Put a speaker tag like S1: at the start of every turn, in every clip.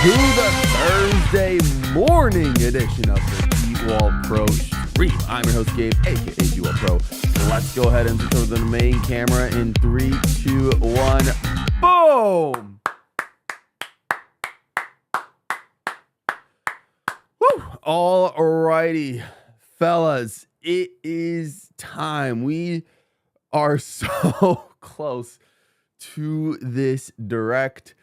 S1: the Thursday morning edition of the GWallPro stream. I'm your host, Gabe, aka GWallPro. Let's go ahead and go to the main camera in 3, 2, 1. Boom! Woo! Alrighty, fellas, it is time. We are so close to this direct.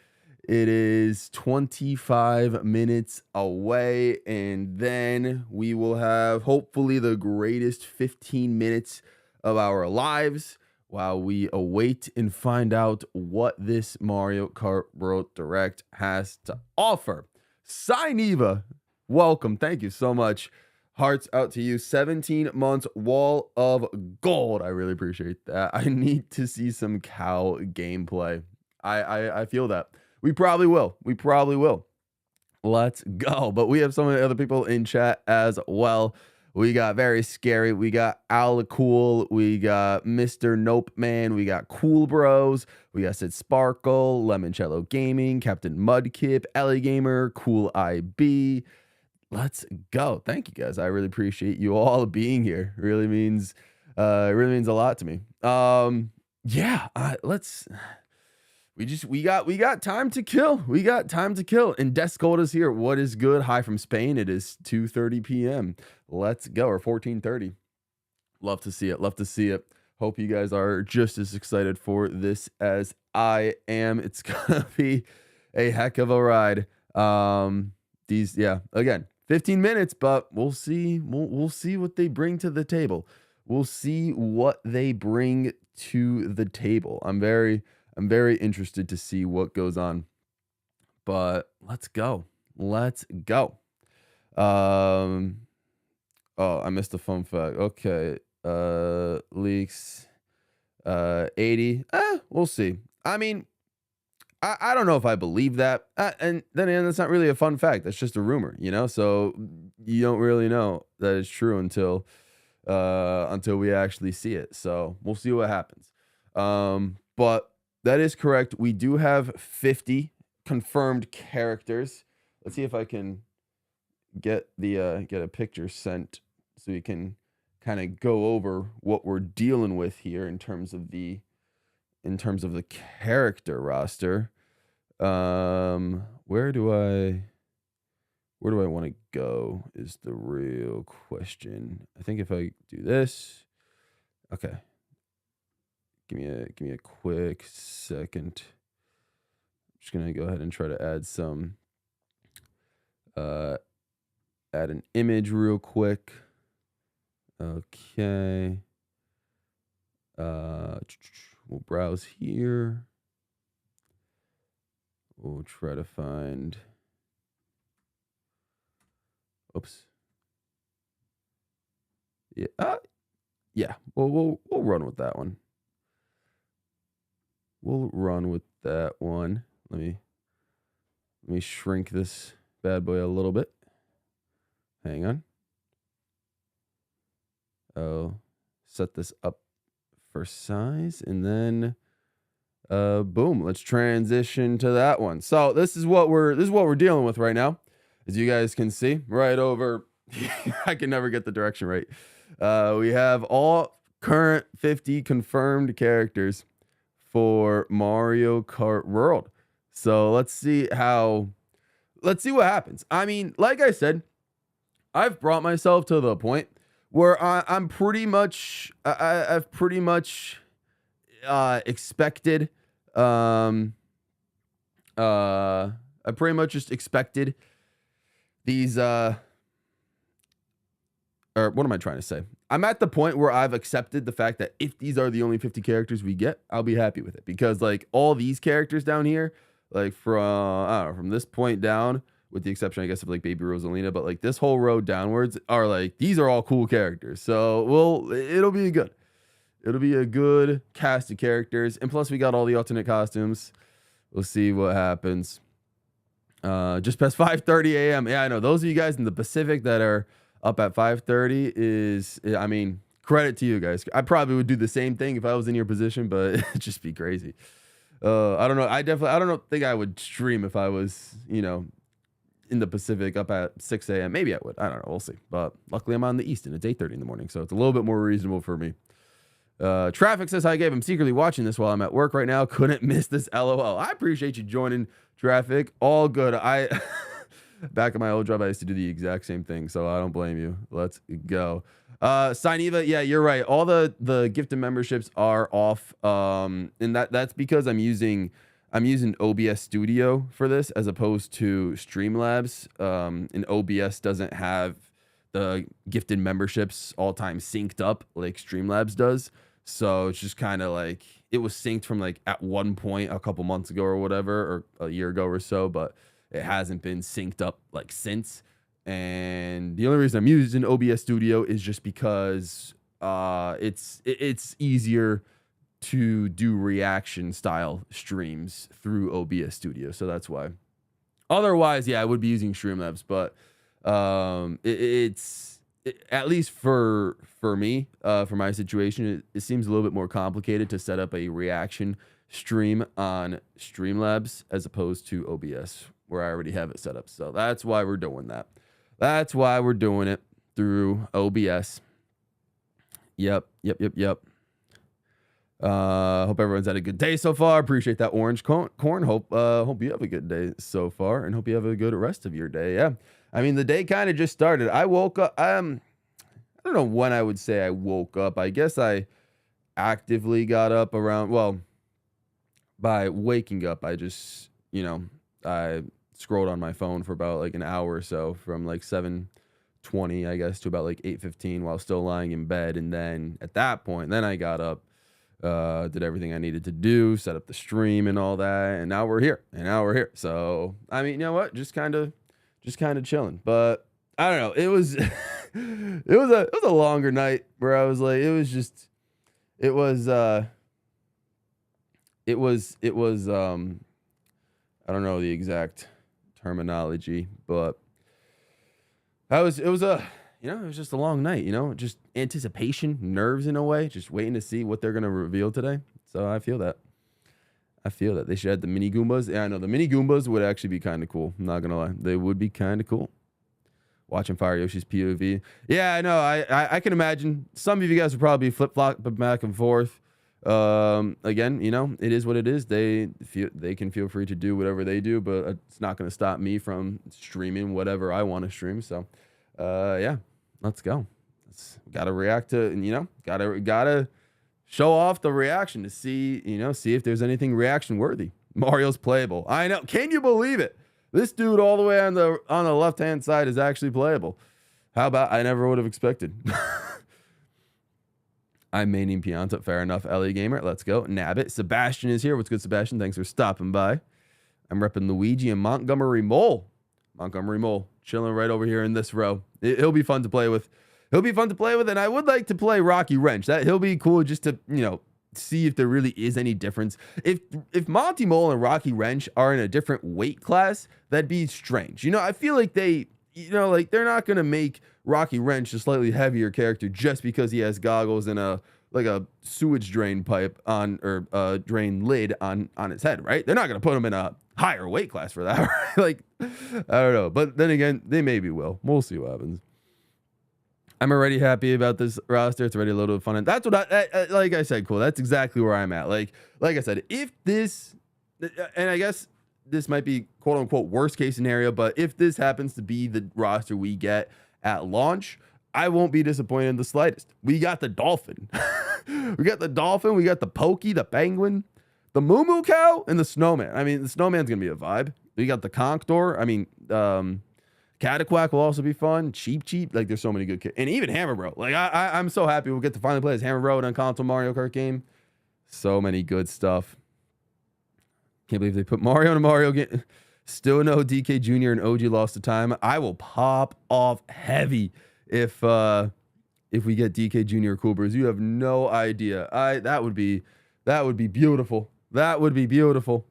S1: It is 25 minutes away, and then we will have hopefully the greatest 15 minutes of our lives while we await and find out what this Mario Kart World Direct has to offer. Sineva, welcome. Thank you so much. Hearts out to you. 17 months, wall of gold. I really appreciate that. I need to see some cow gameplay. I feel that. We probably will. Let's go. But we have so many other people in chat as well. We got Very Scary. We got Alacool. We got Mr. Nope Man. We got Cool Bros. We got Sid Sparkle, Lemoncello Gaming, Captain Mudkip, Ellie Gamer, Cool IB. Let's go. Thank you guys. I really appreciate you all being here. It really means a lot to me. We got time to kill. And Descold is here. What is good? Hi from Spain. It is 2:30 p.m. Let's go. Or 14:30. Love to see it. Hope you guys are just as excited for this as I am. It's gonna be a heck of a ride. Again, 15 minutes, but we'll see. We'll see what they bring to the table. I'm very interested to see what goes on, but let's go. I missed a fun fact. Okay. Leaks, 80. We'll see. I mean, I don't know if I believe that. And then again, that's not really a fun fact. That's just a rumor, so you don't really know that it's true until we actually see it. So we'll see what happens. But that is correct. We do have 50 confirmed characters. Let's see if I can get a picture sent so we can kind of go over what we're dealing with here in terms of the character roster. Where do I want to go is the real question. I think if I do this, okay. Give me a quick second. I'm just gonna go ahead and try to add an image real quick. Okay. We'll browse here. We'll try to find. Oops. Yeah. Yeah. We'll run with that one. Let me shrink this bad boy a little bit. Hang on. Oh, set this up for size, and then boom, let's transition to that one. So this is what we're dealing with right now. As you guys can see, right over I can never get the direction right. We have all current 50 confirmed characters for Mario Kart World. So let's see what happens. I mean, like I said, I've brought myself to the point where I've pretty much expected. I pretty much just expected these. Or what am I trying to say? I'm at the point where I've accepted the fact that if these are the only 50 characters we get, I'll be happy with it, because like all these characters down here, like from this point down, with the exception, I guess, of like Baby Rosalina, but like this whole row downwards are like, these are all cool characters. So it'll be a good cast of characters, and plus we got all the alternate costumes. We'll see what happens. Just past 5:30 a.m. Yeah, I know those of you guys in the Pacific that are up at 5:30 is, I mean, credit to you guys. I probably would do the same thing if I was in your position, but it'd just be crazy. I don't know. I don't think I would stream if I was, in the Pacific up at 6 a.m. Maybe I would. I don't know. We'll see. But luckily I'm on the East and it's 8:30 in the morning. So it's a little bit more reasonable for me. Traffic says, hi, Gabe. I'm secretly watching this while I'm at work right now. Couldn't miss this. LOL. I appreciate you joining, Traffic. All good. Back in my old job, I used to do the exact same thing. So I don't blame you. Let's go. Sineva, yeah, you're right. All the gifted memberships are off. And that's because I'm using OBS Studio for this as opposed to Streamlabs. And OBS doesn't have the gifted memberships all time synced up like Streamlabs does. So it's just kind of like it was synced from like at one point a couple months ago or whatever, or a year ago or so, but it hasn't been synced up like since. And the only reason I'm using OBS Studio is just because it's easier to do reaction style streams through OBS Studio. So that's why. Otherwise, yeah, I would be using Streamlabs, but it's at least for me, for my situation, it seems a little bit more complicated to set up a reaction stream on Streamlabs as opposed to OBS, where I already have it set up. So that's why we're doing that. That's why we're doing it through OBS. Yep. Hope everyone's had a good day so far. Appreciate that orange corn. Hope you have a good day so far, and hope you have a good rest of your day. Yeah, I mean the day kind of just started. I woke up. I don't know when I would say I woke up. I guess I actively got up around. Well, by waking up, I just I scrolled on my phone for about like an hour or so, from like 7:20 I guess to about like 8:15 while still lying in bed, and then at that point, then I got up. Did everything I needed to do, set up the stream and all that, and now we're here. So I mean, you know what? Just kind of chilling. But I don't know. It was it was a longer night where I was like, it was I don't know the exact terminology, but it was just a long night, just anticipation, nerves in a way, just waiting to see what they're going to reveal today. So I feel that. They should add the mini Goombas. Yeah, I know the mini Goombas would actually be kind of cool. I'm not going to lie. They would be kind of cool. Watching Fire Yoshi's POV. Yeah, I know. I can imagine some of you guys would probably flip-flop back and forth. Again, it is what it is. They can feel free to do whatever they do, but it's not going to stop me from streaming whatever I want to stream. So, yeah. Let's go. Gotta react to, and gotta show off the reaction to see if there's anything reaction worthy. Mario's playable. I know. Can you believe it? This dude all the way on the left hand side is actually playable. How about I never would have expected. I'm maining Pianta. Fair enough. LA Gamer. Let's go. Nabbit. Sebastian is here. What's good, Sebastian? Thanks for stopping by. I'm repping Luigi and Montgomery Mole. Chilling right over here in this row. He'll be fun to play with. And I would like to play Rocky Wrench. He'll be cool just to, see if there really is any difference. If Monty Mole and Rocky Wrench are in a different weight class, that'd be strange. I feel like they're not going to make Rocky Wrench a slightly heavier character just because he has goggles and a sewage drain pipe on, or a drain lid on his head, right? They're not going to put him in a higher weight class for that, right? I don't know. But then again, they maybe will. We'll see what happens. I'm already happy about this roster. It's already a little fun. And that's what like I said, cool. That's exactly where I'm at. Like I said, if this, and I guess this might be quote unquote worst case scenario, but if this happens to be the roster we get at launch, I won't be disappointed in the slightest. We got the dolphin. We got the pokey, the penguin, the moo moo cow, and the snowman. I mean, the snowman's going to be a vibe. We got the Conch-Door. I mean, Cataquack will also be fun. Cheap. Like, there's so many good kids. And even Hammer Bro. Like, I'm so happy we'll get to finally play as Hammer Bro in a console Mario Kart game. So many good stuff. Can't believe they put Mario in a Mario game. Still no DK Jr. and OG lost to time. I will pop off heavy if we get DK Jr. Coolbers. You have no idea. That would be beautiful. That would be beautiful.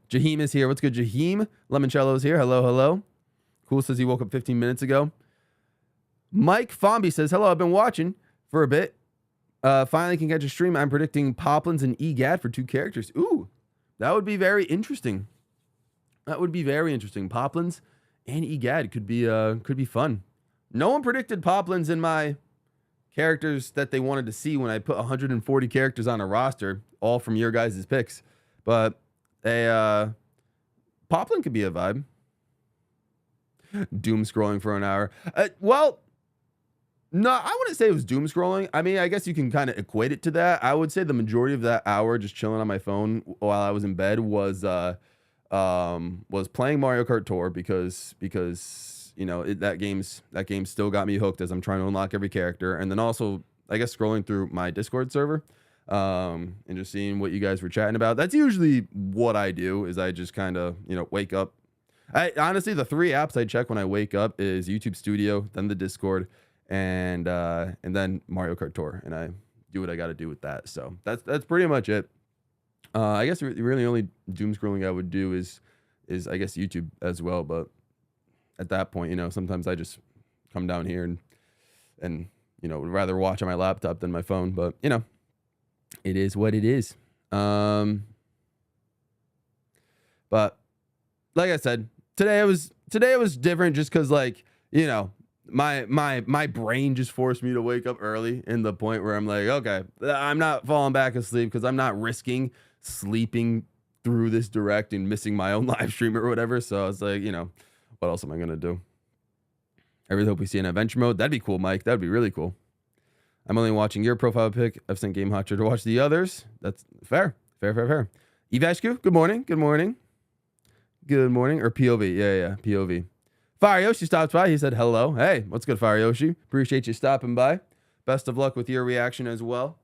S1: Jaheim is here. What's good, Jaheim? Lemoncello is here. Hello. Cool says he woke up 15 minutes ago. Mike Fomby says, hello, I've been watching for a bit. Finally can catch a stream. I'm predicting Poplins and EGAT for 2 characters. Ooh, that would be very interesting. Poplins and Egad could be fun. No one predicted Poplins in my characters that they wanted to see when I put 140 characters on a roster, all from your guys' picks. But a Poplin could be a vibe. Doom scrolling for an hour. Well, no, I wouldn't say it was doom scrolling. I mean, I guess you can kind of equate it to that. I would say the majority of that hour just chilling on my phone while I was in bed was playing Mario Kart Tour because you know that game still got me hooked as I'm trying to unlock every character, and then also I guess scrolling through my Discord server and just seeing what you guys were chatting about. That's usually what I do. Is I just kind of wake up. I honestly, the 3 apps I check when I wake up is YouTube Studio, then the Discord, and then Mario Kart Tour, and I do what I got to do with that. So that's pretty much it. I guess really only doom scrolling I would do is I guess YouTube as well, but at that point, sometimes I just come down here and would rather watch on my laptop than my phone, but it is what it is. But like I said, today it was different just because my brain just forced me to wake up early in the point where I'm like, okay, I'm not falling back asleep because I'm not risking sleeping through this direct and missing my own live stream or whatever. So I was like, what else am I gonna do? I really hope we see an adventure mode. That'd be cool, Mike. That'd be really cool. I'm only watching your profile pic. I've sent Game Hotcher to watch the others. That's fair. Evashku, good morning. Good morning. Or POV. Yeah. POV. Fire Yoshi stopped by. He said hello. Hey, what's good, Fire Yoshi? Appreciate you stopping by. Best of luck with your reaction as well.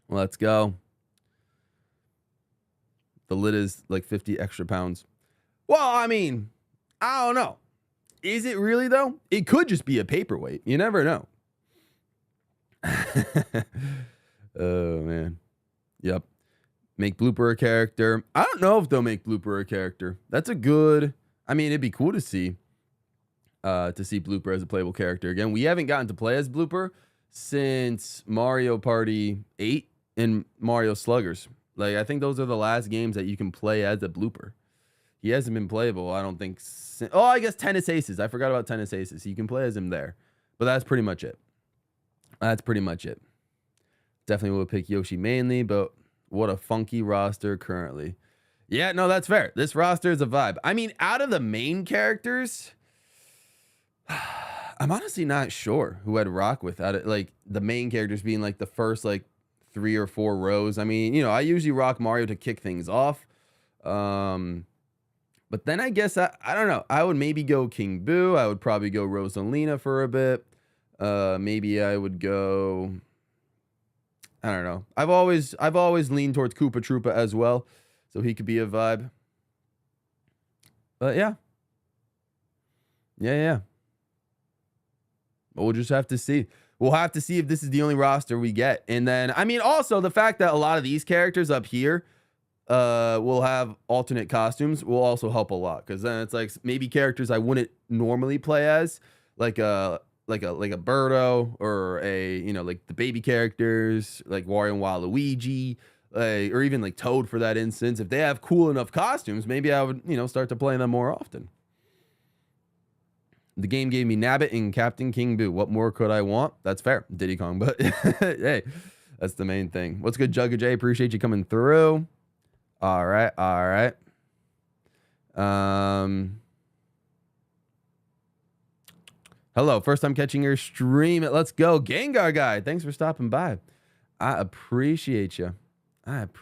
S1: Let's go. The lid is like 50 extra pounds. Well, I mean, I don't know. Is it really, though? It could just be a paperweight. You never know. Oh, man. Yep. Make Blooper a character. I don't know if they'll make Blooper a character. That's a good... I mean, it'd be cool to see Blooper as a playable character again. We haven't gotten to play as Blooper since Mario Party 8 and Mario Sluggers. Like, I think those are the last games that you can play as a Blooper. He hasn't been playable, I don't think. I guess Tennis Aces. I forgot about Tennis Aces. You can play as him there. But that's pretty much it. Definitely will pick Yoshi mainly, but what a funky roster currently. Yeah, no, that's fair. This roster is a vibe. I mean, out of the main characters, I'm honestly not sure who I'd rock with. Like the main characters being like the first 3 or 4 rows. I mean, I usually rock Mario to kick things off. But then I guess I don't know. I would maybe go King Boo. I would probably go Rosalina for a bit. Maybe I would go. I don't know. I've always leaned towards Koopa Troopa as well, so he could be a vibe. But yeah. But we'll just have to see. We'll have to see if this is the only roster we get. And then, I mean, also the fact that a lot of these characters up here will have alternate costumes will also help a lot. Because then it's like maybe characters I wouldn't normally play as, like a Birdo or like the baby characters like Wario and Waluigi, or even like Toad for that instance. If they have cool enough costumes, maybe I would start to play them more often. The game gave me Nabbit and Captain King Boo. What more could I want? That's fair, Diddy Kong. But hey, that's the main thing. What's good, Jugga J? Appreciate you coming through. All right. Hello, first time catching your stream. Let's go, Gengar guy. Thanks for stopping by. I appreciate you. Thanks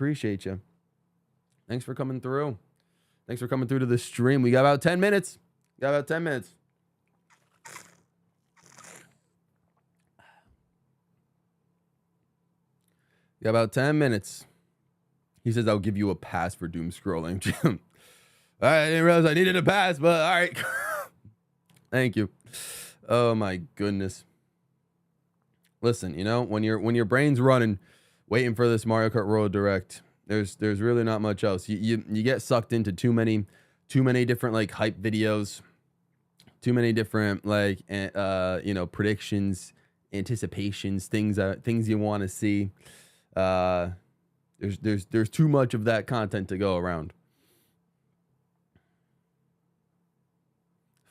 S1: for coming through. To the stream. We got about 10 minutes. Got about 10 minutes. He says, I'll give you a pass for doom scrolling. I didn't realize I needed a pass, but all right. Thank you. Oh my goodness. Listen, when your brain's running, waiting for this Mario Kart World Direct, there's really not much else. You get sucked into too many different hype videos, too many different predictions, anticipations, things you want to see. There's too much of that content to go around.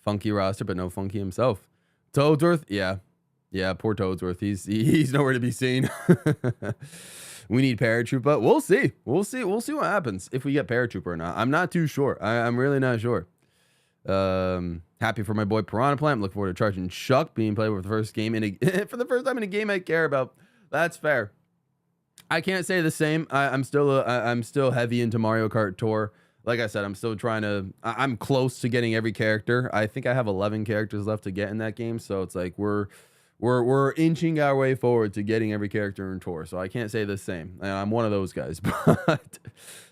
S1: Funky roster, but no Funky himself. Toadsworth, yeah, poor Toadsworth. He's nowhere to be seen. We need Paratrooper, but we'll see. We'll see what happens if we get Paratrooper or not. I'm not too sure. I'm really not sure. Happy for my boy Piranha Plant. Looking forward to Charging Chuck being played for the first game for the first time in a game I care about. That's fair. I can't say the same. I'm still heavy into Mario Kart Tour. Like I said, I'm still trying to. I'm close to getting every character. I think I have 11 characters left to get in that game. So it's like we're inching our way forward to getting every character in Tour. So I can't say the same. I'm one of those guys.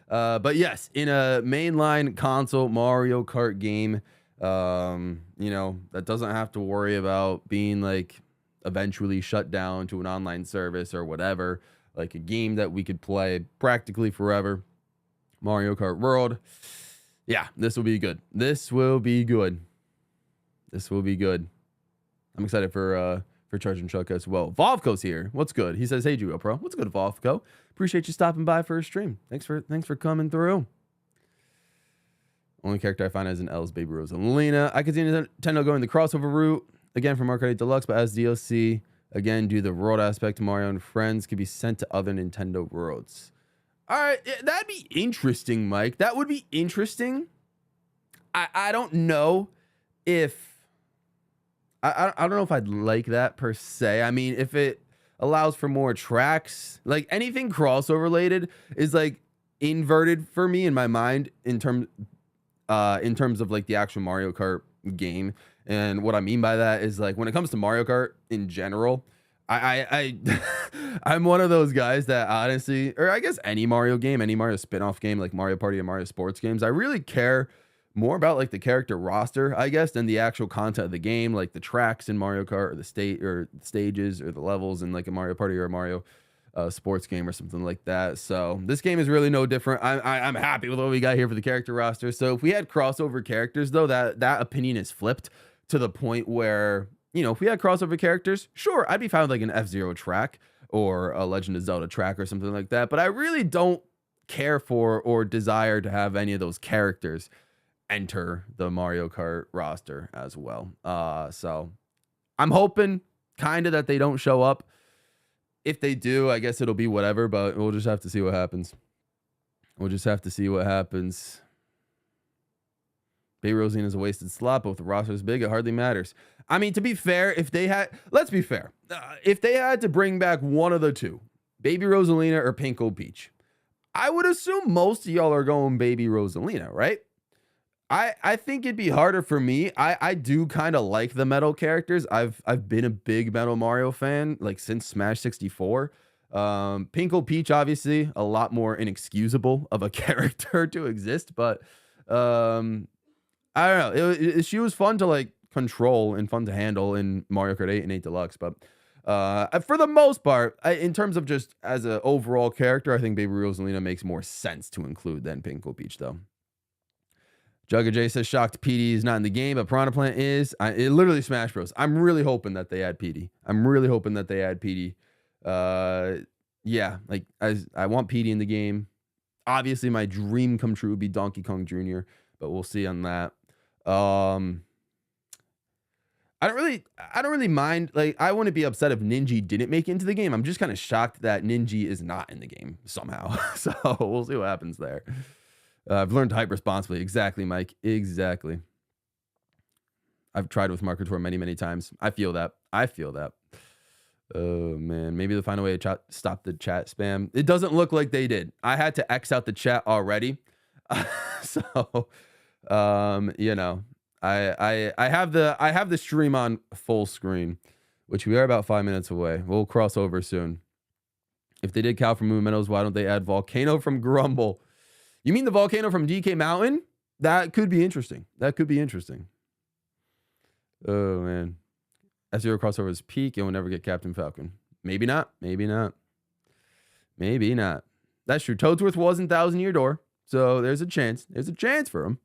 S1: But yes, in a mainline console Mario Kart game, you know, that doesn't have to worry about being like eventually shut down to an online service or whatever. Like a game that we could play practically forever. Mario Kart World. Yeah, this will be good. This will be good. This will be good. I'm excited for Charging Chuck as well. Volvco's here. What's good? He says, "Hey, GWallPro. What's good, Volvco? Appreciate you stopping by for a stream. Thanks for coming through." Only character I find as an L is Baby Rosalina. I could see Nintendo going the crossover route again for Mario Kart 8 Deluxe, but as DLC, again, do the world aspect. Mario and friends could be sent to other Nintendo worlds. All right, that'd be interesting, Mike. That would be interesting. I don't know if I don't know if I'd like that per se. I mean, if it allows for more tracks, like anything crossover related is like inverted for me in my mind in terms of like the actual Mario Kart game. And what I mean by that is like when it comes to Mario Kart in general, I'm one of those guys that honestly, or I guess any Mario game, any Mario spin-off game like Mario Party and Mario Sports games, I really care more about like the character roster, I guess, than the actual content of the game, like the tracks in Mario Kart or the stages or the levels in like a Mario Party or a Mario sports game or something like that. So this game is really no different. I'm happy with what we got here for the character roster. So if we had crossover characters though, that opinion is flipped to the point where, you know, if we had crossover characters, sure, I'd be fine with like an F-Zero track or a Legend of Zelda track or something like that. But I really don't care for or desire to have any of those characters enter the Mario Kart roster as well. So I'm hoping kind of that they don't show up. If they do, I guess it'll be whatever, but we'll just have to see what happens. We'll just have to see what happens. Baby Rosalina is a wasted slot, but with the roster is big, it hardly matters. I mean, to be fair, let's be fair. If they had to bring back one of the two, Baby Rosalina or Pinko Peach, I would assume most of y'all are going Baby Rosalina, right? I think it'd be harder for me. I do kind of like the metal characters. I've been a big Metal Mario fan like since Smash 64. Pinko Peach, obviously, a lot more inexcusable of a character to exist, but I don't know. She was fun to like control and fun to handle in Mario Kart 8 and 8 Deluxe, but for the most part, in terms of just as an overall character, I think Baby Rosalina makes more sense to include than Pinko Peach, though. Jugga J says shocked PD is not in the game, but Piranha Plant is. It literally Smash Bros. I'm really hoping that they add PD. Yeah, like I want PD in the game. Obviously, my dream come true would be Donkey Kong Jr., but we'll see on that. I don't really mind. Like, I wouldn't be upset if Ninja didn't make it into the game. I'm just kind of shocked that Ninja is not in the game somehow. So we'll see what happens there. I've learned to hype responsibly. Exactly, Mike. Exactly. I've tried with Market Tour many, many times. I feel that. Oh, man. Maybe they'll find a way to stop the chat spam. It doesn't look like they did. I had to X out the chat already. So, you know, I have the stream on full screen, which we are about 5 minutes away. We'll cross over soon. If they did Cow from Moon Meadows, why don't they add Volcano from Grumble? You mean the volcano from DK Mountain? That could be interesting. Oh, man. F-Zero crossover is peak and we'll never get Captain Falcon. Maybe not. That's true. Toadsworth wasn't Thousand Year Door, so there's a chance. For him.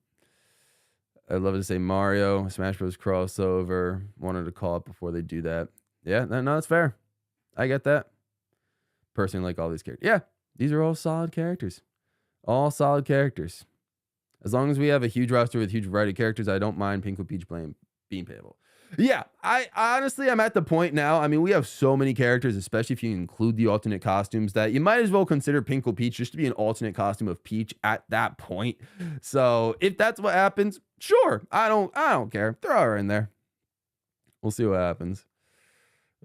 S1: I'd love to say Mario, Smash Bros. Crossover. Wanted to call it before they do that. Yeah, no, that's fair. I get that. Personally, like all these characters. Yeah. These are all solid characters. All solid characters. As long as we have a huge roster with huge variety of characters, I don't mind Pinku Peach being playable. Yeah, I honestly, I'm at the point now. I mean, we have so many characters, especially if you include the alternate costumes, that you might as well consider Pinku Peach just to be an alternate costume of Peach at that point. So if that's what happens, sure. I don't care. Throw her in there. We'll see what happens.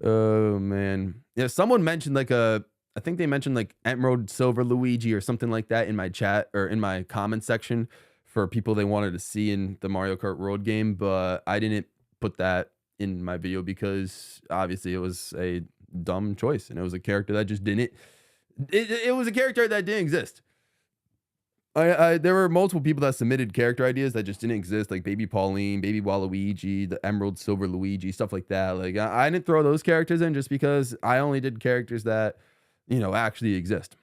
S1: Oh man. Yeah, someone mentioned I think they mentioned like Emerald Silver Luigi or something like that in my chat or in my comment section for people they wanted to see in the Mario Kart World game, but I didn't put that in my video because obviously it was a dumb choice and it was a character that just didn't it was a character that didn't exist. There were multiple people that submitted character ideas that just didn't exist, like Baby Pauline, Baby Waluigi, the Emerald Silver Luigi, stuff like that. Like I didn't throw those characters in just because I only did characters that, you know, actually exist.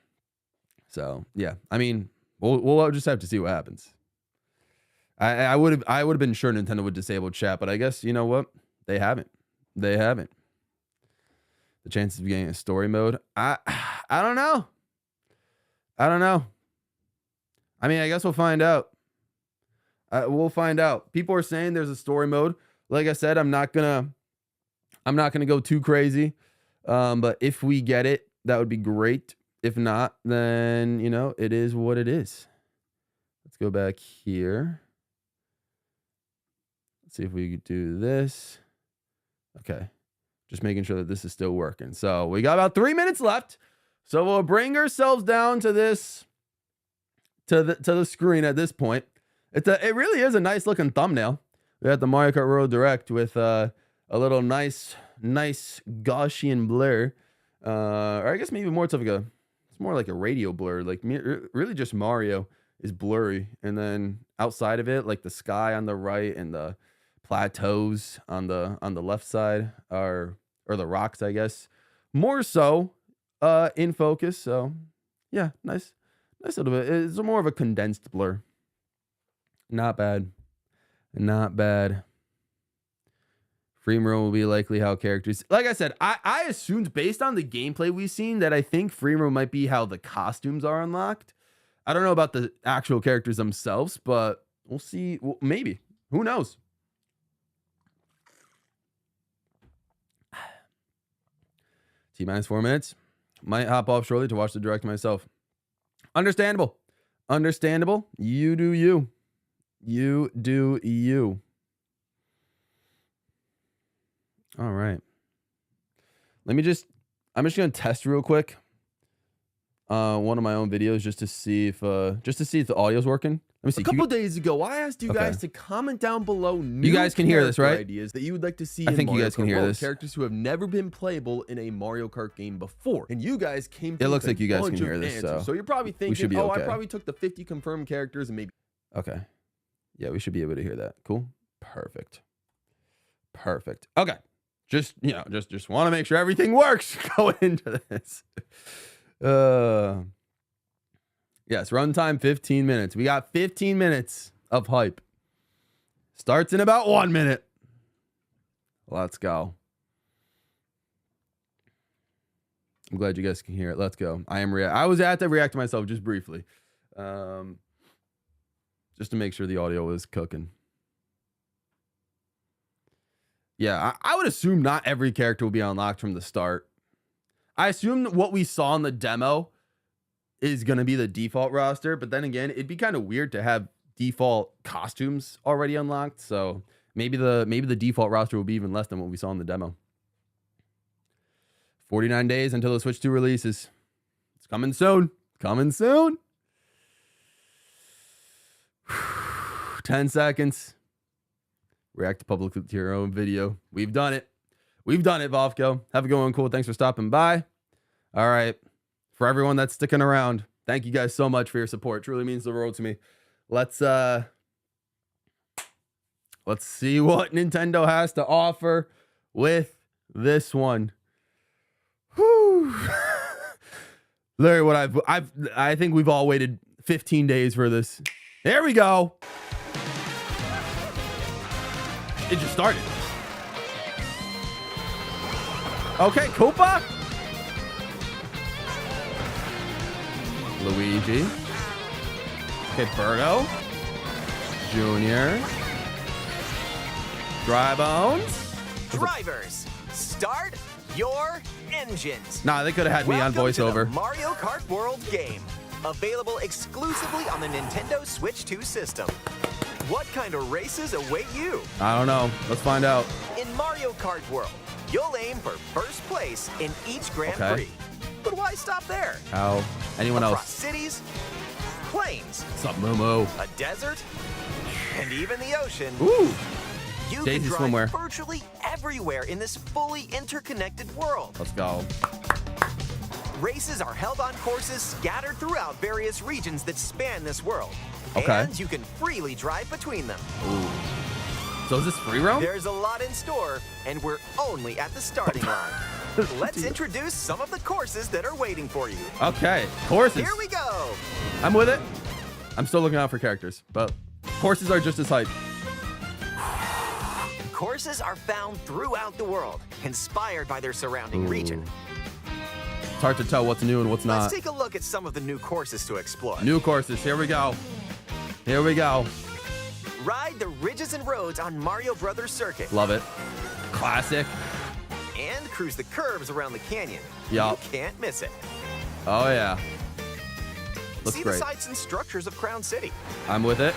S1: So yeah, I mean, we'll just have to see what happens. I would have been sure Nintendo would disable chat, but I guess, you know what? They haven't. They haven't. The chances of getting a story mode, I don't know. I don't know. I mean, I guess we'll find out. We'll find out. People are saying there's a story mode. Like I said, I'm not gonna go too crazy. But if we get it, that would be great. If not, then you know it is what it is. Let's go back here. Let's see if we could do this. Okay, just making sure that this is still working. So we got about 3 minutes left. So we'll bring ourselves down to this. To the screen at this point. It really is a nice looking thumbnail. We got the Mario Kart World Direct with a little nice Gaussian blur, or I guess maybe more it's more like a radio blur. Like really just Mario is blurry, and then outside of it, like the sky on the right and the plateaus on the left side or the rocks, I guess, more so in focus. So yeah, nice little bit. It's more of a condensed blur. Not bad. Not bad. Free roam will be likely how characters... Like I said, I assumed based on the gameplay we've seen that I think free roam might be how the costumes are unlocked. I don't know about the actual characters themselves, but we'll see. Well, maybe. Who knows? T-minus 4 minutes. Might hop off shortly to watch the direct myself. Understandable. Understandable. You do you. You do you. All right. I'm just going to test real quick one of my own videos just to see if the audio's working. Let me see.
S2: A couple days ago, I asked you guys to comment down below new
S1: you guys can hear this, right?
S2: Ideas that you would like to see.
S1: I think you guys can hear this.
S2: Characters who have never been playable in a Mario Kart game before, and you guys came.
S1: It looks like you guys can hear this,
S2: so you're probably thinking,
S1: okay.
S2: I probably took the 50 confirmed characters and maybe.
S1: Okay. Yeah, we should be able to hear that. Cool. Perfect. Perfect. Okay. Just want to make sure everything works going into this. Yes, runtime 15 minutes. We got 15 minutes of hype. Starts in about 1 minute. Let's go. I'm glad you guys can hear it. Let's go. I was at to react to myself just briefly. Just to make sure the audio was cooking. Yeah, I would assume not every character will be unlocked from the start. I assume what we saw in the demo is going to be the default roster, but then again, it'd be kind of weird to have default costumes already unlocked. So maybe the default roster will be even less than what we saw in the demo. 49 days until the Switch 2 releases. It's coming soon. Coming soon. 10 seconds. React publicly to your own video. We've done it. We've done it, Vovko. Have a good one. Cool. Thanks for stopping by. All right. For everyone that's sticking around, thank you guys so much for your support. It truly means the world to me. Let's see what Nintendo has to offer with this one. Whew. Larry, what I think we've all waited 15 days for this. There we go. It just started. Okay, Koopa. Luigi. Okay, Birdo. Junior. Dry Bones.
S3: Drivers, start your engines.
S1: Nah, they could have had me on
S3: Welcome to
S1: voiceover.
S3: the Mario Kart World game, available exclusively on the Nintendo Switch 2 system. What kind of races await you?
S1: I don't know. Let's find out.
S3: In Mario Kart World, you'll aim for first place in each Grand
S1: Okay.
S3: Prix. But why stop there?
S1: How? Anyone
S3: Across
S1: else?
S3: cities, plains,
S1: What's up, Momo?
S3: a desert, and even the ocean.
S1: Ooh.
S3: You
S1: Daisy
S3: can drive
S1: swimwear.
S3: virtually everywhere in this fully interconnected world.
S1: Let's go.
S3: Races are held on courses scattered throughout various regions that span this world.
S1: Okay.
S3: And you can freely drive between them.
S1: Ooh. So is this free roam?
S3: There's a lot in store, and we're only at the starting line. Let's introduce some of the courses that are waiting for you.
S1: Okay. Courses.
S3: Here we go.
S1: I'm with it. I'm still looking out for characters, but courses are just as hype.
S3: Courses are found throughout the world, inspired by their surrounding region.
S1: It's hard to tell what's new and what's not.
S3: Let's take a look at some of the new courses to explore.
S1: New courses. Here we go. Here we go.
S3: Ride the ridges and roads on Mario Brothers Circuit.
S1: Love it. Classic.
S3: And cruise the curves around the canyon.
S1: Yup.
S3: You can't miss it.
S1: Oh, yeah. Looks
S3: See
S1: great.
S3: the sights and structures of Crown City.
S1: I'm with it.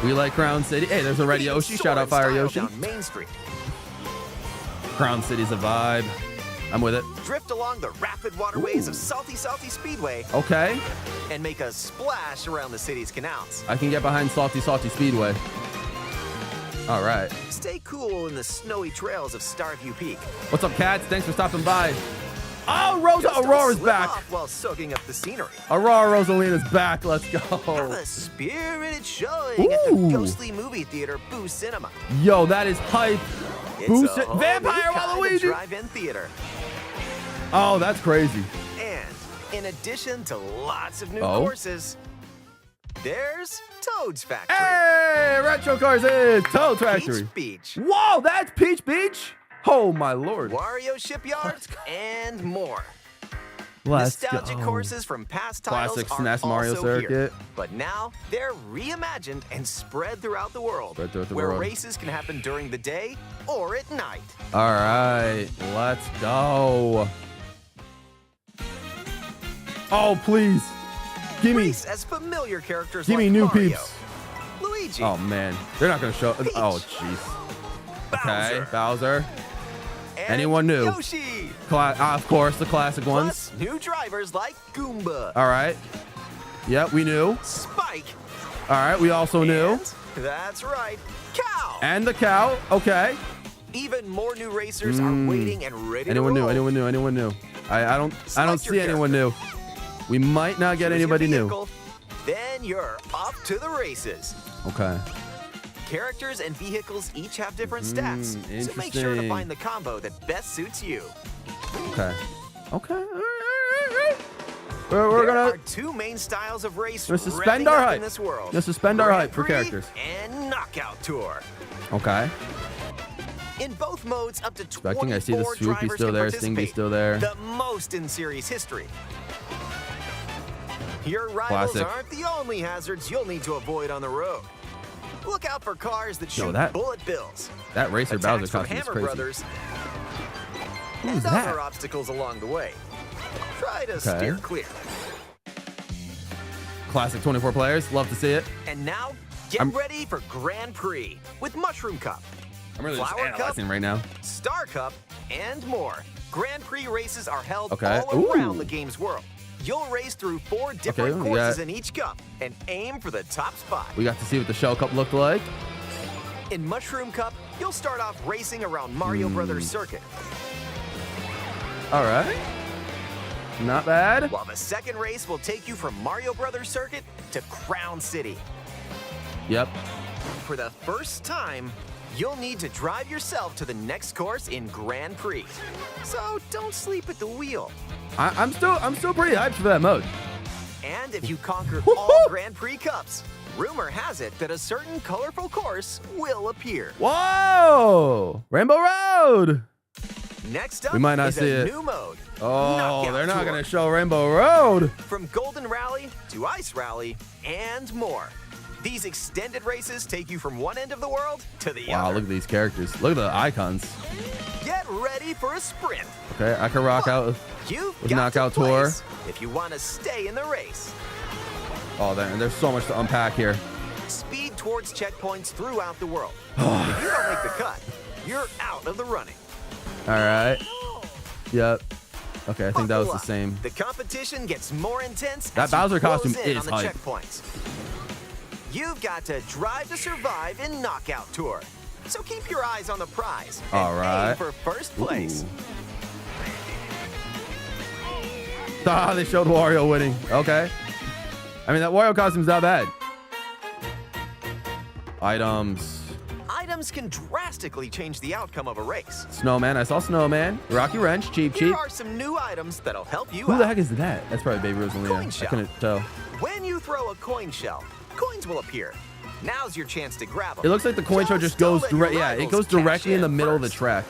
S1: We like Crown City. Hey, there's a red
S3: Even
S1: Yoshi.
S3: soar
S1: Shout out
S3: in
S1: Fire
S3: style
S1: Yoshi.
S3: Down Main Street.
S1: Crown City's a vibe. I'm with it.
S3: Drift along the rapid waterways of
S1: Ooh.
S3: Salty Speedway
S1: Okay.
S3: and make a splash around the city's canals.
S1: I can get behind Salty Speedway. All right.
S3: Stay cool in the snowy trails of Starview Peak.
S1: What's up, cats? Thanks for stopping by. Oh,
S3: Just don't
S1: Aurora's
S3: slip
S1: back.
S3: off while soaking up the scenery.
S1: Aurora Rosalina's back. Let's
S3: Have
S1: go.
S3: a spirited showing at the
S1: Ooh.
S3: ghostly movie theater Boo Cinema.
S1: Yo, that is hype.
S3: It's
S1: Boost
S3: a
S1: it.
S3: whole
S1: Vampire
S3: new kind of
S1: Waluigi.
S3: drive-in theater.
S1: Oh, that's crazy.
S3: And in addition to lots of new
S1: Oh.
S3: courses, there's Toad's Factory.
S1: Hey, Retro Cars is Toad Factory.
S3: Peach Beach,
S1: Whoa, that's Peach Beach? Oh, my Lord.
S3: Wario Shipyard, and more.
S1: Let's
S3: Nostalgic
S1: go.
S3: courses from past titles
S1: Classic
S3: are
S1: SNES Mario
S3: also
S1: Circuit.
S3: here. But now they're reimagined and spread throughout the world,
S1: Spread throughout the
S3: where
S1: world.
S3: races can happen during the day or at night.
S1: All right, let's go. Oh, please. Give me.
S3: Race as familiar characters
S1: Give
S3: like
S1: me new
S3: Mario,
S1: peeps.
S3: Luigi,
S1: Oh, man. They're not going to show.
S3: Peach.
S1: Oh, jeez. Okay,
S3: Bowser,
S1: Bowser.
S3: and
S1: Anyone new?
S3: Yoshi.
S1: Of course, the classic ones.
S3: Plus new drivers like Goomba,
S1: All right. Yep, we knew.
S3: Spike,
S1: All right, we also knew.
S3: and that's right, Cow.
S1: And the cow. Okay.
S3: Even more new racers are waiting and ready
S1: Anyone
S3: to
S1: new?
S3: roll.
S1: Anyone new? Anyone new? I don't
S3: Select your
S1: see anyone new. We might not get
S3: Choose your
S1: anybody new.
S3: vehicle, Then you're off to the races.
S1: Okay.
S3: Characters and vehicles each have different stats, so make sure to
S1: interesting.
S3: find the combo that best suits you.
S1: Okay. Okay. All right. We're
S3: There
S1: gonna
S3: are two main styles of race
S1: Let's suspend
S3: revving
S1: our
S3: up
S1: hype.
S3: in this world.
S1: Let's suspend our
S3: Grand
S1: hype for
S3: Prix
S1: characters.
S3: and Knockout Tour.
S1: Okay.
S3: In both modes, up to 24
S1: Expecting. I see the Swoopy
S3: drivers
S1: still
S3: can
S1: there.
S3: participate,
S1: Stingy still there.
S3: the most in series history. Your rivals
S1: Classic.
S3: aren't the only hazards you'll need to avoid on the road. Look out for cars that shoot
S1: that-
S3: bullet bills,
S1: That Racer
S3: attacks
S1: Bowser
S3: from
S1: costume is
S3: Hammer
S1: crazy.
S3: Brothers,
S1: Who's
S3: and
S1: that?
S3: other obstacles along the way. Try to
S1: Okay.
S3: steer clear.
S1: Classic 24 players. Love to see it.
S3: And now, get
S1: I'm-
S3: ready for Grand Prix with Mushroom Cup,
S1: I'm really just
S3: Flower Cup?
S1: analyzing right now.
S3: Star Cup, and more. Grand Prix races are held
S1: Okay.
S3: all around
S1: Ooh.
S3: the game's world. You'll race through 4 different
S1: we
S3: courses
S1: got-
S3: in each cup and aim for the top spot.
S1: We got to see what the Shell Cup looked like.
S3: In Mushroom Cup, you'll start off racing around Mario Brothers Circuit,
S1: All right. Not bad.
S3: while the second race will take you from Mario Brothers Circuit to Crown City.
S1: Yep.
S3: For the first time, you'll need to drive yourself to the next course in Grand Prix. So don't sleep at the wheel.
S1: I'm still pretty hyped for that mode.
S3: And if you conquer all Grand Prix Cups, rumor has it that a certain colorful course will appear.
S1: Whoa! Rainbow Road.
S3: Next up
S1: We might not
S3: is
S1: see
S3: a
S1: it.
S3: new mode.
S1: Oh,
S3: Knockout
S1: they're not
S3: Tour.
S1: going to show Rainbow Road.
S3: From Golden Rally to Ice Rally and more. These extended races take you from one end of the world to the
S1: Wow,
S3: other.
S1: look at these characters. Look at the icons.
S3: Get ready for a sprint.
S1: Okay, I can rock out.
S3: You've
S1: With
S3: got
S1: Knockout
S3: to
S1: Tour.
S3: place if you want to stay in the race.
S1: Oh, there's so much to unpack here.
S3: Speed towards checkpoints throughout the world. If you don't make the cut, you're out of the running.
S1: All right. Yep. Okay, I think that was
S3: Buckle
S1: the
S3: up.
S1: same.
S3: The competition gets more intense.
S1: That
S3: as you
S1: Bowser
S3: close
S1: costume
S3: in
S1: is
S3: on the
S1: hype.
S3: checkpoints. You've got to drive to survive in Knockout Tour. So keep your eyes on the prize. And
S1: All right.
S3: aim for first place.
S1: Ooh. Ah, they showed Wario winning. Okay. I mean, that Wario costume's not bad. Items.
S3: Items can drastically change the outcome of a race.
S1: Snowman. I saw Snowman. Rocky Wrench. Cheap,
S3: Here
S1: cheap.
S3: are some new items that'll help you
S1: Who
S3: out.
S1: the heck is that? That's probably Baby Rosalina.
S3: Coin
S1: I
S3: shell.
S1: couldn't tell.
S3: When you throw a coin shell, coins will appear. Now's your chance to grab them.
S1: It looks like the coin show just
S3: don't
S1: goes
S3: let your
S1: direct. Yeah, it
S3: rivals
S1: goes
S3: cash
S1: directly in the middle of the
S3: first.
S1: track.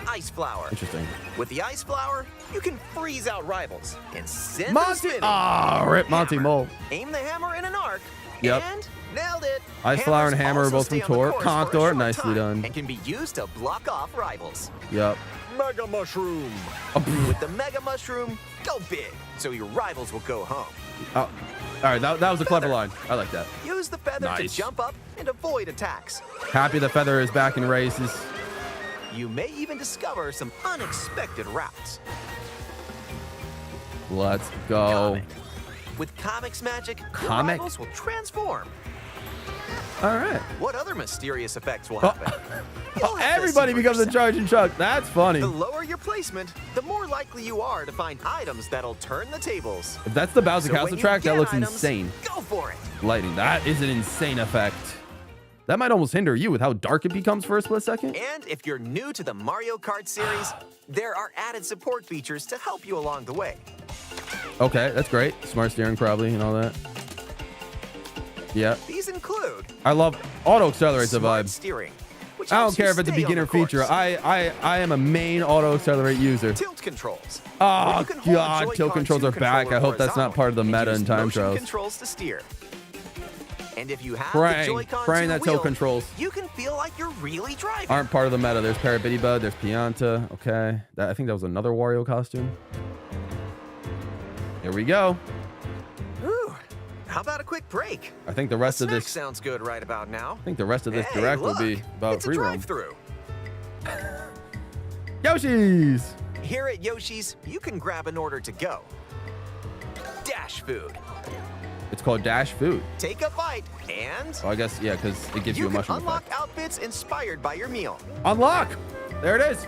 S3: Ice flower.
S1: Interesting.
S3: With the ice flower, you can freeze out rivals and send them
S1: Monty.
S3: spinning.
S1: Ah, rip Monty
S3: Hammer.
S1: Mole.
S3: Aim the hammer in an arc.
S1: Yep.
S3: And nailed it.
S1: Ice flower and
S3: Hammers
S1: hammer are
S3: also
S1: both from
S3: stay on the
S1: Tor.
S3: course for a
S1: Contour,
S3: short
S1: nicely
S3: time
S1: done.
S3: And can be used to block off rivals.
S1: Yep.
S3: Mega mushroom. With the mega mushroom, go big, so your rivals will go home.
S1: Oh, all right, that was a clever line. I like that.
S3: Use the feather
S1: Nice.
S3: to jump up and avoid attacks.
S1: Happy the feather is back in races.
S3: You may even discover some unexpected routes.
S1: Let's go.
S3: Comic. With Comic's magic, your
S1: Comic?
S3: rivals will transform.
S1: All right.
S3: What other mysterious effects will
S1: Oh.
S3: happen? You'll have to
S1: Everybody
S3: see for
S1: becomes a
S3: yourself.
S1: charging truck. That's funny.
S3: The lower your placement, the more likely you are to find items that'll turn the tables.
S1: If that's the Bowser
S3: So when
S1: Castle
S3: you
S1: track, that
S3: get
S1: looks
S3: items,
S1: insane.
S3: Go for it.
S1: Lighting. That is an insane effect. That might almost hinder you with how dark it becomes for a split second.
S3: And if you're new to the Mario Kart series, there are added support features to help you along the way.
S1: Okay, that's great. Smart steering probably and all that. Yeah.
S3: These include
S1: I love auto accelerate the
S3: smart
S1: vibe.
S3: steering, which
S1: I don't
S3: helps you
S1: care if it's a
S3: stay on
S1: beginner
S3: the course.
S1: feature. I am a main auto accelerate user.
S3: Tilt controls. where
S1: Oh
S3: you can hold
S1: god,
S3: Joy-Con
S1: tilt controls are
S3: 2
S1: back. I
S3: controller
S1: hope that's not
S3: horizontally
S1: part of the
S3: and
S1: meta
S3: use
S1: in time
S3: motion
S1: trials.
S3: controls to steer. And if you have
S1: Praying,
S3: the Joy-Con
S1: praying
S3: 2
S1: that tilt
S3: wheel,
S1: controls
S3: you can feel like you're really driving.
S1: aren't part of the meta. There's Parabitty Bud, there's Pianta. Okay. I think that was another Wario costume. Here we go.
S3: Ooh, how about a quick break?
S1: I think the rest of
S3: Snack
S1: this
S3: sounds good right about now.
S1: I think the rest of this
S3: Hey,
S1: direct
S3: look,
S1: will be about
S3: it's a
S1: free roam.
S3: drive-through.
S1: Yoshi's.
S3: Here at Yoshi's, you can grab an order to go. Dash food.
S1: It's called Dash Food.
S3: Take a bite and
S1: Oh, I guess yeah, because it gives you a
S3: can
S1: mushroom
S3: unlock
S1: effect.
S3: outfits inspired by your meal.
S1: Unlock. There it is.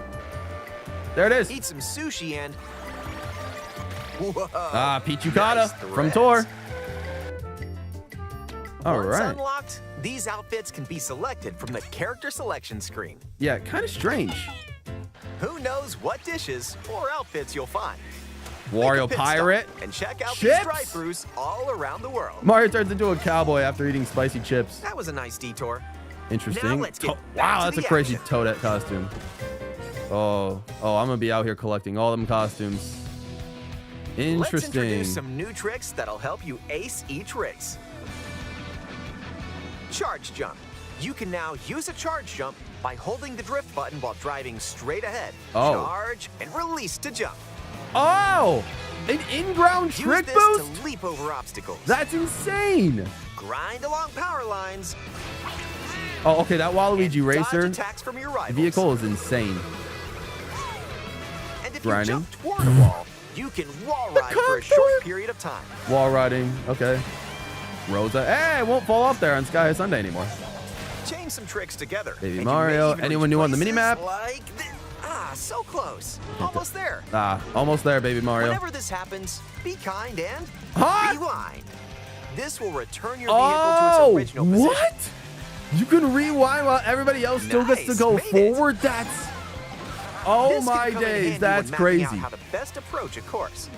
S1: There it is.
S3: Eat some sushi and whoa,
S1: Ah, Pichukata
S3: nice
S1: from
S3: threads.
S1: Tor. All
S3: Once
S1: right.
S3: unlocked, these outfits can be selected from the character selection screen.
S1: Yeah, kind of strange.
S3: Who knows what dishes or outfits you'll find? Make a
S1: Wario
S3: pit stop
S1: Pirate.
S3: and check out
S1: Chips?
S3: these drive-thrus all around the world.
S1: Mario turns into a cowboy after eating spicy chips.
S3: That was a nice detour.
S1: Interesting.
S3: Now let's get back
S1: Wow,
S3: to
S1: that's a
S3: the
S1: crazy
S3: action.
S1: Toadette costume. Oh, I'm gonna be out here collecting all them costumes.
S3: Let's
S1: Interesting.
S3: introduce some new tricks that'll help you ace each race. Charge jump. You can now use a charge jump by holding the drift button while driving straight ahead.
S1: Oh.
S3: Charge and release to jump.
S1: Oh, an in-ground
S3: Use
S1: trick
S3: this
S1: boost?
S3: to leap over obstacles.
S1: That's insane.
S3: Grind along power lines.
S1: Oh, okay, that Waluigi
S3: and
S1: Racer
S3: dodge attacks from your rivals.
S1: vehicle is insane.
S3: And if
S1: grinding.
S3: you jump toward a wall, you can wall ride for a short period of time.
S1: Wall riding, okay. Rosa, hey, it won't fall off there on Sky High Sunday anymore.
S3: Chain some tricks together.
S1: Baby
S3: and you
S1: Mario,
S3: may even
S1: anyone
S3: reach
S1: new on the
S3: places
S1: minimap?
S3: Like so close. Almost there.
S1: Ah, almost there, Baby Mario.
S3: Whenever this happens, be kind and
S1: Huh?
S3: rewind. This will return your vehicle to its original position.
S1: what? You can rewind while everybody else still gets to
S3: Nice,
S1: go
S3: made it.
S1: forward? That's... Oh
S3: This can
S1: my
S3: come in handy
S1: days,
S3: when
S1: that's
S3: mapping
S1: crazy.
S3: out how to best approach a course.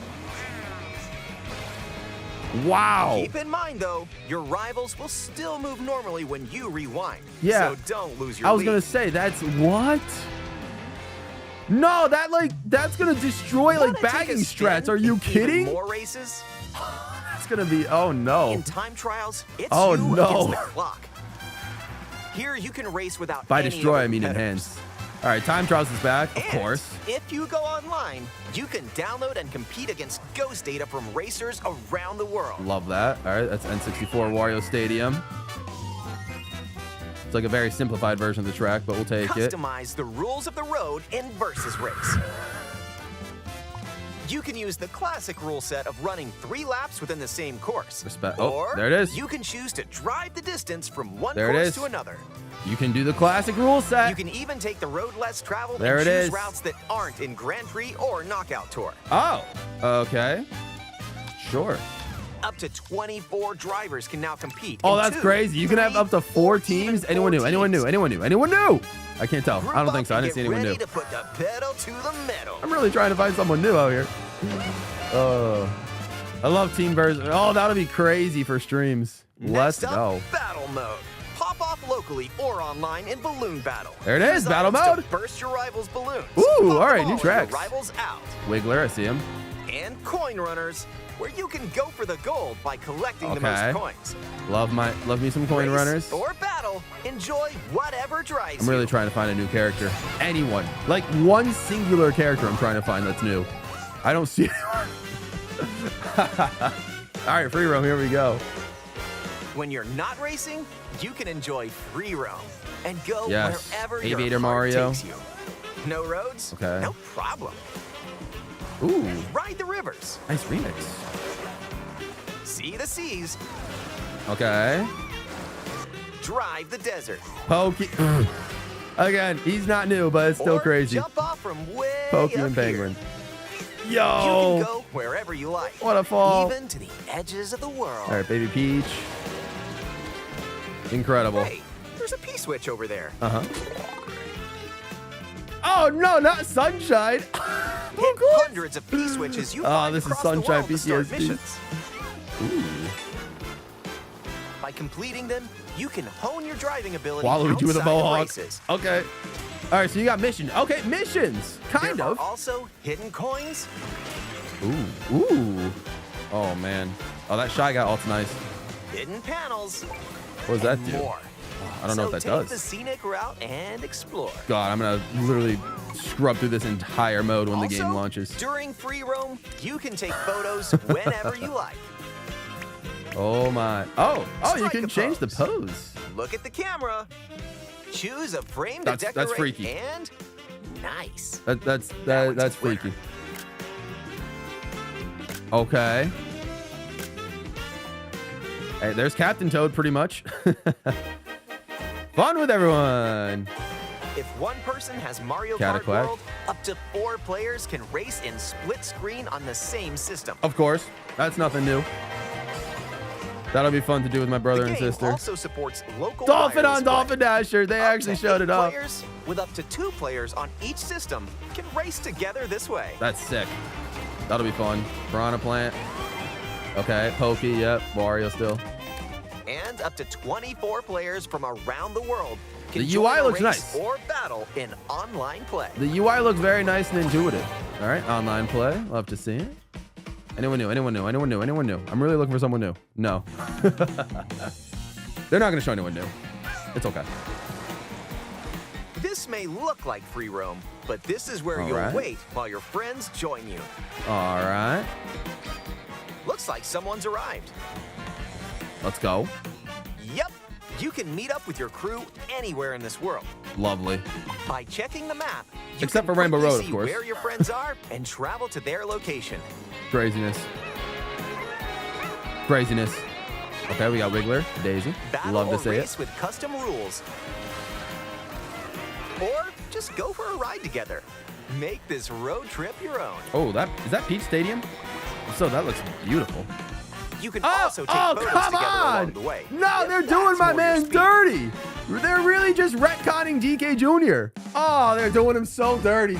S1: Wow.
S3: Keep in mind, though, your rivals will still move normally when you rewind.
S1: Yeah.
S3: So don't lose your
S1: I was
S3: lead.
S1: gonna say, that's what? No, that's gonna destroy like
S3: Wanna take a
S1: bagging
S3: spin
S1: strats. Are you
S3: in even
S1: kidding?
S3: More races?
S1: It's gonna be. Oh no.
S3: In time trials, it's
S1: Oh,
S3: you
S1: no.
S3: against the clock. Here you can race without
S1: By
S3: any
S1: destroy,
S3: other
S1: I mean
S3: competitors.
S1: enhance. All right, time trials is back, of
S3: And
S1: course.
S3: if you go online, you can download and compete against ghost data from racers around the world.
S1: Love that. All right, that's N64 Wario Stadium. It's like a very simplified version of the track, but we'll take it.
S3: Customize the rules of the road in Versus Race. You can use the classic rule set of running 3 laps within the same course.
S1: Oh,
S3: Or
S1: there it is.
S3: you can choose to drive the distance from one
S1: There it
S3: course
S1: is.
S3: to another.
S1: You can do the classic rule set.
S3: You can even take the road less traveled
S1: There
S3: and
S1: it
S3: choose
S1: is.
S3: routes that aren't in Grand Prix or Knockout Tour.
S1: Oh, okay. Sure.
S3: Up to 24 drivers can now compete.
S1: Oh,
S3: in
S1: that's
S3: 2,
S1: crazy. You can have
S3: 3,
S1: up to 4
S3: or even
S1: teams.
S3: 4
S1: Anyone new? Anyone
S3: teams.
S1: new? Anyone new? Anyone new? I can't tell.
S3: Group
S1: I don't
S3: up
S1: think so. I
S3: and
S1: didn't see
S3: get
S1: anyone new.
S3: ready to put the pedal to the metal.
S1: I'm really trying to find someone new out here. I love team version. Oh, that'll be crazy for streams. Let's
S3: Next up,
S1: go.
S3: battle mode. Pop off locally or online in balloon battle.
S1: There it is,
S3: Use
S1: battle
S3: items
S1: mode.
S3: to burst your rival's balloons.
S1: Ooh,
S3: Pop
S1: all
S3: them
S1: right, new
S3: and
S1: tracks.
S3: your rivals out.
S1: Wiggler, I see him.
S3: And coin runners, where you can go for the gold by collecting the
S1: Okay.
S3: most coins.
S1: Love me some coin
S3: Race
S1: runners.
S3: or battle, enjoy whatever drives
S1: I'm really
S3: you.
S1: trying to find a new character. Anyone. Like one singular character I'm trying to find that's new. I don't see anyone. All right, free roam, here we go.
S3: When you're not racing, you can enjoy free roam and go
S1: Yes.
S3: wherever
S1: Aviator
S3: your heart
S1: Mario.
S3: takes you. No roads?
S1: Okay.
S3: No problem.
S1: Ooh,
S3: Ride the rivers.
S1: nice remix.
S3: See the seas.
S1: Okay.
S3: Drive the desert.
S1: Pokey. Again, he's not new, but it's still
S3: or
S1: crazy.
S3: Jump off from way
S1: Pokey
S3: up
S1: and
S3: here.
S1: Penguin.
S3: You
S1: Yo.
S3: can go wherever you like.
S1: What a fall.
S3: Even to the edges of the world.
S1: All right, Baby Peach. Incredible.
S3: Hey, there's a P-switch over there.
S1: Uh-huh. Oh, no, not Sunshine.
S3: Hit hundreds of P-switches you
S1: Oh,
S3: find
S1: this is
S3: across the
S1: Sunshine
S3: world to start
S1: PTSD.
S3: missions.
S1: Ooh.
S3: By completing them, you can hone your driving ability
S1: Waluigi with a
S3: outside of
S1: mohawk.
S3: races.
S1: Okay. All right, so you got mission. Okay, missions. Kind
S3: There
S1: of.
S3: are also hidden coins.
S1: Ooh. Ooh. Oh, man. Oh, that Shy Guy ult's nice.
S3: Hidden panels.
S1: What does that
S3: and
S1: do?
S3: More.
S1: I don't know
S3: So
S1: what that
S3: take
S1: does.
S3: the scenic route and explore.
S1: God, I'm going to literally scrub through this entire mode when the game
S3: Also,
S1: launches.
S3: During free roam, you can take photos whenever you like.
S1: Oh, my. Oh, you
S3: Strike
S1: can
S3: a
S1: change the
S3: pose.
S1: pose.
S3: Look at the camera. Choose a frame to
S1: That's
S3: decorate.
S1: freaky.
S3: And nice.
S1: That's
S3: one's a
S1: freaky.
S3: winner.
S1: Okay. Hey, there's Captain Toad pretty much. Fun with everyone.
S3: If one person has Mario
S1: Cataquack.
S3: Kart World, up to 4 players can race in split screen on the same system.
S1: Of course. That's nothing new. That'll be fun to do with my brother
S3: The
S1: and
S3: game
S1: sister.
S3: also supports local
S1: Dolphin
S3: wireless
S1: on
S3: play.
S1: Dolphin Dasher. They
S3: Up
S1: actually
S3: to
S1: showed
S3: 8
S1: it up.
S3: Players with up to 2 players on each system can race together this way.
S1: That's sick. That'll be fun. Piranha Plant. Okay, Pokey, yep. Wario still.
S3: And up to 24 players from around the world can
S1: The
S3: join
S1: UI
S3: a
S1: looks
S3: race
S1: nice.
S3: or battle in online play.
S1: The UI looks very nice and intuitive. All right, online play. Love to see it. Anyone new? Anyone new? Anyone new? Anyone new? I'm really looking for someone new. No. They're not going to show anyone new. It's okay.
S3: This may look like free roam, but this is where
S1: All
S3: you'll
S1: right.
S3: wait while your friends join you.
S1: All right.
S3: Looks like someone's arrived.
S1: Let's go.
S3: Yep, you can meet up with your crew anywhere in this world.
S1: Lovely.
S3: By checking the map, you
S1: Except
S3: can
S1: for Rainbow
S3: quickly
S1: Road, of
S3: see
S1: course.
S3: where your friends are and travel to their location.
S1: Craziness. Craziness. Okay, we got Wiggler, Daisy.
S3: Battle
S1: Love
S3: or
S1: to see it.
S3: race with custom rules. Or just go for a ride together. Make this road trip your own.
S1: Oh, is that Peach Stadium? So that looks beautiful.
S3: You can
S1: Oh,
S3: also take photos
S1: come
S3: together along
S1: on!
S3: the way.
S1: No,
S3: if
S1: they're
S3: that's
S1: doing my
S3: more your
S1: man
S3: speed.
S1: dirty. They're really just retconning DK Jr. Oh, they're doing him so dirty.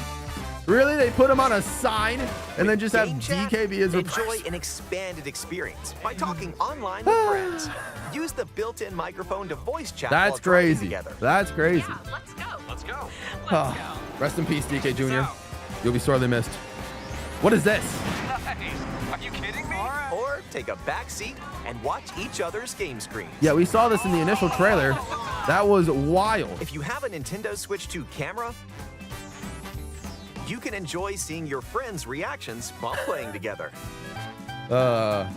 S1: Really? They put him on a sign and then just have
S3: Game Chat,
S1: DKB as a
S3: enjoy an expanded experience by talking online with friends. Use the built-in microphone to voice chat.
S1: That's
S3: while driving
S1: crazy.
S3: together.
S1: That's crazy.
S4: Yeah, let's go. Let's go.
S1: Oh, rest in peace, DK Jr. You'll be sorely missed. What is this?
S4: Nice. Are you kidding me?
S3: Or take a back seat and watch each other's game screens.
S1: Yeah, we saw this in the initial trailer. That was wild.
S3: If you have a Nintendo Switch 2 camera, you can enjoy seeing your friends' reactions while playing together.
S1: I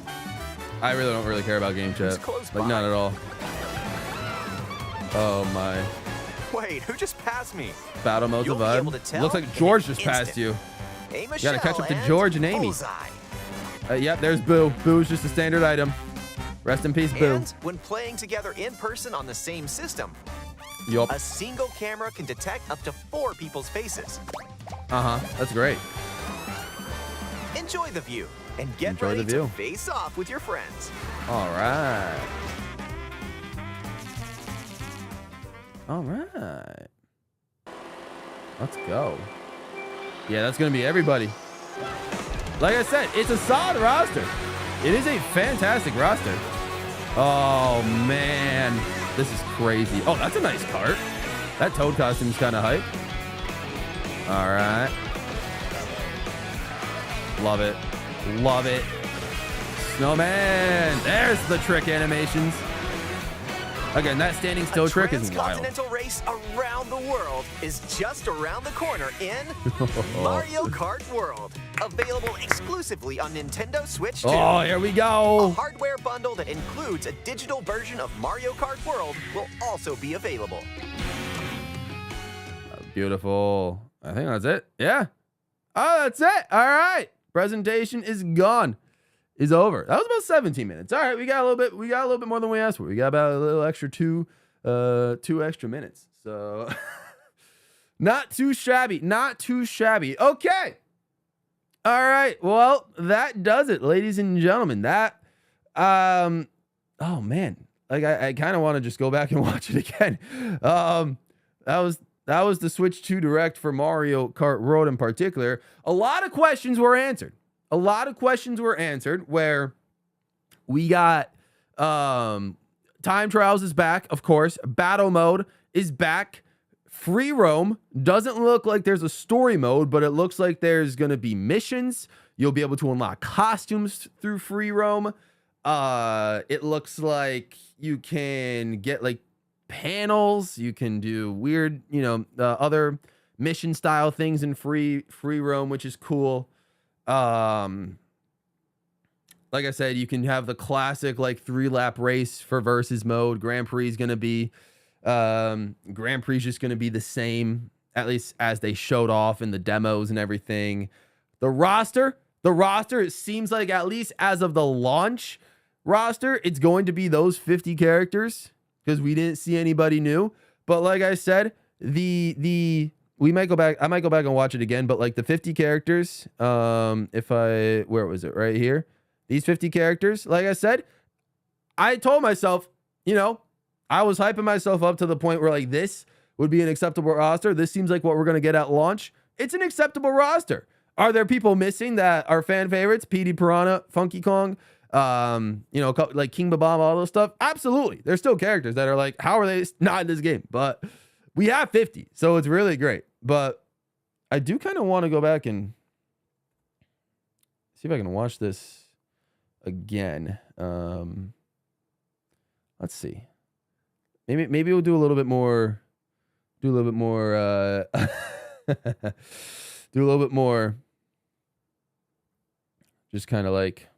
S1: really don't really care about game chat.
S3: It's close
S1: Like,
S3: by.
S1: not at all. Oh my.
S3: Wait, who just passed me?
S1: Battle mode's a
S3: You'll be able to
S1: vibe.
S3: tell
S1: Looks like
S3: in
S1: George
S3: an
S1: just passed
S3: instant.
S1: you.
S3: Hey,
S1: You
S3: Michelle,
S1: gotta catch up to
S3: and
S1: George and Amy.
S3: Bullseye.
S1: Yep, there's Boo. Boo's just a standard item. Rest in peace, Boo.
S3: And when playing together in person on the same system,
S1: Yup.
S3: a single camera can detect up to 4 people's faces.
S1: That's great.
S3: Enjoy the view and get
S1: Enjoy
S3: ready
S1: the view.
S3: to face off with your friends.
S1: All right. All right. Let's go. Yeah, that's going to be everybody. Like I said, it's a solid roster. It is a fantastic roster. Oh, man. This is crazy. Oh, that's a nice cart. That Toad costume's kind of hype. All right. Love it. Love it. Snowman. There's the trick animations. Again, that standing still trick is wild.
S3: Transcontinental race around the world is just around the corner in Mario Kart World. Available exclusively on Nintendo Switch 2.
S1: Oh, here we
S3: A
S1: go.
S3: hardware bundle that includes a digital version of Mario Kart World will also be available.
S1: Beautiful. I think that's it. Yeah. Oh, that's it. All right. Presentation is gone. Is over. That was about 17 minutes. All right, we got a little bit more than we asked for. We got about a little extra two extra minutes. So not too shabby. Not too shabby. Okay. All right. Well, that does it, ladies and gentlemen. That oh man. Like I kind of want to just go back and watch it again. That was the Switch 2 Direct for Mario Kart World in particular. A lot of questions were answered. Where we got time trials is back, of course. Battle mode is back. Free roam doesn't look like there's a story mode, but it looks like there's going to be missions. You'll be able to unlock costumes through free roam. It looks like you can get like panels. You can do weird, other mission style things in free roam, which is cool. Like I said, you can have the classic like 3-lap race for versus mode. Grand Prix is gonna be just gonna be the same, at least as they showed off in the demos and everything. The roster, it seems like at least as of the launch roster, it's going to be those 50 characters because we didn't see anybody new. But like I said, I might go back and watch it again, but like the 50 characters, where was it? Right here. These 50 characters, like I said, I told myself, I was hyping myself up to the point where like this would be an acceptable roster. This seems like what we're going to get at launch. It's an acceptable roster. Are there people missing that are fan favorites? PD Piranha, Funky Kong, like King Babam, all those stuff? Absolutely. There's still characters that are like, how are they not in this game? But we have 50, so it's really great. But I do kind of want to go back and see if I can watch this again. Let's see. Maybe we'll do a little bit more. Do a little bit more. Do a little bit more. Just kind of like,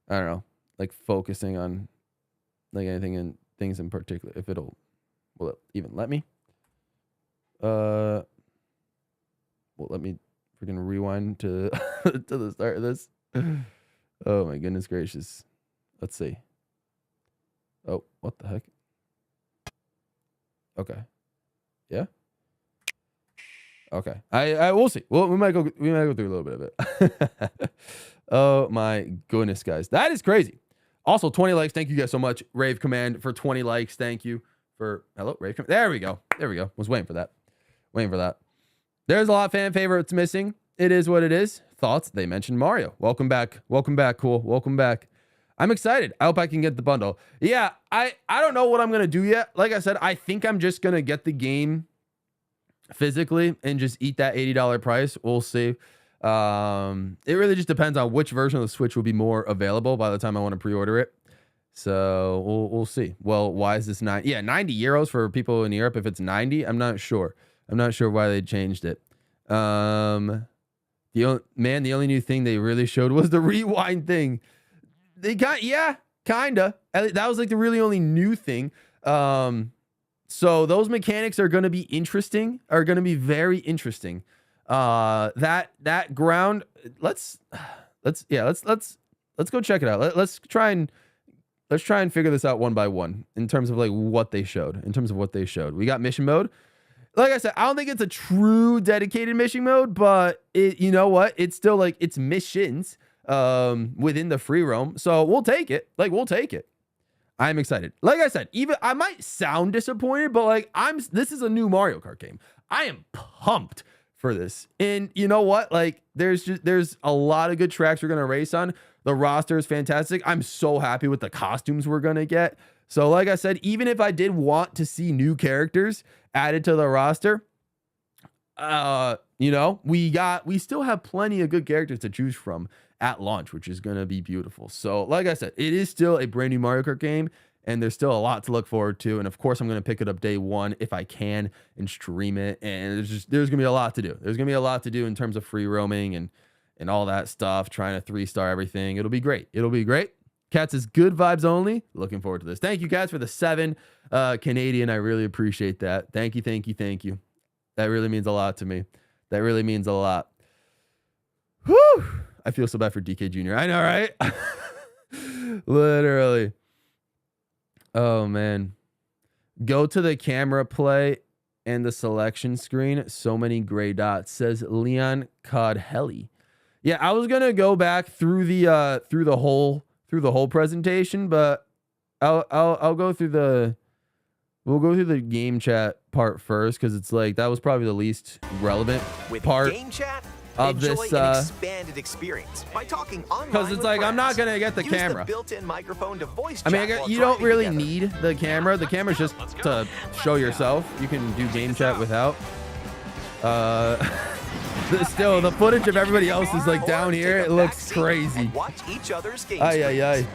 S1: I don't know, like focusing on like anything and things in particular. If will it even let me? Well, let me freaking rewind to to the start of this. Oh my goodness gracious. Let's see. Oh, what the heck? Okay. Yeah. Okay. I will see. Well, we might go through a little bit of it. Oh my goodness, guys. That is crazy. Also, 20 likes. Thank you guys so much. Rave Command for 20 likes. Thank you for hello, Rave Command. There we go. Was waiting for that. There's a lot of fan favorites missing. It is what it is. Thoughts? They mentioned Mario. Welcome back. Welcome back. Cool. Welcome back. I'm excited. I hope I can get the bundle. Yeah, I don't know what I'm going to do yet. Like I said, I think I'm just going to get the game physically and just eat that $80 price. We'll see. It really just depends on which version of the Switch will be more available by the time I want to pre-order it. So we'll see. Well, why is this 90 euros for people in Europe? If it's 90, I'm not sure. I'm not sure why they changed it. The only new thing they really showed was the rewind thing. They got, kinda. That was like the really only new thing. So those mechanics are going to be interesting, are going to be very interesting. That ground, let's go check it out. Let's try and figure this out one by one in terms of like what they showed. We got mission mode. Like I said, I don't think it's a true dedicated mission mode, but you know what? It's still like it's missions within the free roam. So we'll take it. We'll take it. I'm excited. Like I said, even I might sound disappointed, but like this is a new Mario Kart game. I am pumped for this. And you know what? Like there's a lot of good tracks we're going to race on. The roster is fantastic. I'm so happy with the costumes we're going to get. So like I said, even if I did want to see new characters added to the roster, we still have plenty of good characters to choose from at launch, which is going to be beautiful. So like I said, it is still a brand new Mario Kart game, and there's still a lot to look forward to. And of course, I'm going to pick it up day one if I can and stream it. And there's going to be a lot to do. There's going to be a lot to do in terms of free roaming and all that stuff, trying to 3-star everything. It'll be great. Cats is good vibes only. Looking forward to this. Thank you guys for the 7 Canadian. I really appreciate that. Thank you. That really means a lot to me. That really means a lot. Whew. I feel so bad for DK Jr. I know, right? Literally. Oh, man. Go to the camera play and the selection screen. So many gray dots, says Leon Codhelly. Yeah, I was going to go back through the whole presentation, but I'll go through we'll go through the game chat part first, because it's like that was probably the least relevant part
S3: game chat,
S1: of this
S3: an expanded experience by talking online,
S1: because it's like I'm not gonna get the
S3: Use
S1: camera.
S3: The built-in microphone to voice
S1: I mean,
S3: chat while
S1: you don't
S3: driving
S1: really
S3: together.
S1: need the camera. The camera's just to show yourself. You can do game chat without. Still, the footage of everybody else is like down here. It looks crazy.
S3: Watch each other's game
S1: Ay.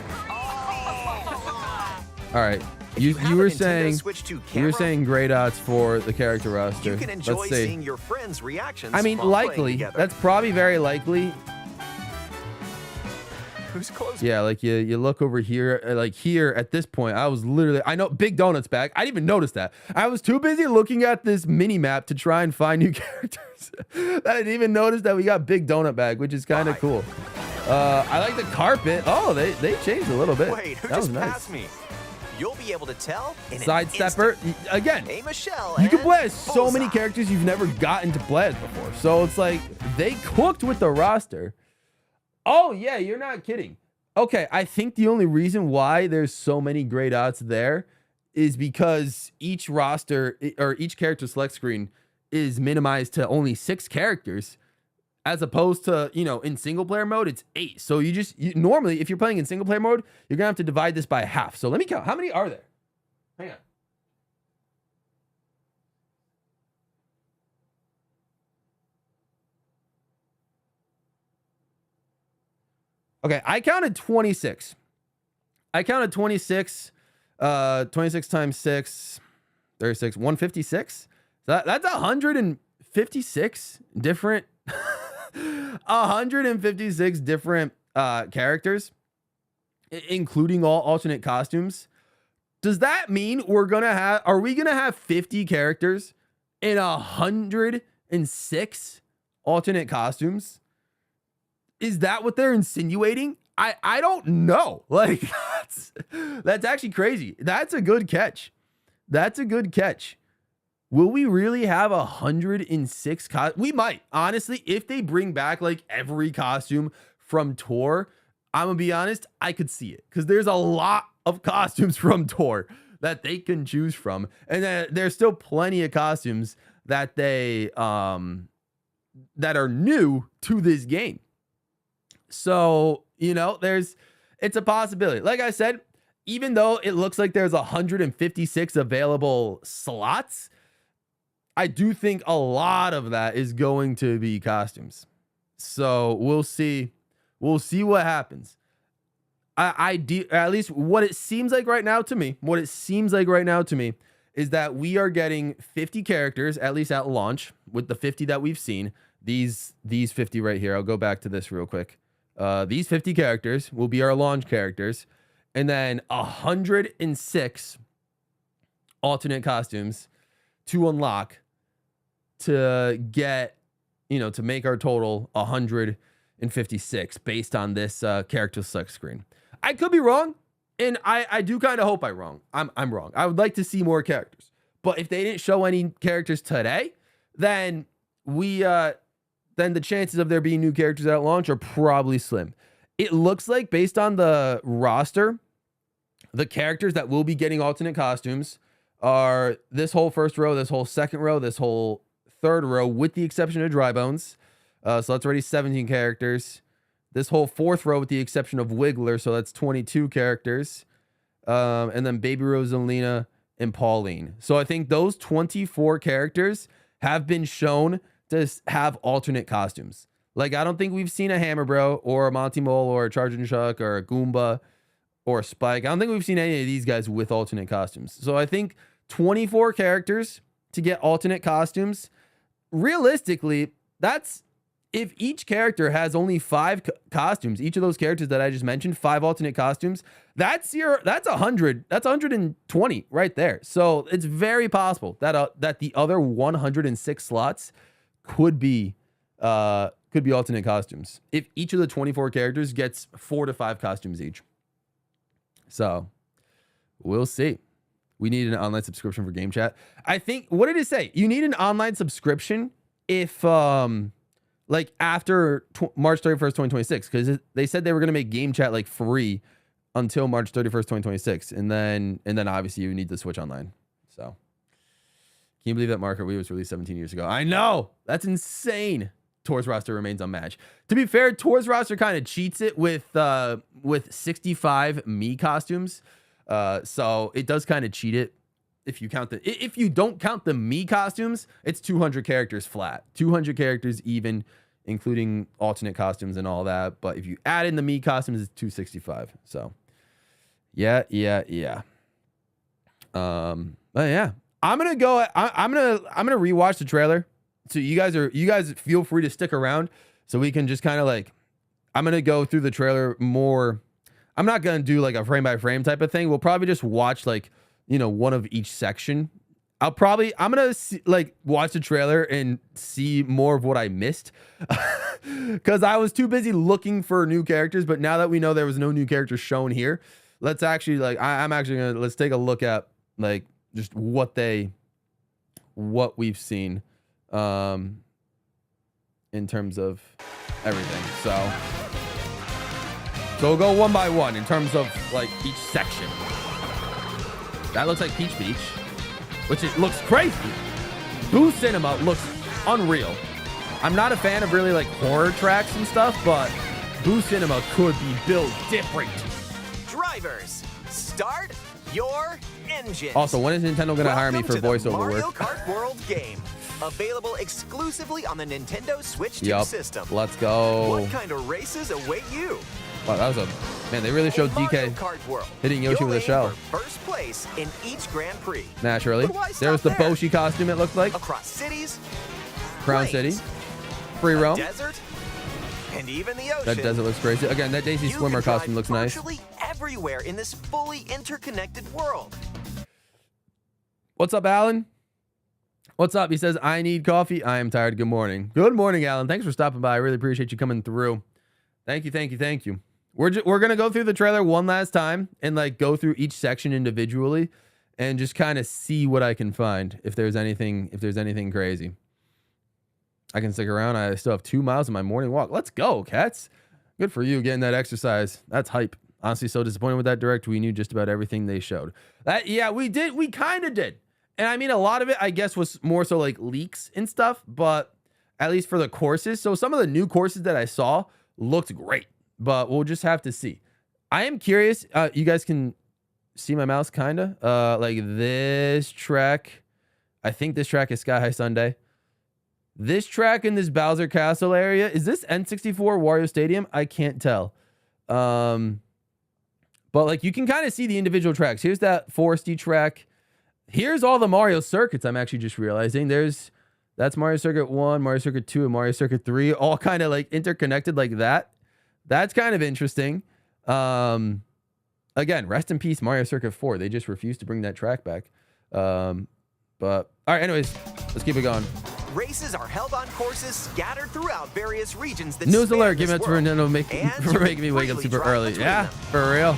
S1: All right. You were saying gray dots for the character roster.
S3: You can enjoy
S1: Let's see.
S3: seeing your friends' reactions.
S1: I mean,
S3: while playing
S1: likely.
S3: together.
S1: That's probably very likely.
S3: Who's close?
S1: Yeah, like you look over here, like here at this point, I know Big Donut's back. I didn't even notice that. I was too busy looking at this mini map to try and find new characters. I didn't even notice that we got Big Donut back, which is kind of cool. I like the carpet. Oh, they changed a little bit.
S3: Wait, who
S1: that was
S3: just
S1: nice.
S3: passed me? You'll be able to tell in an
S1: Sidestepper.
S3: instant.
S1: Again,
S3: Hey, Michelle,
S1: you can
S3: and
S1: play as so many
S3: bullseye.
S1: characters you've never gotten to play as before. So it's like they cooked with the roster. Oh, yeah, you're not kidding. Okay, I think the only reason why there's so many gray dots there is because each roster or each character select screen is minimized to only 6 characters, as opposed to, in single player mode, it's 8. So you normally, if you're playing in single player mode, you're going to have to divide this by half. So let me count. How many are there? Hang on. Okay, I counted 26. 26 times 6, 36, 156. That's 156 different 156 different characters, including all alternate costumes. Does that mean are we gonna have 50 characters in 106 alternate costumes? Is that what they're insinuating? I don't know. Like that's actually crazy. That's a good catch. Will we really have 106 we might. Honestly, if they bring back like every costume from Tour, I'm gonna be honest, I could see it. Because there's a lot of costumes from Tour that they can choose from. And then there's still plenty of costumes that they that are new to this game. So, you know, it's a possibility. Like I said, even though it looks like there's 156 available slots, I do think a lot of that is going to be costumes. So we'll see. We'll see what happens. At least what it seems like right now to me, is that we are getting 50 characters, at least at launch, with the 50 that we've seen. These 50 right here. I'll go back to this real quick. These 50 characters will be our launch characters. And then 106 alternate costumes to unlock to get, you know, to make our total 156 based on this character select screen. I could be wrong, and I do kind of hope I'm wrong. I'm wrong. I would like to see more characters. But if they didn't show any characters today, then then the chances of there being new characters at launch are probably slim. It looks like, based on the roster, the characters that will be getting alternate costumes are this whole first row, this whole second row, this whole third row, with the exception of Dry Bones. So that's already 17 characters. This whole fourth row with the exception of Wiggler, so that's 22 characters. And then Baby Rosalina and Pauline. So I think those 24 characters have been shown to have alternate costumes. Like, I don't think we've seen a Hammer Bro or a Monty Mole or a Charging Chuck or a Goomba or a Spike. I don't think we've seen any of these guys with alternate costumes. So I think 24 characters to get alternate costumes. Realistically, that's if each character has only 5 costumes, each of those characters that I just mentioned, 5 alternate costumes, that's 100, that's 120 right there. So it's very possible that that the other 106 slots could be alternate costumes if each of the 24 characters gets 4 to 5 costumes each. So we'll see. We need an online subscription for Game Chat. I think, what did it say? You need an online subscription if like after March 31st, 2026, because they said they were going to make Game Chat like free until March 31st, 2026. And then obviously you need to switch online. So can you believe that Mario Kart Wii was released 17 years ago? I know, that's insane. Tour's roster remains unmatched. To be fair, Tour's roster kind of cheats it with 65 Mii costumes. So it does kind of cheat it. If you don't count the Mii costumes, it's 200 characters flat, 200 characters even, including alternate costumes and all that. But if you add in the Mii costumes, it's 265. So yeah. But yeah, I'm gonna rewatch the trailer. So you guys feel free to stick around so we can just kind of like, I'm gonna go through the trailer more. I'm not gonna do like a frame by frame type of thing. We'll probably just watch like, you know, one of each section. I'm gonna watch the trailer and see more of what I missed because I was too busy looking for new characters. But now that we know there was no new characters shown here, let's actually let's take a look at like just what we've seen in terms of everything. So we'll go one by one in terms of like each section. That looks like Peach Beach, which it looks crazy. Boo Cinema looks unreal. I'm not a fan of really like horror tracks and stuff, but Boo Cinema could be built different.
S3: Drivers, start your engine.
S1: Also, when is Nintendo going to hire me for voiceover
S3: Mario
S1: work?
S3: Kart World game. Available exclusively on the Nintendo Switch 2 system.
S1: Let's go.
S3: What kind of races await you?
S1: Wow, that was man, they really showed DK
S3: Kart World,
S1: hitting Yoshi with a shell.
S3: First place in each Grand Prix.
S1: Naturally. There was the Boshi costume, it looked like.
S3: Across cities,
S1: Crown City, free roam.
S3: Desert, and even the ocean.
S1: That desert looks crazy. Again, that Daisy Swimmer costume looks nice.
S3: Virtually everywhere in this fully interconnected world.
S1: What's up, Alan? What's up? He says, I need coffee. I am tired. Good morning. Good morning, Alan. Thanks for stopping by. I really appreciate you coming through. Thank you. We're going to go through the trailer one last time and like go through each section individually and just kind of see what I can find. If there's anything crazy. I can stick around. I still have 2 miles of my morning walk. Let's go, cats. Good for you getting that exercise. That's hype. Honestly, so disappointed with that direct. We knew just about everything they showed. We did. We kind of did. And I mean, a lot of it, I guess, was more so like leaks and stuff. But at least for the courses. So some of the new courses that I saw looked great, but we'll just have to see. I am curious. You guys can see my mouse kind of like this track. I think this track is Sky High Sunday. This track in this Bowser Castle area, is this N64 Wario Stadium? I can't tell. But like you can kind of see the individual tracks. Here's that foresty track. Here's all the Mario circuits. I'm actually just realizing that's Mario Circuit 1, Mario Circuit 2, and Mario Circuit 3, all kind of like interconnected like that. That's kind of interesting. Again, rest in peace, Mario Circuit 4. They just refused to bring that track back. But all right, anyways, let's keep it going.
S3: Races are held on courses scattered throughout various regions that
S1: News
S3: span
S1: alert,
S3: this
S1: give it to
S3: world.
S1: Nintendo for making me wake up
S3: freely
S1: super
S3: drive
S1: early.
S3: between
S1: Yeah,
S3: them.
S1: for real.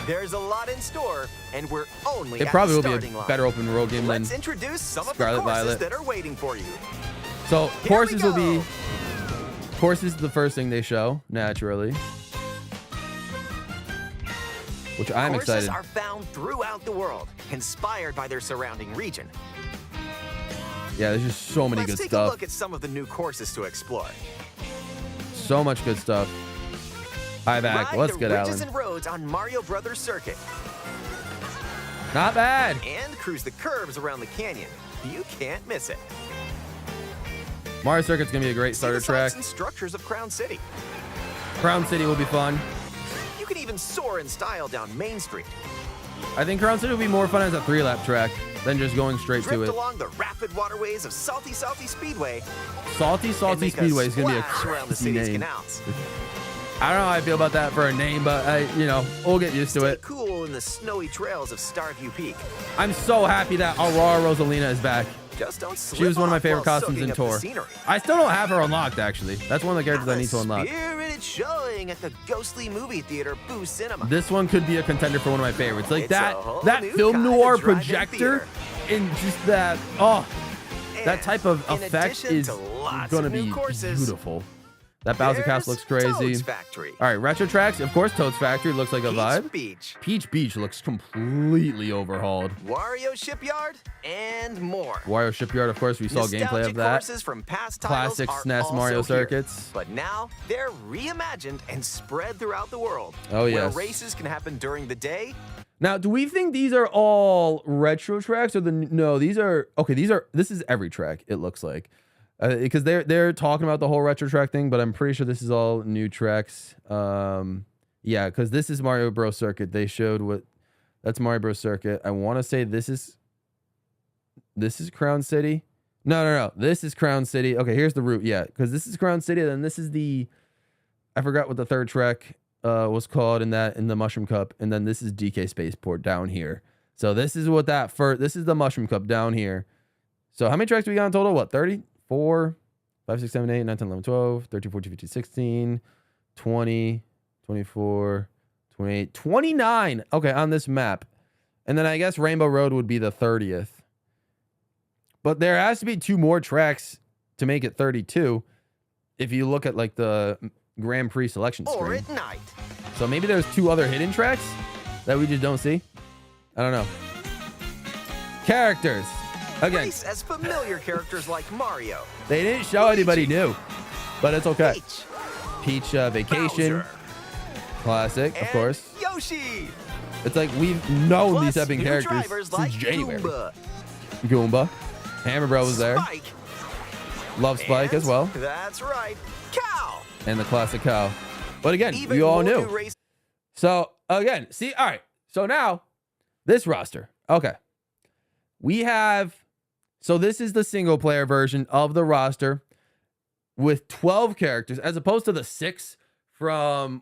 S3: There's a lot in store, and we're only
S1: It
S3: at
S1: probably
S3: the
S1: will be
S3: starting
S1: a
S3: line.
S1: better open world game than
S3: Let's introduce some of
S1: Scarlet
S3: the courses
S1: Violet.
S3: that are waiting for you.
S1: So
S3: Here
S1: courses
S3: we
S1: will be
S3: go.
S1: courses is the first thing they show naturally, which I'm
S3: Courses
S1: excited.
S3: are found throughout the world, inspired by their surrounding region.
S1: Yeah, there's just so many
S3: Let's
S1: good
S3: take a
S1: stuff.
S3: look at some of the new courses to explore.
S1: So much good stuff. Hi back.
S3: Ride
S1: Let's
S3: the
S1: get
S3: ridges
S1: Alan.
S3: and roads on Mario Brothers Circuit,
S1: Not bad.
S3: and cruise the curves around the canyon. You can't miss it.
S1: Mario Circuit's gonna be a great
S3: See
S1: starter
S3: the
S1: track.
S3: sights and structures of Crown City.
S1: Crown City will be fun.
S3: You can even soar in style down Main Street.
S1: I think Crown City will be more fun as a 3-lap track than just going straight to
S3: Drift
S1: it.
S3: along the rapid waterways of Salty Speedway.
S1: Salty
S3: and make
S1: Speedway is gonna be a
S3: splash around the
S1: crazy
S3: city's
S1: name.
S3: canals.
S1: I don't know how I feel about that for a name, but we'll get used to
S3: Stay
S1: it.
S3: cool in the snowy trails of Starview Peak.
S1: I'm so happy that Aurora Rosalina is back.
S3: Just don't slip
S1: She was one of my
S3: off
S1: favorite
S3: while
S1: costumes
S3: soaking
S1: in
S3: up the
S1: Tour.
S3: scenery.
S1: I still don't have her unlocked, actually. That's one of the characters I need to unlock.
S3: Spirited showing at the ghostly movie theater Boo Cinema.
S1: This one could be a contender for one of my favorites. Like
S3: It's a
S1: that
S3: whole new
S1: film
S3: kind of
S1: noir
S3: drive-in
S1: projector
S3: theater.
S1: and just that that
S3: And
S1: type of
S3: in
S1: effect
S3: addition
S1: is
S3: to lots
S1: gonna
S3: of new
S1: be
S3: courses,
S1: beautiful. That Bowser Castle looks crazy.
S3: Toad's Factory.
S1: All right, retro tracks. Of course, Toad's Factory looks like a
S3: Peach
S1: vibe.
S3: Beach,
S1: Peach Beach looks completely overhauled.
S3: Wario Shipyard, and more.
S1: Wario Shipyard, of course, we saw gameplay
S3: Nostalgic
S1: of that.
S3: courses from past titles
S1: Classic
S3: are
S1: SNES Mario
S3: also here.
S1: circuits.
S3: But now they're reimagined and spread throughout the world.
S1: Oh,
S3: Where
S1: yes.
S3: races can happen during the day.
S1: Now, do we think these are all retro tracks or no, these are this is every track it looks like. Because they're talking about the whole retro track thing, but I'm pretty sure this is all new tracks. Yeah, because this is Mario Bros. Circuit. They showed that's Mario Bros. Circuit. I want to say this is Crown City. No. This is Crown City. Okay, here's the route. Yeah, because this is Crown City, then this is I forgot what the third track was called in the Mushroom Cup, and then this is DK Spaceport down here. So this is this is the Mushroom Cup down here. So how many tracks do we got in total? What, 30? 4, 5, 6, 7, 8, 9, 10, 11, 12, 13, 14, 15, 16, 20, 24, 28, 29. Okay, on this map. And then I guess Rainbow Road would be the 30th. But there has to be 2 more tracks to make it 32 if you look at like the Grand Prix selection
S3: Or
S1: screen.
S3: at night.
S1: So maybe there's 2 other hidden tracks that we just don't see. I don't know. Characters. Again,
S3: Race as familiar characters like Mario,
S1: they didn't show anybody new, but it's okay.
S3: Peach,
S1: Peach Vacation,
S3: Bowser,
S1: classic, of
S3: and
S1: course.
S3: Yoshi.
S1: It's like we've known
S3: Plus,
S1: these have been
S3: new
S1: characters
S3: drivers
S1: since
S3: like
S1: January.
S3: Goomba,
S1: Goomba, Hammer Bro was there.
S3: Spike,
S1: Love Spike
S3: and
S1: as well,
S3: That's right, Cow.
S1: and the classic cow. But again,
S3: Even
S1: we all
S3: more
S1: knew.
S3: new race-
S1: So again, see, all right. So now this roster. Okay, we have. So this is the single player version of the roster with 12 characters as opposed to the 6 from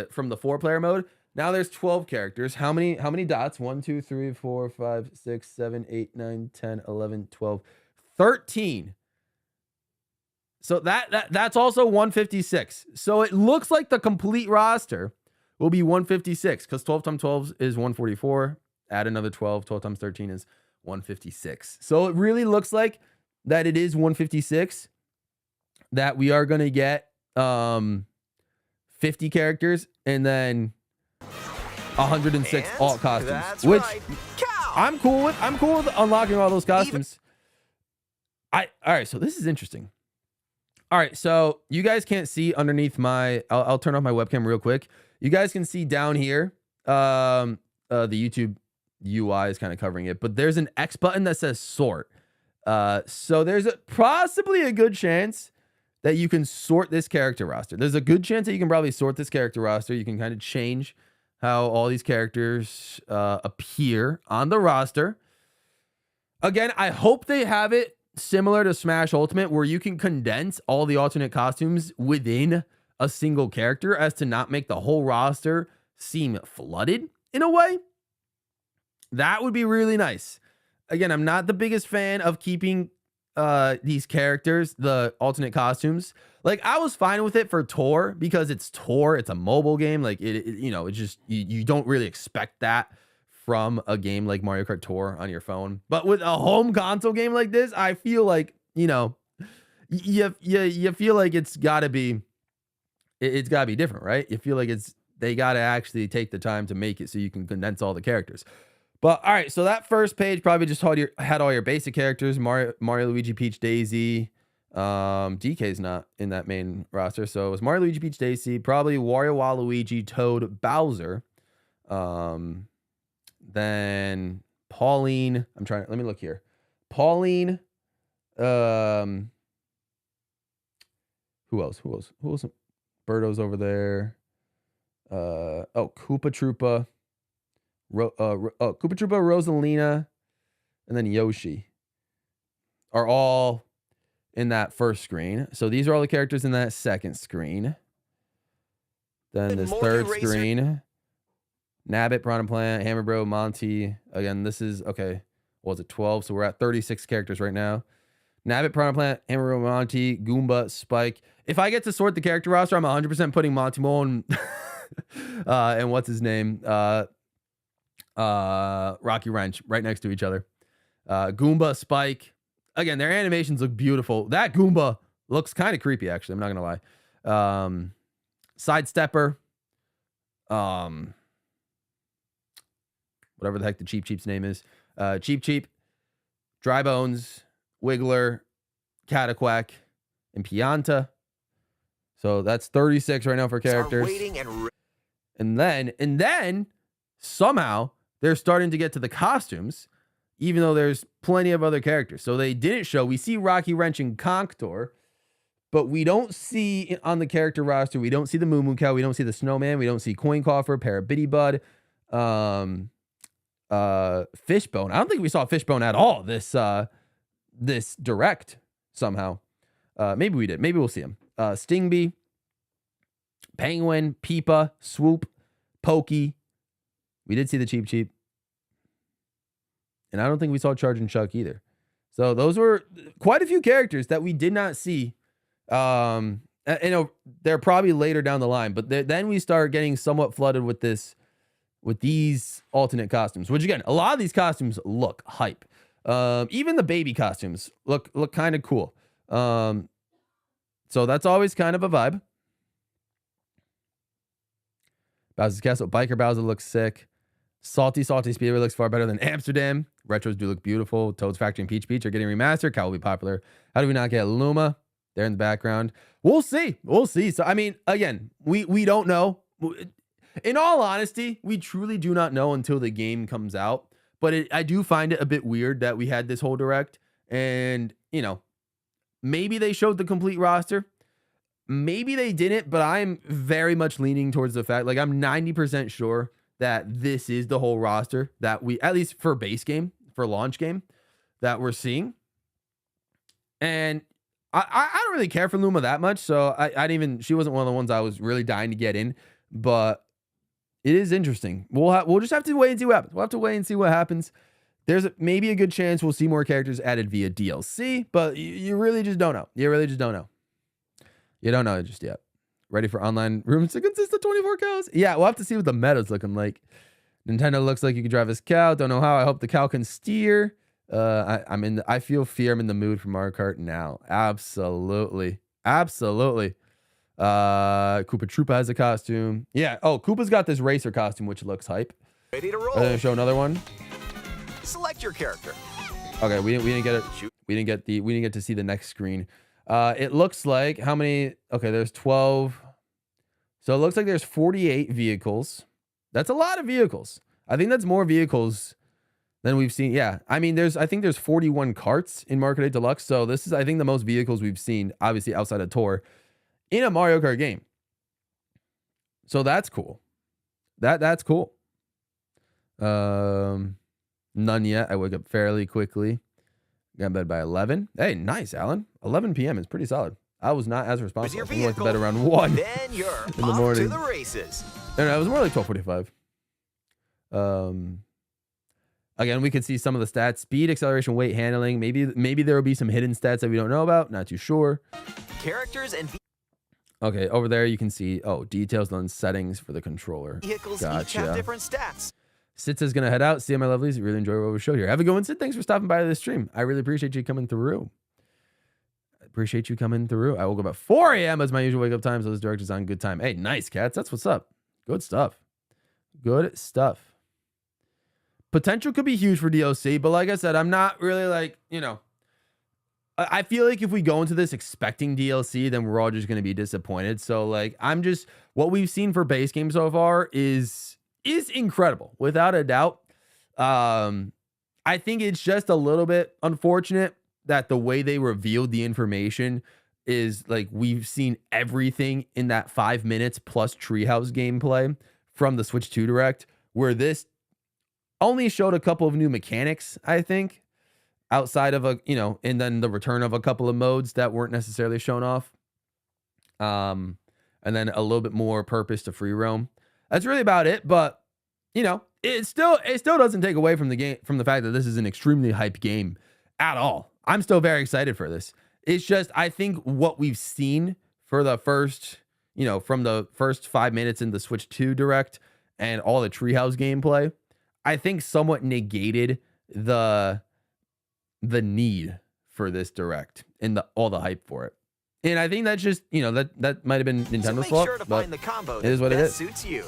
S1: from the 4-player mode. Now there's 12 characters. How many dots? 1, 2, 3, 4, 5, 6, 7, 8, 9, 10, 11, 12, 13. So that's also 156. So it looks like the complete roster will be 156 because 12 times 12 is 144. Add another 12. 12 times 13 is 156. So it really looks like that it is 156, that we are going to get 50 characters and then 106
S3: And
S1: alt costumes,
S3: that's
S1: which
S3: right, Cow.
S1: I'm cool with. I'm cool with unlocking all those costumes. All right, so this is interesting. All right, so you guys can't see underneath my, I'll turn off my webcam real quick. You guys can see down here, the YouTube UI is kind of covering it, but there's an X button that says sort. So there's possibly a good chance that you can sort this character roster. There's a good chance that you can probably sort this character roster. You can kind of change how all these characters appear on the roster. Again, I hope they have it similar to Smash Ultimate, where you can condense all the alternate costumes within a single character as to not make the whole roster seem flooded in a way. That would be really nice. Again, I'm not the biggest fan of keeping these characters, the alternate costumes. Like, I was fine with it for Tour because it's Tour. It's a mobile game. Like, you know, it's just, you don't really expect that from a game like Mario Kart Tour on your phone. But with a home console game like this, I feel like, you know, you feel like it's got to be different, right? You feel like they got to actually take the time to make it so you can condense all the characters. But all right, so that first page probably just had all your basic characters: Mario, Luigi, Peach, Daisy. DK's not in that main roster, so it was Mario, Luigi, Peach, Daisy, probably Wario, Waluigi, Toad, Bowser. Then Pauline. Let me look here. Pauline. Who else? Birdo's over there. Koopa Troopa. Koopa Troopa, Rosalina, and then Yoshi are all in that first screen. So these are all the characters in that second screen. Then this third screen, Nabbit, Piranha Plant, Hammer Bro, Monty. Again, this is, okay, what was it, 12? So we're at 36 characters right now. Nabbit, Piranha Plant, Hammer Bro, Monty, Goomba, Spike. If I get to sort the character roster, I'm 100% putting Monty Mole and what's his name? Rocky Wrench right next to each other. Goomba, Spike. Again, their animations look beautiful. That Goomba looks kind of creepy, actually. I'm not gonna lie. Sidestepper. Whatever the heck the Cheep's name is. Cheep, Dry Bones, Wiggler, Cataquack, and Pianta. So that's 36 right now for characters. And then somehow they're starting to get to the costumes, even though there's plenty of other characters. So they didn't show. We see Rocky Wrench and Conctor, but we don't see on the character roster. We don't see the Moo Moo Cow. We don't see the Snowman. We don't see Coin Coffer, Parabitty Bud, Fishbone. I don't think we saw Fishbone at all this direct somehow. Maybe we did. Maybe we'll see him. Stingbee, Penguin, Peepa, Swoop, Pokey. We did see the Cheep. And I don't think we saw Charge and Chuck either. So those were quite a few characters that we did not see. You know, they're probably later down the line, but then we start getting somewhat flooded with these alternate costumes, which again, a lot of these costumes look hype. Even the baby costumes look kind of cool. So that's always kind of a vibe. Bowser's Castle, Biker Bowser looks sick. Salty Speedway looks far better than Amsterdam. Retros do look beautiful. Toad's Factory and Peach are getting remastered. Cow will be popular. How do we not get Luma? They're in the background. We'll see. So, I mean, again, we don't know. In all honesty, we truly do not know until the game comes out. But I do find it a bit weird that we had this whole direct. And, you know, maybe they showed the complete roster. Maybe they didn't, but I'm very much leaning towards the fact, like, I'm 90% sure that this is the whole roster that we, at least for base game, for launch game, that we're seeing. And I don't really care for Luma that much, so she wasn't one of the ones I was really dying to get in, but it is interesting. We'll just have to wait and see what happens. We'll have to wait and see what happens. There's maybe a good chance we'll see more characters added via DLC, but you really just don't know. You don't know just yet. Ready for online rooms to consist of 24 cows? Yeah, we'll have to see what the meta's looking like. Nintendo looks like you can drive this cow. Don't know how. I hope the cow can steer. I feel fear. I'm in the mood for Mario Kart now. Absolutely. Koopa Troopa has a costume. Yeah. Oh, Koopa's got this racer costume, which looks hype.
S3: Ready to roll.
S1: Show another one.
S3: Select your character.
S1: Okay, we didn't get it. We didn't get to see the next screen. It looks like how many? Okay, there's 12. So it looks like there's 48 vehicles. That's a lot of vehicles. I think that's more vehicles than we've seen. Yeah, I mean, I think there's 41 carts in Mario Kart 8 Deluxe. So this is, I think, the most vehicles we've seen, obviously outside of Tour, in a Mario Kart game. So that's cool. That's cool. None yet. I wake up fairly quickly. Got in bed by 11. Hey, nice, Alan. 11 p.m. is pretty solid. I was not as responsible. I went to bed around 1
S3: Then you're
S1: in the morning.
S3: to the races.
S1: No, it was more like 12:45. Again, we could see some of the stats: speed, acceleration, weight, handling. Maybe there will be some hidden stats that we don't know about. Not too sure.
S3: Characters and
S1: Okay, over there you can see details on settings for the controller.
S3: vehicles each have different stats.
S1: Sid says gonna head out. See you, my lovelies. Really enjoy what we showed here. Have a good one, Sid. Thanks for stopping by this stream. I really appreciate you coming through. I woke up at 4 a.m. as my usual wake up time, so this direct is on good time. Hey, nice, cats. That's what's up. Good stuff. Good stuff. Potential could be huge for DLC, but like I said, I'm not really like, I feel like if we go into this expecting DLC, then we're all just going to be disappointed. So like, what we've seen for base game so far is incredible, without a doubt. I think it's just a little bit unfortunate that the way they revealed the information is like, we've seen everything in that 5 minutes plus treehouse gameplay from the Switch 2 Direct, where this only showed a couple of new mechanics, I think, outside of and then the return of a couple of modes that weren't necessarily shown off. And then a little bit more purpose to free roam. That's really about it. But, it still doesn't take away from the fact that this is an extremely hyped game at all. I'm still very excited for this. It's just, I think what we've seen for the first, from the first 5 minutes in the Switch 2 Direct and all the treehouse gameplay, I think somewhat negated the need for this Direct and all the hype for it. And I think that's just, that might have been Nintendo's fault.
S3: Sure to find the combo
S1: it is what it is.
S3: Suits you.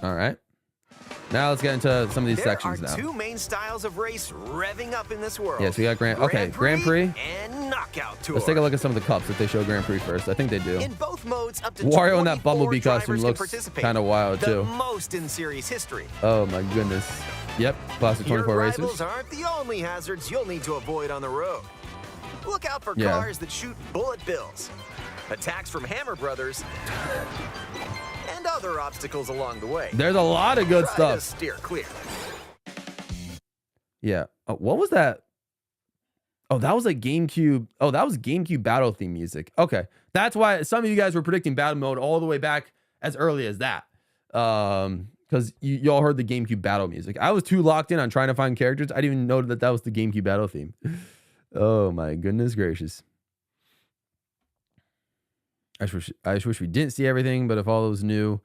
S1: All right. Now let's get into some of these sections now.
S3: There are two main styles of race revving up in this world.
S1: Yes, we got Grand Prix
S3: and Knockout Tour.
S1: Let's take a look at some of the cups if they show Grand Prix first. I think they do.
S3: In both modes, up to
S1: Wario in that Bumblebee costume looks kind of wild too.
S3: The most in series history.
S1: Oh my goodness. Yep, Classic 24
S3: Your
S1: racers.
S3: rivals aren't the only hazards you'll need to avoid on the road. Look out for cars that shoot bullet bills, attacks from Hammer Brothers, and other obstacles along the way.
S1: There's a lot of good
S3: Try
S1: stuff.
S3: to steer clear.
S1: Yeah. What was that? Oh, that was like GameCube. Oh, that was GameCube battle theme music. Okay. That's why some of you guys were predicting battle mode all the way back as early as that. Because y'all heard the GameCube battle music. I was too locked in on trying to find characters. I didn't even know that was the GameCube battle theme. Oh my goodness gracious. I just wish we didn't see everything, but if all those new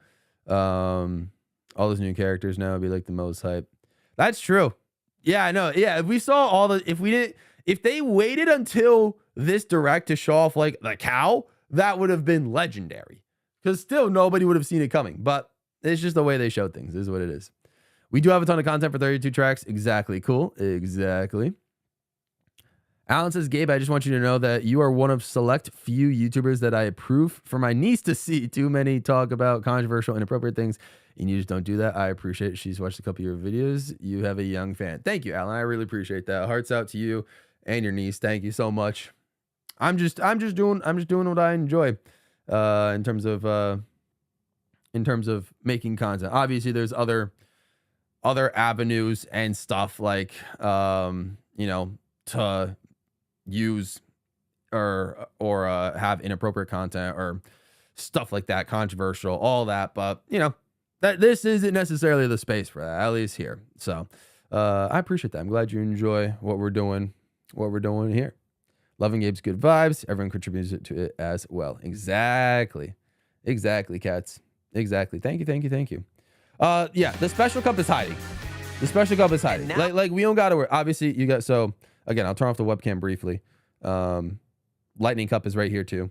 S1: characters now would be like the most hype. That's true. Yeah, I know. Yeah, if we saw if they waited until this Direct to show off like the cow, that would have been legendary. Because still nobody would have seen it coming. But it's just the way they showed things. This is what it is. We do have a ton of content for 32 tracks. Exactly. Cool. Exactly. Alan says, Gabe, I just want you to know that you are one of select few YouTubers that I approve for my niece to see. Too many talk about controversial, inappropriate things, and you just don't do that. I appreciate it. She's watched a couple of your videos. You have a young fan. Thank you, Alan. I really appreciate that. Hearts out to you and your niece. Thank you so much. I'm just doing what I enjoy in terms of making content. Obviously, there's other avenues and stuff like to use or have inappropriate content or stuff like that, controversial, all that, but that this isn't necessarily the space for that, at least here. So I appreciate that. I'm glad you enjoy what we're doing here. Loving Gabe's good vibes. Everyone contributes to it as well. Exactly, cats. Exactly. Thank you. Yeah, the special cup is hiding. Like we don't gotta worry. Obviously, you got so. Again, I'll turn off the webcam briefly. Lightning Cup is right here too.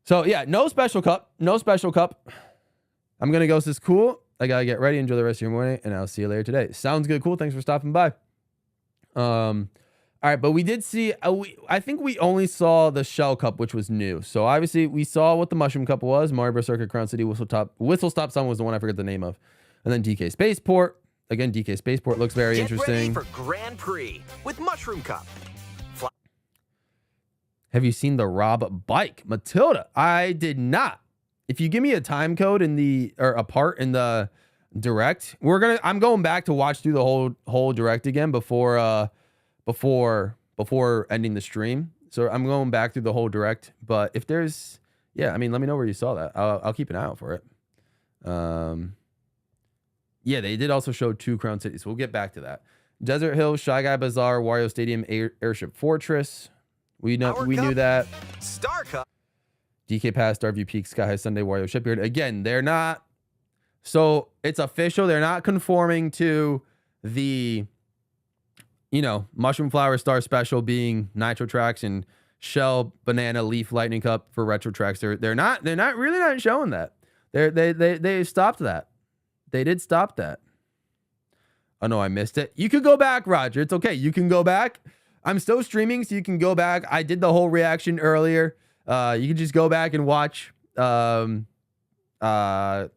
S1: So yeah, no special cup. I'm gonna go. This is cool. I gotta get ready. Enjoy the rest of your morning, and I'll see you later today. Sounds good. Cool. Thanks for stopping by. All right, but we did see, I think we only saw the Shell Cup, which was new. So obviously we saw what the Mushroom Cup was. Mario Bros. Circuit, Crown City, Whistle Stop Sun was the one I forget the name of. And then DK Spaceport. Again, DK Spaceport looks very interesting.
S3: Get ready for Grand Prix with Mushroom Cup.
S1: Have you seen the Rob bike? Matilda, I did not. If you give me a time code in the, or a part in the direct, I'm going back to watch through the whole direct again before ending the stream. So I'm going back through the whole direct, but if there's, yeah, I mean, let me know where you saw that. I'll keep an eye out for it. Yeah, they did also show 2 Crown Cities. We'll get back to that. Desert Hill, Shy Guy Bazaar, Wario Stadium, Airship Fortress. We knew that.
S3: Star Cup.
S1: DK Pass, Starview Peak, Sky High Sunday, Wario Shipyard. Again, they're not. So it's official. They're not conforming to the, Mushroom Flower Star Special being Nitro Tracks and Shell Banana Leaf Lightning Cup for Retro Tracks. They're not really showing that. They stopped that. They did stop that. Oh no, I missed it. You could go back, Roger. It's okay. You can go back. I'm still streaming, so you can go back. I did the whole reaction earlier. You can just go back and watch. Go back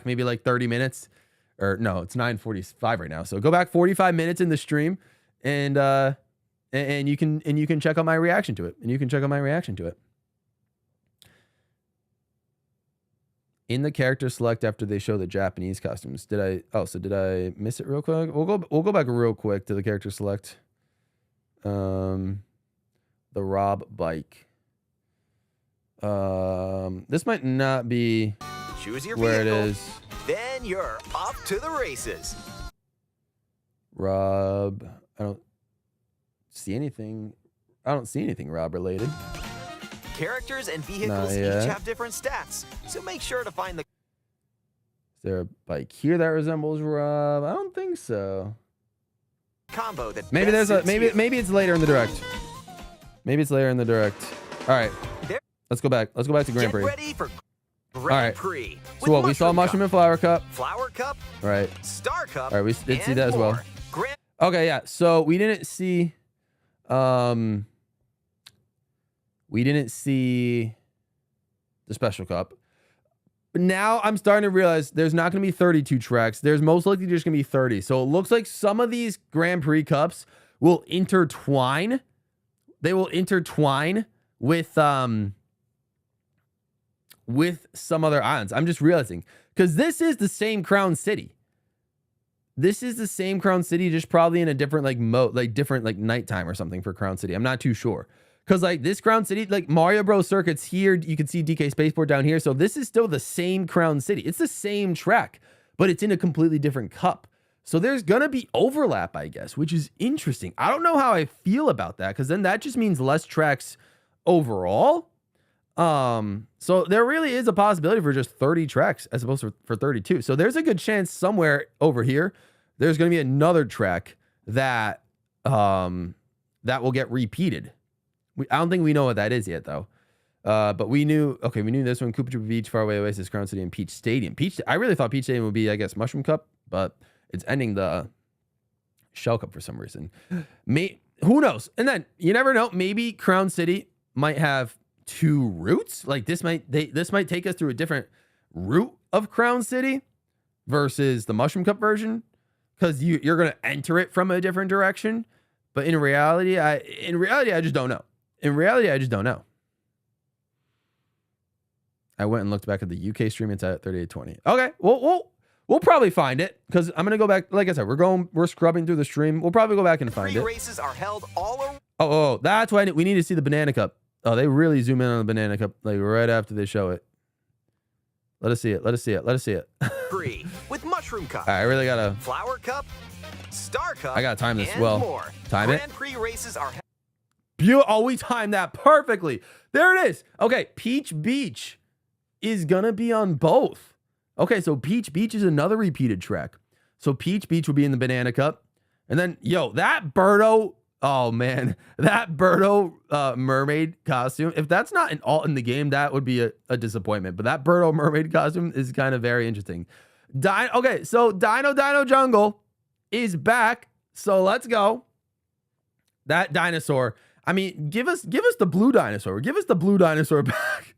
S1: maybe like 30 minutes. Or no, it's 9:45 right now. So go back 45 minutes in the stream, and you can check out my reaction to it. In the character select after they show the Japanese costumes. Did I miss it real quick? We'll go back real quick to the character select. The Rob bike. This might not be
S3: Choose your
S1: where
S3: vehicle,
S1: it is.
S3: Then you're off to the races.
S1: Rob, I don't see anything Rob related.
S3: Characters and vehicles each have different stats, so make sure to find the
S1: Is there a bike here that resembles Rob? I don't think so.
S3: combo that
S1: Maybe
S3: best
S1: there's
S3: suits you.
S1: maybe it's later in the direct. All right. Let's go back to Grand
S3: Get
S1: Prix.
S3: ready for Grand Prix.
S1: So what, we saw Mushroom and Flower Cup.
S3: Flower Cup,
S1: Right.
S3: Star Cup.
S1: All right, we did see
S3: and
S1: that as well.
S3: more. Grand
S1: Okay, yeah. So we didn't see the Special Cup. But now I'm starting to realize there's not going to be 32 tracks. There's most likely just going to be 30. So it looks like some of these Grand Prix Cups will intertwine. They will intertwine with some other islands. I'm just realizing, because this is the same Crown City. This is the same Crown City, just probably in a different mode, different nighttime or something for Crown City. I'm not too sure. Because this Crown City, Mario Bros. Circuit's here. You can see DK Spaceport down here. So this is still the same Crown City. It's the same track, but it's in a completely different cup. So there's going to be overlap, I guess, which is interesting. I don't know how I feel about that, because then that just means less tracks overall. So there really is a possibility for just 30 tracks as opposed to for 32. So there's a good chance somewhere over here, there's going to be another track that will get repeated. I don't think we know what that is yet, though. But we knew this one: Koopa Troopa Beach, Faraway Oasis, Crown City, and Peach Stadium. I really thought Peach Stadium would be, I guess, Mushroom Cup, but it's ending the Shell Cup for some reason. Who knows? And then you never know. Maybe Crown City might have 2 routes. This might take us through a different route of Crown City versus the Mushroom Cup version, because you're going to enter it from a different direction. But in reality, I just don't know. I went and looked back at the UK stream. It's at 3820. Okay, we'll probably find it, because I'm gonna go back. Like I said, we're scrubbing through the stream. We'll probably go back and find it.
S3: races are held all over.
S1: Oh, that's why we need to see the Banana Cup. Oh, they really zoom in on the Banana Cup right after they show it. Let us see it.
S3: Free with Mushroom Cup.
S1: I really gotta.
S3: Flower Cup, Star Cup.
S1: I gotta time this
S3: and
S1: well.
S3: More.
S1: Time it.
S3: Grand Prix races are.
S1: We timed that perfectly. There it is. Okay, Peach Beach is gonna be on both. Okay, so Peach Beach is another repeated track. So Peach Beach will be in the Banana Cup. And then, that Birdo, oh man, that Birdo mermaid costume, if that's not an alt in the game, that would be a disappointment. But that Birdo mermaid costume is kind of very interesting. So Dino Jungle is back. So let's go. That dinosaur. I mean, give us the blue dinosaur. Give us the blue dinosaur back.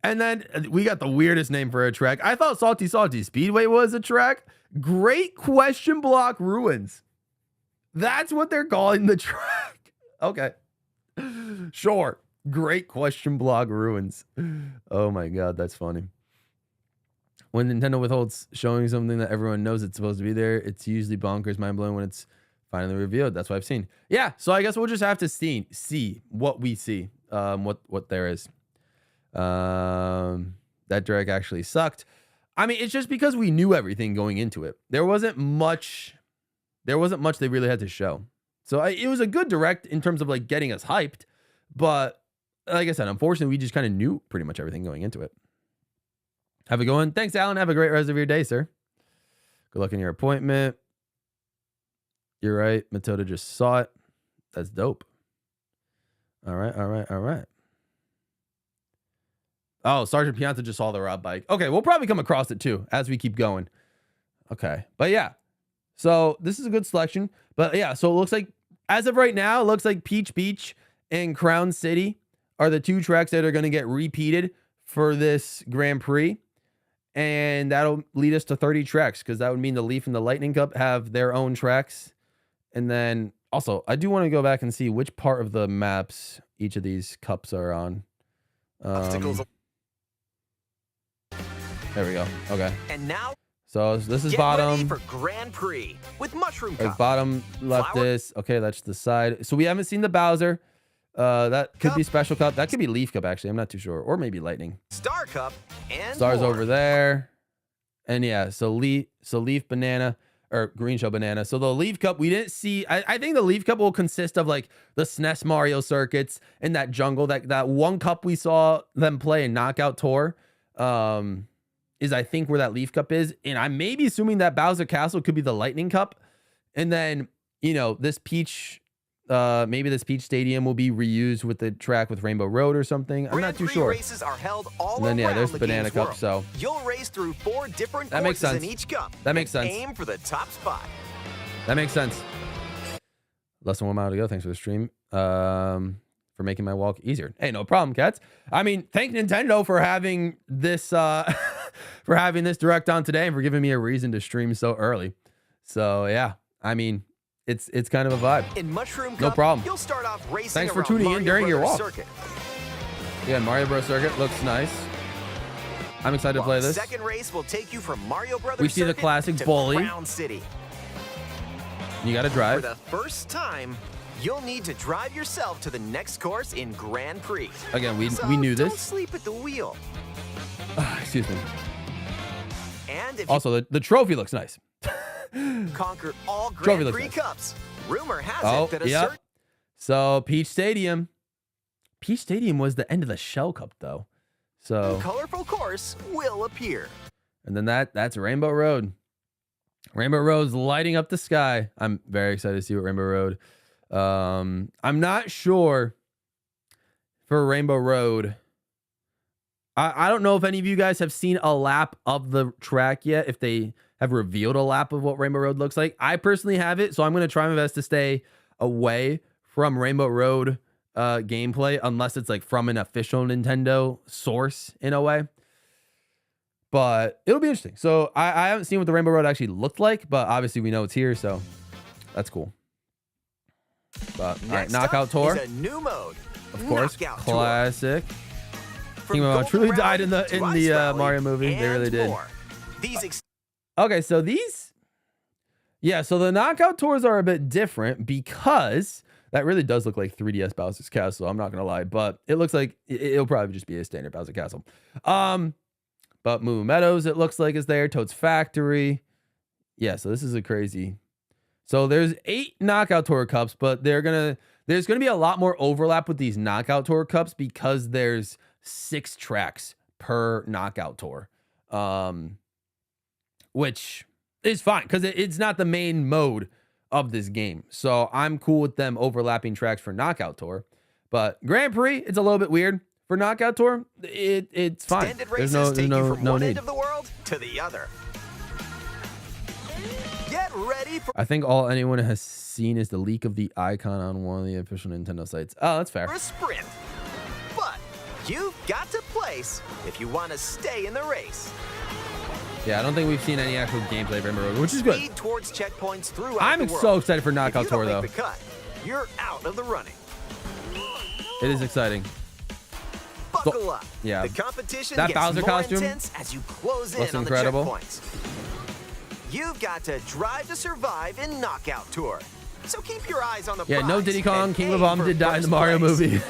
S1: And then we got the weirdest name for a track. I thought Salty Speedway was a track. Great Question Block Ruins. That's what they're calling the track. Okay. Sure. Great Question Block Ruins. Oh my God, that's funny. When Nintendo withholds showing something that everyone knows it's supposed to be there, it's usually bonkers, mind-blowing when it's finally revealed. That's what I've seen. Yeah, so I guess we'll just have to see what we see, what there is. That direct actually sucked. I mean, it's just because we knew everything going into it. There wasn't much they really had to show. So it was a good direct in terms of like getting us hyped, but like I said, unfortunately, we just kind of knew pretty much everything going into it. Have a good one. Thanks, Alan. Have a great rest of your day, sir. Good luck in your appointment. You're right. Matilda just saw it. That's dope. All right. Oh, Sergeant Pianta just saw the rob bike. Okay, we'll probably come across it too as we keep going. Okay, but yeah. So this is a good selection. But yeah, so it looks like, as of right now, it looks like Peach Beach and Crown City are the two tracks that are going to get repeated for this Grand Prix. And that'll lead us to 30 tracks, because that would mean the Leaf and the Lightning Cup have their own tracks. And then also, I do want to go back and see which part of the maps each of these cups are on.
S3: Obstacles.
S1: There we go. Okay.
S3: And now,
S1: so this is
S3: get
S1: bottom.
S3: ready for Grand Prix with Mushroom Cup.
S1: Bottom left
S3: Flower.
S1: this. Okay, that's the side. So we haven't seen the Bowser. That could
S3: Cup.
S1: be Special Cup. That could be Leaf Cup, actually. I'm not too sure. Or maybe Lightning.
S3: Star Cup and
S1: Stars
S3: more.
S1: over there. And yeah, so Leaf Banana, or Green Shell Banana. So the Leaf Cup, we didn't see. I think the Leaf Cup will consist of like the SNES Mario circuits and that jungle. That one cup we saw them play in Knockout Tour is, I think, where that Leaf Cup is. And I may be assuming that Bowser Castle could be the Lightning Cup. And then, you know, this Peach, maybe this Peach Stadium will be reused with the track with Rainbow Road or something. I'm not too sure.
S3: Races are held all
S1: And then yeah,
S3: around
S1: there's
S3: the
S1: Banana
S3: game's
S1: Cup.
S3: world.
S1: So
S3: You'll race through 4 different
S1: That makes
S3: courses
S1: sense.
S3: in each cup.
S1: That makes
S3: and
S1: sense.
S3: Aim for the top spot.
S1: That makes sense. Less than 1 mile to go. Thanks for the stream. For making my walk easier. Hey, no problem, cats. I mean, thank Nintendo for having this for having this direct on today and for giving me a reason to stream so early. So yeah, I mean, it's kind of a vibe.
S3: In Mushroom Cup,
S1: No problem.
S3: You'll start off racing
S1: Thanks for
S3: around
S1: tuning in
S3: Mario
S1: during your
S3: Brothers
S1: walk.
S3: Circuit.
S1: Yeah, Mario Bros. Circuit looks nice. I'm excited to play this.
S3: The second race will take you from Mario Brothers
S1: We see the
S3: Circuit
S1: classic
S3: to
S1: bully.
S3: Crown City.
S1: You got to
S3: For
S1: drive.
S3: the first time, you'll need to drive yourself to the next course in Grand Prix.
S1: Again, we
S3: So
S1: knew
S3: don't
S1: this.
S3: sleep at the wheel.
S1: Excuse me.
S3: And if
S1: Also, the trophy looks nice.
S3: you conquer all
S1: Trophy
S3: Grand
S1: looks
S3: Prix
S1: nice.
S3: cups, rumor has
S1: Oh,
S3: it that a
S1: yep.
S3: certain
S1: So Peach Stadium. Peach Stadium was the end of the Shell Cup, though. So
S3: colorful course will appear.
S1: and then that's Rainbow Road. Rainbow Road's lighting up the sky. I'm very excited to see what Rainbow Road. I'm not sure for Rainbow Road. I don't know if any of you guys have seen a lap of the track yet, if they have revealed a lap of what Rainbow Road looks like. I personally have it, so I'm going to try my best to stay away from Rainbow Road gameplay unless it's like from an official Nintendo source in a way. But it'll be interesting. So I haven't seen what the Rainbow Road actually looked like, but obviously we know it's here, so that's cool. But all right,
S3: Next
S1: Knockout
S3: up
S1: Tour,
S3: is a new mode.
S1: of course,
S3: Knockout Tour.
S1: Classic.
S3: From
S1: King Mom
S3: Golden
S1: truly
S3: Rally
S1: died in the
S3: to Ice Rally
S1: Mario movie. They really
S3: and
S1: did.
S3: more. These
S1: Okay, so these, yeah, so the Knockout Tours are a bit different because that really does look like 3DS Bowser's Castle. I'm not gonna lie, but it looks like it'll probably just be a standard Bowser Castle. But Moo Meadows, it looks like is there. Toad's Factory, yeah. So this is a crazy. So there's 8 Knockout Tour cups, but there's gonna be a lot more overlap with these Knockout Tour cups because there's 6 tracks per Knockout Tour, which is fine because it's not the main mode of this game. So I'm cool with them overlapping tracks for Knockout Tour. But Grand Prix, it's a little bit weird. For Knockout Tour, it's fine.
S3: extended
S1: There's
S3: races take you
S1: no
S3: from one
S1: need.
S3: end of the world to the other. Get ready for
S1: I think all anyone has seen is the leak of the icon on one of the official Nintendo sites. Oh, that's fair.
S3: a sprint. But you've got to place if you want to stay in the race.
S1: Yeah, I don't think we've seen any actual gameplay of Rainbow Road, which is good.
S3: Speed towards checkpoints throughout
S1: I'm
S3: the world.
S1: so excited for
S3: If
S1: Knockout
S3: you don't
S1: Tour, though.
S3: make the cut, you're out of the running.
S1: It is exciting.
S3: Buckle up.
S1: Yeah.
S3: The competition
S1: That
S3: gets
S1: Bowser
S3: more
S1: costume
S3: intense as you close in
S1: looks
S3: on
S1: incredible.
S3: the checkpoints. You've got to drive to survive in Knockout Tour. So keep your eyes on the
S1: Yeah,
S3: prize
S1: no Diddy Kong,
S3: and
S1: King
S3: aim
S1: of Bomb
S3: for
S1: did die in the
S3: first
S1: Mario
S3: place.
S1: movie.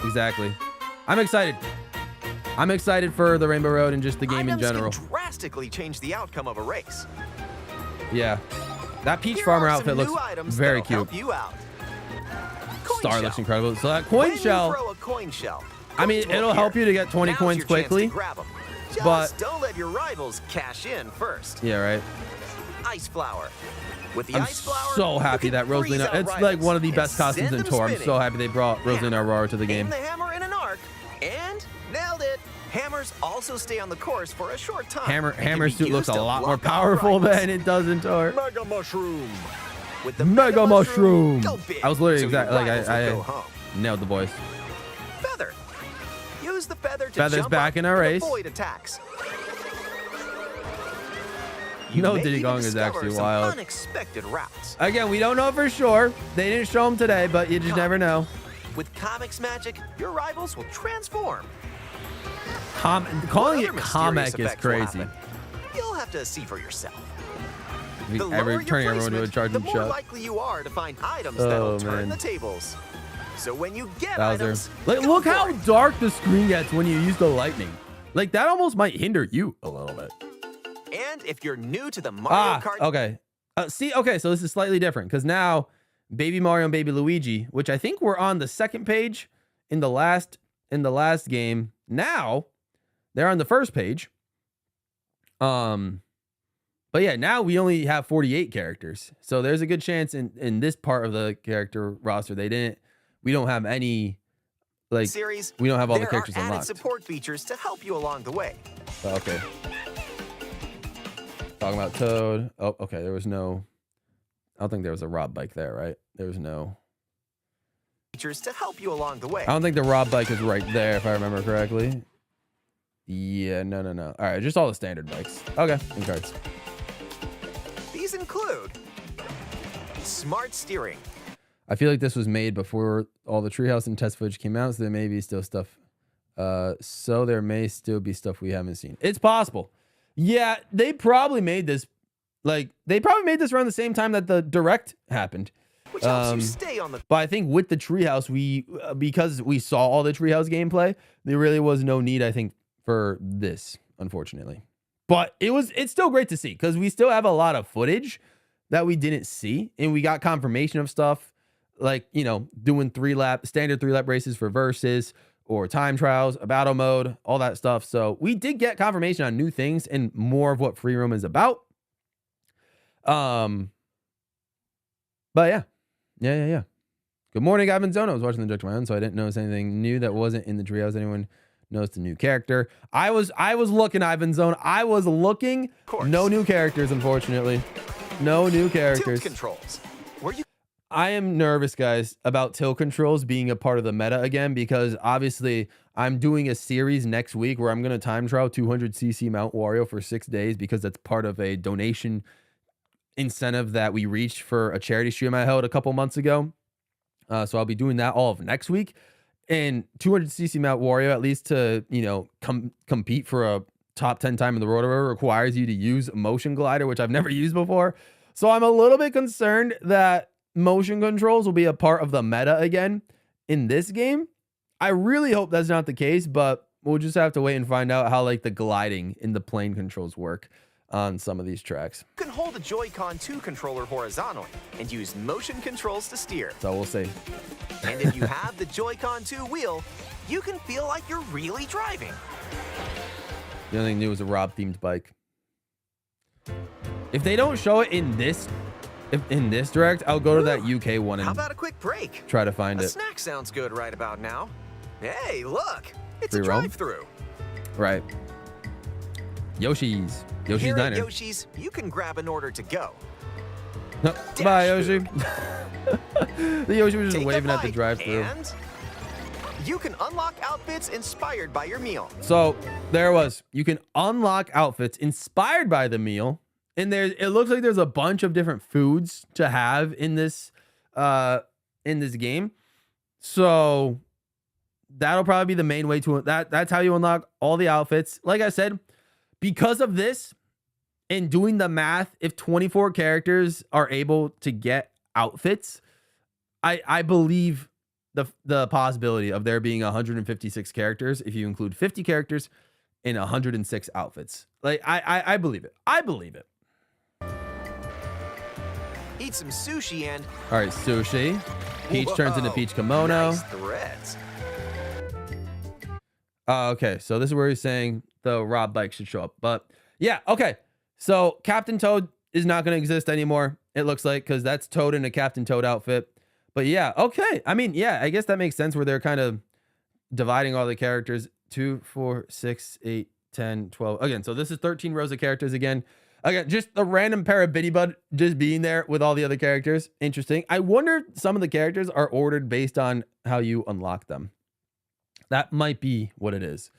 S1: Exactly. I'm excited. I'm excited for the Rainbow Road and just the game in
S3: Items
S1: general.
S3: can drastically change the outcome of a race.
S1: Yeah. That Peach
S3: Here
S1: Farmer
S3: are some
S1: outfit looks
S3: new items
S1: very
S3: that'll
S1: cute.
S3: help you out. Coin
S1: Star
S3: shell.
S1: looks incredible. So that coin
S3: When
S1: shell,
S3: you throw a coin shell,
S1: I mean,
S3: coins will
S1: it'll
S3: appear.
S1: help you to get 20
S3: Now's
S1: coins
S3: your chance to
S1: quickly.
S3: grab 'em. Just
S1: but-
S3: don't let your rivals cash in first.
S1: Yeah, right.
S3: Ice flower. With the
S1: I'm
S3: ice flower,
S1: so happy
S3: you can
S1: that Rosalina,
S3: freeze out
S1: it's like
S3: rivals
S1: one of the
S3: and
S1: best costumes
S3: send
S1: in
S3: them
S1: Tour. I'm
S3: spinning.
S1: so happy they brought Rosalina Aurora to the
S3: Aim
S1: game.
S3: the hammer in an arc, and nailed it. Hammers also stay on the course for a short time. and can
S1: Hammer
S3: be
S1: suit looks a
S3: used to
S1: lot more
S3: block out
S1: powerful
S3: rivals.
S1: than it does in Tour.
S3: Mega mushroom. With the
S1: Mega mushroom.
S3: go big,
S1: I was literally
S3: so your
S1: exactly like
S3: rivals will go home.
S1: nailed the voice.
S3: Feather. Use the feather to
S1: Feather's
S3: jump
S1: back
S3: up
S1: in our
S3: and
S1: race.
S3: avoid attacks.
S1: No
S3: may
S1: Diddy
S3: even
S1: Kong is
S3: discover
S1: actually
S3: some
S1: wild.
S3: Unexpected routes.
S1: Again, we don't know for sure. They didn't show them today, but you just never know.
S3: With comics magic, your rivals will transform.
S1: Calling
S3: What
S1: it
S3: other mysterious
S1: comic is
S3: effects will
S1: crazy.
S3: happen? You'll have to see for yourself.
S1: We-
S3: The lower your
S1: turning everyone to a
S3: placement,
S1: charging
S3: the more
S1: shot.
S3: likely you are to find items
S1: Oh,
S3: that'll turn
S1: man.
S3: the tables. So when you get
S1: Bowser.
S3: items,
S1: Like,
S3: go
S1: look
S3: for
S1: how
S3: it.
S1: dark the screen gets when you use the lightning. Like, that almost might hinder you a little bit.
S3: And if you're new to the Mario Kart,
S1: Okay. Okay, so this is slightly different because now Baby Mario and Baby Luigi, which I think were on the second page in the last game, now they're on the first page. But yeah, now we only have 48 characters. So there's a good chance in this part of the character roster we don't have any, like,
S3: series,
S1: we don't have all the
S3: there
S1: characters
S3: are added
S1: unlocked.
S3: support features to help you along the way.
S1: Okay. Talking about Toad. Oh, okay. There was no. I don't think there was a Rob bike there, right? There was no.
S3: Features to help you along the way.
S1: I don't think the Rob bike is right there, if I remember correctly. Yeah, no. All right, just all the standard bikes. Okay, in cards.
S3: These include smart steering.
S1: I feel like this was made before all the treehouse and test footage came out, so there may be still stuff. So there may still be stuff we haven't seen. It's possible. Yeah, they probably made this. Like, they probably made this around the same time that the Direct happened.
S3: Which helps you stay on the
S1: But I think with the treehouse, because we saw all the treehouse gameplay, there really was no need, I think, for this, unfortunately. But it's still great to see because we still have a lot of footage that we didn't see, and we got confirmation of stuff like, doing standard 3-lap races for versus or time trials, a battle mode, all that stuff. So we did get confirmation on new things and more of what free roam is about. But yeah. Good morning, Ivan Zona. I was watching the direct on my own, so I didn't notice anything new that wasn't in the treehouse. Anyone noticed a new character? I was looking, Ivan Zone. I was looking. No new characters, unfortunately. No new characters.
S3: tilt controls. Where you
S1: I am nervous, guys, about tilt controls being a part of the meta again, because obviously I'm doing a series next week where I'm going to time trial 200cc Mount Wario for 6 days because that's part of a donation incentive that we reached for a charity stream I held a couple months ago. So I'll be doing that all of next week. And 200cc Mount Wario, at least to, compete for a top 10 time in the world, requires you to use a motion glider, which I've never used before. So I'm a little bit concerned that motion controls will be a part of the meta again in this game. I really hope that's not the case, but we'll just have to wait and find out how like the gliding in the plane controls work on some of these tracks.
S3: can hold a Joy-Con 2 controller horizontally and use motion controls to steer.
S1: So we'll see.
S3: And if you have the Joy-Con 2 wheel, you can feel like you're really driving.
S1: The only thing new is a Rob themed bike. If they don't show it in this direct, I'll go to that UK one
S3: How
S1: and
S3: about a quick break?
S1: try to find
S3: A
S1: it.
S3: snack sounds good right about now. Hey, look, it's
S1: Free
S3: a
S1: roam?
S3: drive-through.
S1: Right. Yoshi's
S3: Here
S1: Diner.
S3: at Yoshi's, you can grab an order to go.
S1: Bye, Yoshi. The Yoshi was just
S3: Take a
S1: waving at the
S3: bite,
S1: drive-thru.
S3: And you can unlock outfits inspired by your meal.
S1: So there it was. You can unlock outfits inspired by the meal, and it looks like there's a bunch of different foods to have in this game. So that'll probably be the main way to that's how you unlock all the outfits. Like I said, because of this and doing the math, if 24 characters are able to get outfits, I believe the possibility of there being 156 characters if you include 50 characters and 106 outfits. Like I believe it. I believe it.
S3: Eat some sushi and
S1: All right, sushi. Peach turns into Peach Kimono.
S3: Nice threads.
S1: Okay, so this is where he's saying the Rob bike should show up. But yeah, okay. So Captain Toad is not going to exist anymore, it looks like, because that's Toad in a Captain Toad outfit. But yeah, okay. I mean, yeah, I guess that makes sense where they're kind of dividing all the characters. 2, 4, 6, 8, 10, 12. Again, so this is 13 rows of characters again. Again, just a random pair of Bitty Bud just being there with all the other characters. Interesting. I wonder if some of the characters are ordered based on how you unlock them. That might be what it is.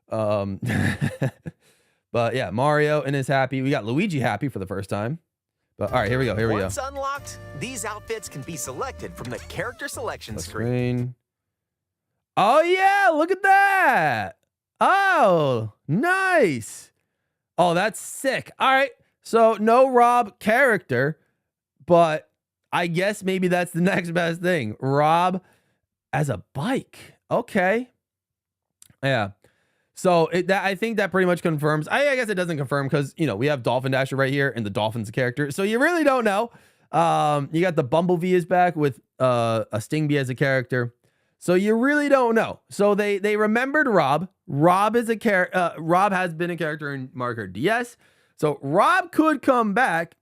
S1: But yeah, Mario and is happy. We got Luigi happy for the first time. But all right, here we go.
S3: Once unlocked, these outfits can be selected from the character selection screen.
S1: Oh yeah, look at that. Oh, nice. Oh, that's sick. All right. So no Rob character, but I guess maybe that's the next best thing. Rob as a bike. Okay. Yeah. So I think that pretty much confirms. I guess it doesn't confirm because, you know, we have Dolphin Dasher right here and the Dolphin's character. So you really don't know. You got the Bumblebee is back with a Stingbee as a character. So you really don't know. So they remembered Rob. Rob is a Rob has been a character in Mario Kart DS. So Rob could come back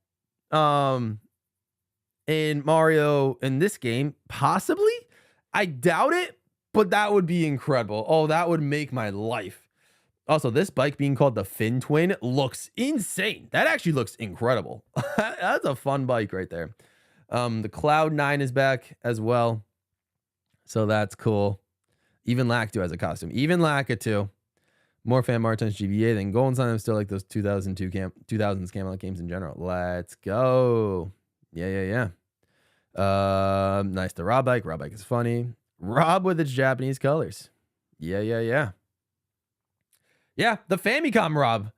S1: in Mario in this game. Possibly. I doubt it, but that would be incredible. Oh, that would make my life. Also, this bike being called the Fin Twin looks insane. That actually looks incredible. That's a fun bike right there. The Cloud9 is back as well. So that's cool. Even Lacto has a costume. Even Lakitu. More fan Martins GBA than Golden Sun. I'm still like those 2000s Camelot games in general. Let's go. Yeah. Nice to Rob bike. Rob bike is funny. Rob with its Japanese colors. Yeah. Yeah, the Famicom Rob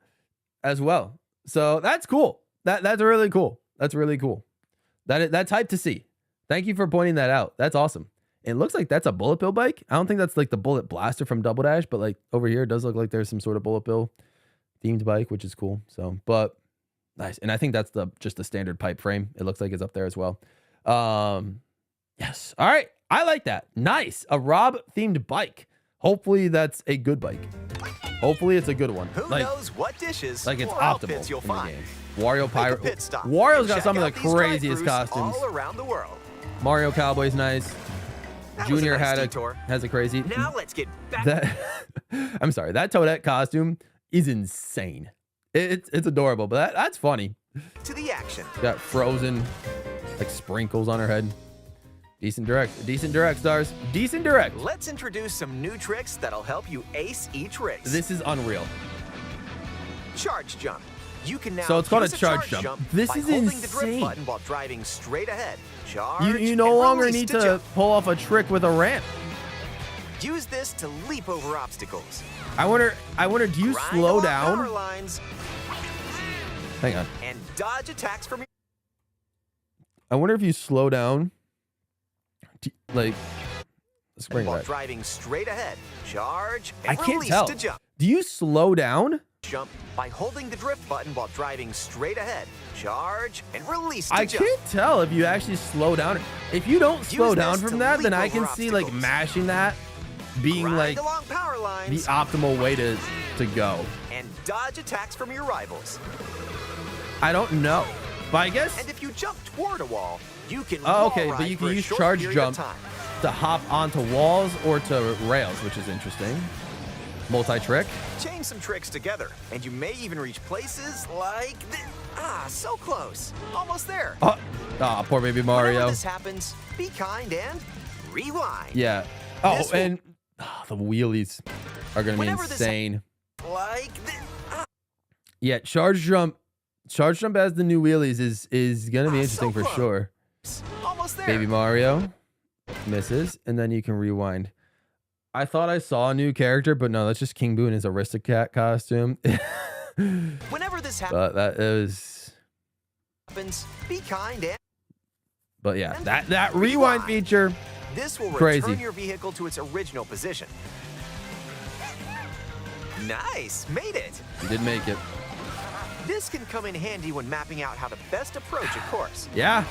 S1: as well. So that's cool. That's really cool. That's really cool. That's hype to see. Thank you for pointing that out. That's awesome. It looks like that's a Bullet Bill bike. I don't think that's like the Bullet Blaster from Double Dash, but like over here it does look like there's some sort of Bullet Bill themed bike, which is cool. So, but nice. And I think that's just the standard pipe frame. It looks like it's up there as well. Yes. All right. I like that. Nice. A Rob themed bike. Hopefully that's a good bike. Hopefully it's a good one.
S3: Who knows what dishes
S1: like it's
S3: or
S1: optimal
S3: outfits you'll
S1: in the
S3: find.
S1: game. Wario Pirate.
S3: Pit stop.
S1: Wario's got
S3: Check
S1: some of the
S3: out these
S1: craziest
S3: drive-thrus
S1: costumes.
S3: all around the world.
S1: Mario Cowboy's nice.
S3: That was
S1: Junior
S3: a nice detour.
S1: has a crazy.
S3: Now let's get back.
S1: I'm sorry. That Toadette costume is insane. It's adorable, but that's funny.
S3: To the action.
S1: Got frozen like sprinkles on her head. Decent direct, stars. Decent direct.
S3: Let's introduce some new tricks that'll help you ace each race.
S1: This is unreal.
S3: Charge jump. You can now
S1: So it's called
S3: use
S1: a charge jump. This
S3: by
S1: is
S3: holding
S1: insane.
S3: the drift button while driving straight ahead. Charge.
S1: You no
S3: and
S1: longer
S3: release
S1: need
S3: to
S1: to
S3: jump.
S1: pull off a trick with a ramp.
S3: Use this to leap over obstacles.
S1: I wonder, do you
S3: Grind
S1: slow
S3: along power
S1: down?
S3: lines
S1: Hang on.
S3: and dodge attacks from your
S1: I wonder if you slow down. Like, let's bring it
S3: while
S1: back.
S3: driving straight ahead. Charge and
S1: I can't
S3: release
S1: tell.
S3: to jump.
S1: Do you slow down?
S3: Jump by holding the drift button while driving straight ahead. Charge and release to
S1: I
S3: jump.
S1: can't tell if you actually slow down. If you don't slow
S3: Use
S1: down
S3: this
S1: from
S3: to
S1: that, then
S3: leap
S1: I can
S3: over
S1: see like
S3: obstacles.
S1: mashing that being
S3: Grind
S1: like
S3: along power
S1: the
S3: lines
S1: optimal way to go.
S3: and dodge attacks from your rivals.
S1: I don't know, but I guess
S3: And if you jump toward a wall, you can
S1: Oh,
S3: wall
S1: okay, but
S3: ride
S1: you
S3: for
S1: can
S3: a
S1: use
S3: short
S1: charge
S3: period of
S1: jump
S3: time.
S1: to hop onto walls or to rails, which is interesting.
S2: Multi-trick.
S3: Chain some tricks together, and you may even reach places like this. Ah, so close. Almost there.
S2: Oh, poor baby
S3: Whenever
S2: Mario.
S3: this happens, be kind and rewind.
S2: Yeah. Oh,
S3: This will-
S2: and the wheelies are going to be
S3: Whenever this
S2: insane.
S3: Like this.
S2: Yeah, charge jump as the new wheelies is going to be interesting
S3: so
S2: for
S3: close.
S2: sure.
S3: Almost there.
S2: Baby Mario misses, and then you can rewind. I thought I saw a new character, but no, that's just King Boo in his Aristocat costume.
S3: Whenever this
S2: But that is.
S3: happens, be kind and
S2: But yeah, that rewind feature.
S3: this will
S2: Crazy.
S3: return your vehicle to its original position. Nice, made it.
S2: You did make it.
S3: This can come in handy when mapping out how to best approach a course.
S2: Yeah.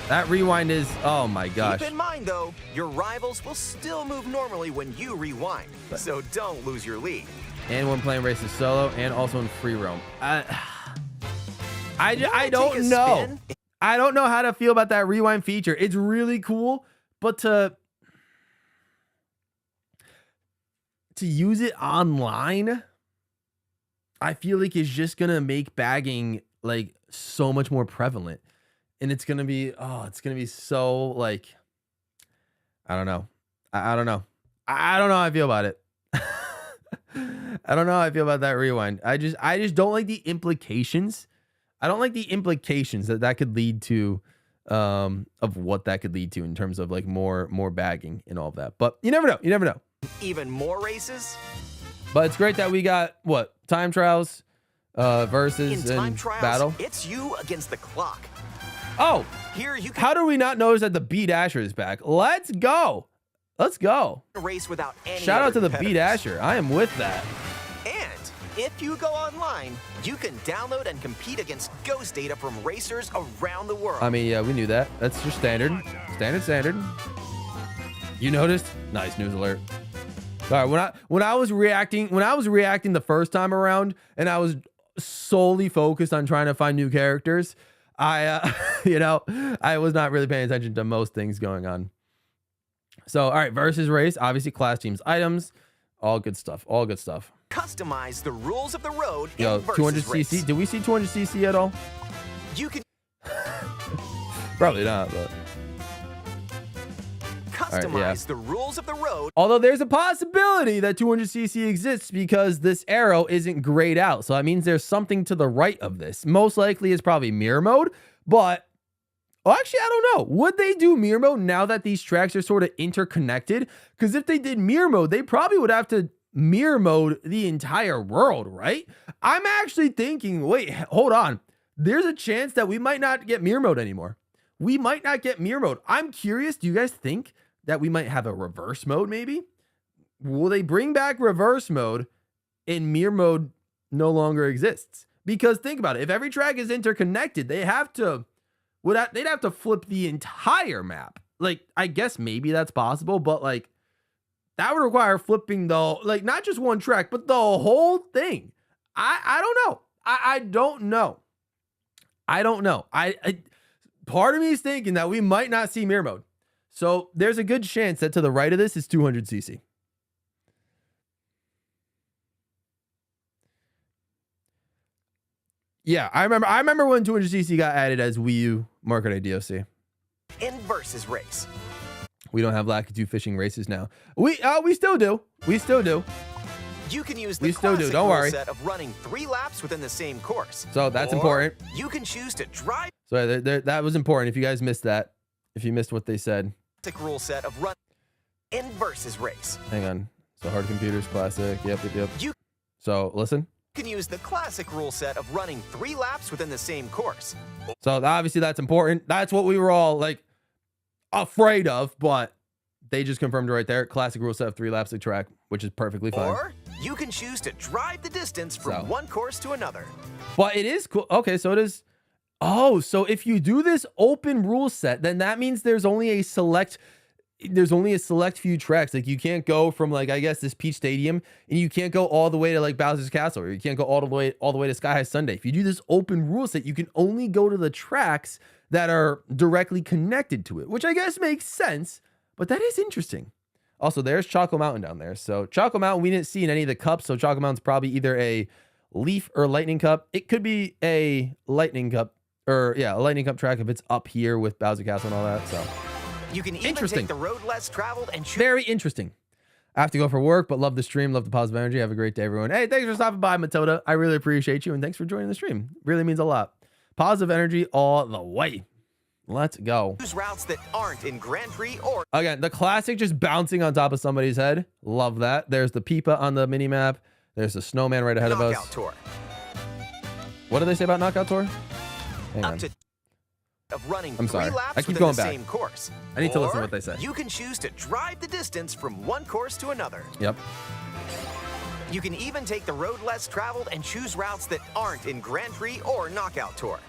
S2: That rewind is, oh my gosh.
S3: Keep in mind, though, your rivals will still move normally when you rewind, so don't lose your lead.
S2: And when playing races solo and also in free roam. I
S3: Wanna
S2: don't
S3: take a
S2: know.
S3: spin?
S2: I don't know how to feel about that rewind feature. It's really cool, but to use it online, I feel like it's just gonna make bagging like so much more prevalent. And it's gonna be, it's gonna be so like, I don't know. I don't know. I don't know how I feel about it. I don't know how I feel about that rewind. I just don't like the implications. I don't like the implications that could lead to, of what that could lead to in terms of like more bagging and all of that. But you never know. You never know.
S3: Even more races?
S2: But it's great that we got what time trials, versus
S3: In time
S2: and
S3: trials,
S2: battle.
S3: it's you against the clock.
S2: Oh,
S3: Here you can
S2: how do we not notice that the B Dasher is back? Let's go. Let's go.
S3: race without any
S2: Shout out
S3: other
S2: to the B
S3: competitors.
S2: Dasher. I am with that.
S3: And if you go online, you can download and compete against ghost data from racers around the world.
S2: I mean, yeah, we knew that. That's just standard. Standard. You noticed? Nice news alert. All right, when I was reacting the first time around, and I was solely focused on trying to find new characters, I I was not really paying attention to most things going on. So, all right, versus race, obviously class teams, items, all good stuff.
S3: Customize the rules of the road
S2: Yo,
S3: in versus
S2: 200cc.
S3: race.
S2: Did we see 200cc at all?
S3: You can
S2: Probably not, but
S3: customize the rules of the road.
S2: although there's a possibility that 200cc exists because this arrow isn't grayed out. So that means there's something to the right of this. Most likely it's probably mirror mode, but actually, I don't know. Would they do mirror mode now that these tracks are sort of interconnected? Because if they did mirror mode, they probably would have to mirror mode the entire world, right? I'm actually thinking, wait, hold on. There's a chance that we might not get mirror mode anymore. We might not get mirror mode. I'm curious. Do you guys think that we might have a reverse mode maybe? Will they bring back reverse mode and mirror mode no longer exists? Because think about it. If every track is interconnected, they'd have to flip the entire map. Like, I guess maybe that's possible, but like that would require flipping like not just one track, but the whole thing. I don't know. I don't know. I don't know. I part of me is thinking that we might not see mirror mode. So there's a good chance that to the right of this is 200cc. Yeah, I remember when 200cc got added as Wii U market DOC.
S3: In versus race.
S2: We don't have Lakitu fishing races now. We still do. We still do.
S3: You can use
S2: We
S3: the
S2: still do,
S3: classic
S2: don't
S3: rule
S2: worry.
S3: set of running 3 laps within the same course.
S2: So that's
S3: Or
S2: important.
S3: You can choose to drive
S2: So that was important. If you guys missed that, if you missed what they said,
S3: the classic rule set of run in versus race.
S2: hang on. So hard computers, classic. Yep.
S3: You
S2: So listen.
S3: can use the classic rule set of running 3 laps within the same course.
S2: So obviously that's important. That's what we were all like afraid of, but they just confirmed it right there. Classic rule set of 3 laps of track, which is perfectly fine.
S3: Or you can choose to drive the distance from
S2: So.
S3: one course to another.
S2: But it is cool. Okay, so it is. Oh, so if you do this open rule set, then that means there's only a select few tracks. Like you can't go from like, I guess, this Peach Stadium, and you can't go all the way to like Bowser's Castle, or you can't go all the way to Sky High Sundae. If you do this open rule set, you can only go to the tracks that are directly connected to it, which I guess makes sense. But that is interesting. Also, there's Choco Mountain down there. So Choco Mountain, we didn't see in any of the cups. So Choco Mountain's probably either a Leaf or Lightning Cup. It could be a Lightning Cup, or yeah, a Lightning Cup track if it's up here with Bowser Castle and all that. So
S3: You can even take the road less traveled and choose.
S2: very interesting. I have to go for work, but love the stream. Love the positive energy. Have a great day, everyone. Hey, thanks for stopping by, Matilda. I really appreciate you, and thanks for joining the stream. Really means a lot. Positive energy all the way. Let's go.
S3: Choose routes that aren't in Grand Prix or
S2: Again, the classic just bouncing on top of somebody's head. Love that. There's the Peepa on the mini map. There's the snowman right ahead of us.
S3: Knockout Tour.
S2: What do they say about Knockout Tour? Hang
S3: Up
S2: on.
S3: to of running
S2: I'm
S3: 3
S2: sorry.
S3: laps
S2: I keep
S3: within
S2: going
S3: the
S2: back.
S3: same course.
S2: I need to listen to
S3: Or
S2: what they say.
S3: You can choose to drive the distance from one course to another.
S2: Yep.
S3: You can even take the road less traveled and choose routes that aren't in Grand Prix or Knockout Tour.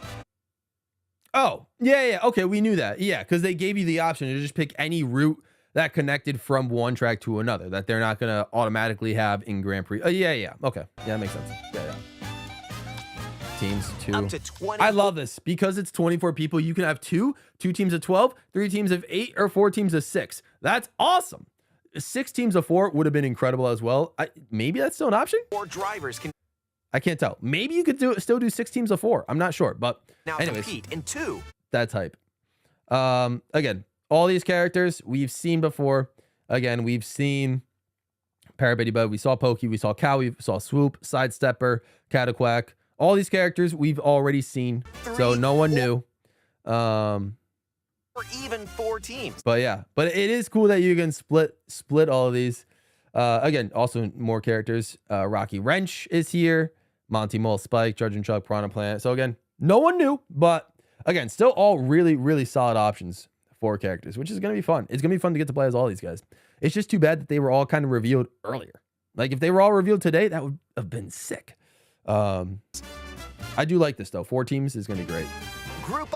S2: Oh, yeah. Okay, we knew that. Yeah, because they gave you the option to just pick any route that connected from one track to another that they're not going to automatically have in Grand Prix. Yeah. Okay. Yeah, that makes sense. Yeah. Teams, 2.
S3: Up to 20.
S2: I love this because it's 24 people. You can have two teams of 12, 3 teams of 8, or 4 teams of 6. That's awesome. 6 teams of 4 would have been incredible as well. Maybe that's still an option.
S3: 4 drivers can
S2: I can't tell. Maybe you could still do 6 teams of 4. I'm not sure, but
S3: now
S2: anyways,
S3: compete in 2.
S2: that type. Again, all these characters we've seen before. Again, we've seen Parabitty Bud, we saw Pokey, we saw Cow, we saw Swoop, Sidestepper, Cataquack. All these characters we've already seen, so no one new.
S3: Or even 4 teams.
S2: But yeah, but it is cool that you can split all of these. Again, also more characters. Rocky Wrench is here. Monty Mole, Spike, Judge and Chuck, Piranha Plant. So again, no one new, but again, still all really, really solid options for characters, which is going to be fun. It's going to be fun to get to play as all these guys. It's just too bad that they were all kind of revealed earlier. Like if they were all revealed today, that would have been sick. I do like this though. 4 teams is going to be great.
S3: Group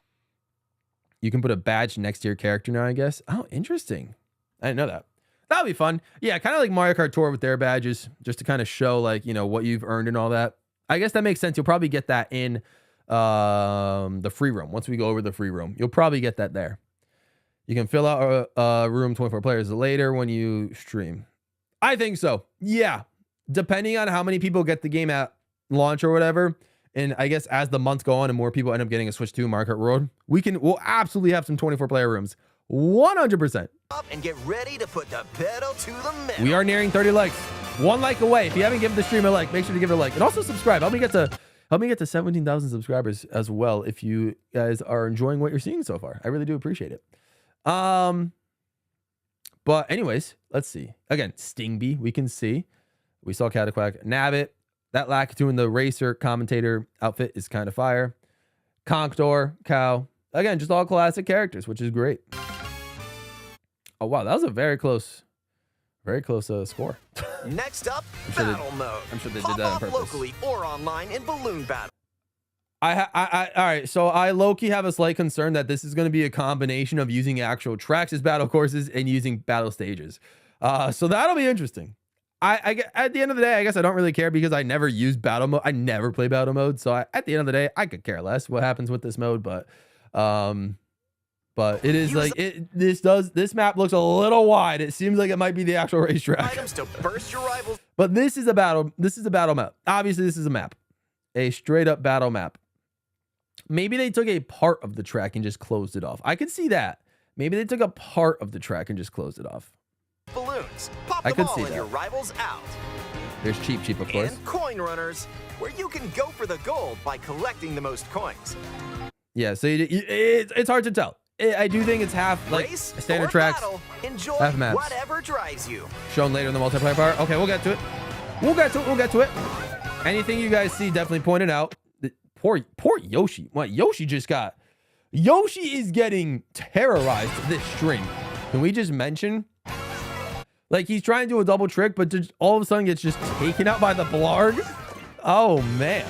S2: You can put a badge next to your character now, I guess. Oh, interesting. I didn't know that. That'll be fun. Yeah, kind of like Mario Kart Tour with their badges, just to kind of show like, you know, what you've earned and all that. I guess that makes sense. You'll probably get that in the free room. Once we go over the free room, you'll probably get that there. You can fill out a room 24 players later when you stream. I think so. Yeah. Depending on how many people get the game at launch or whatever. And I guess as the months go on and more people end up getting a Switch 2 Mario Kart World, we'll absolutely have some 24 player rooms. 100%.
S3: up and get ready to put the pedal to the metal.
S2: We are nearing 30 likes. 1 like away. If you haven't given the stream a like, make sure to give it a like. And also subscribe. Help me get to 17,000 subscribers as well if you guys are enjoying what you're seeing so far. I really do appreciate it. But anyways, let's see. Again, Stingbee, we can see. We saw Cataquack. Nabbit. That Lakitu in the racer commentator outfit is kind of fire. Conkedor, Cow. Again, just all classic characters, which is great. Oh, wow. That was a very close score.
S3: Next up,
S2: sure
S3: battle mode.
S2: I'm sure they
S3: Pop
S2: did that on
S3: off
S2: purpose.
S3: locally or online in balloon battle.
S2: All right. So I low-key have a slight concern that this is going to be a combination of using actual tracks as battle courses and using battle stages. So that'll be interesting. I at the end of the day, I guess I don't really care because I never use battle mode. I never play battle mode. So at the end of the day, I could care less what happens with this mode. But it is like this map looks a little wide. It seems like it might be the actual racetrack.
S3: Items to burst your rivals.
S2: But this is a battle map. Obviously, this is a map. A straight up battle map. Maybe they took a part of the track and just closed it off. I could see that. Maybe they took a part of the track and just closed it off.
S3: Balloons. Pop
S2: I
S3: them
S2: could
S3: all
S2: see
S3: and
S2: that.
S3: your rivals out.
S2: There's Cheap, of course.
S3: And coin runners, where you can go for the gold by collecting the most coins.
S2: Yeah, so it's hard to tell. I do think it's half like
S3: Race
S2: standard
S3: or
S2: tracks,
S3: battle, enjoy
S2: half maps.
S3: whatever drives you.
S2: Shown later in the multiplayer part. Okay, we'll get to it. Anything you guys see, definitely point it out. Poor Yoshi. What Yoshi is getting terrorized this stream. Can we just mention? Like he's trying to do a double trick, but just all of a sudden gets just taken out by the Blarg. Oh man.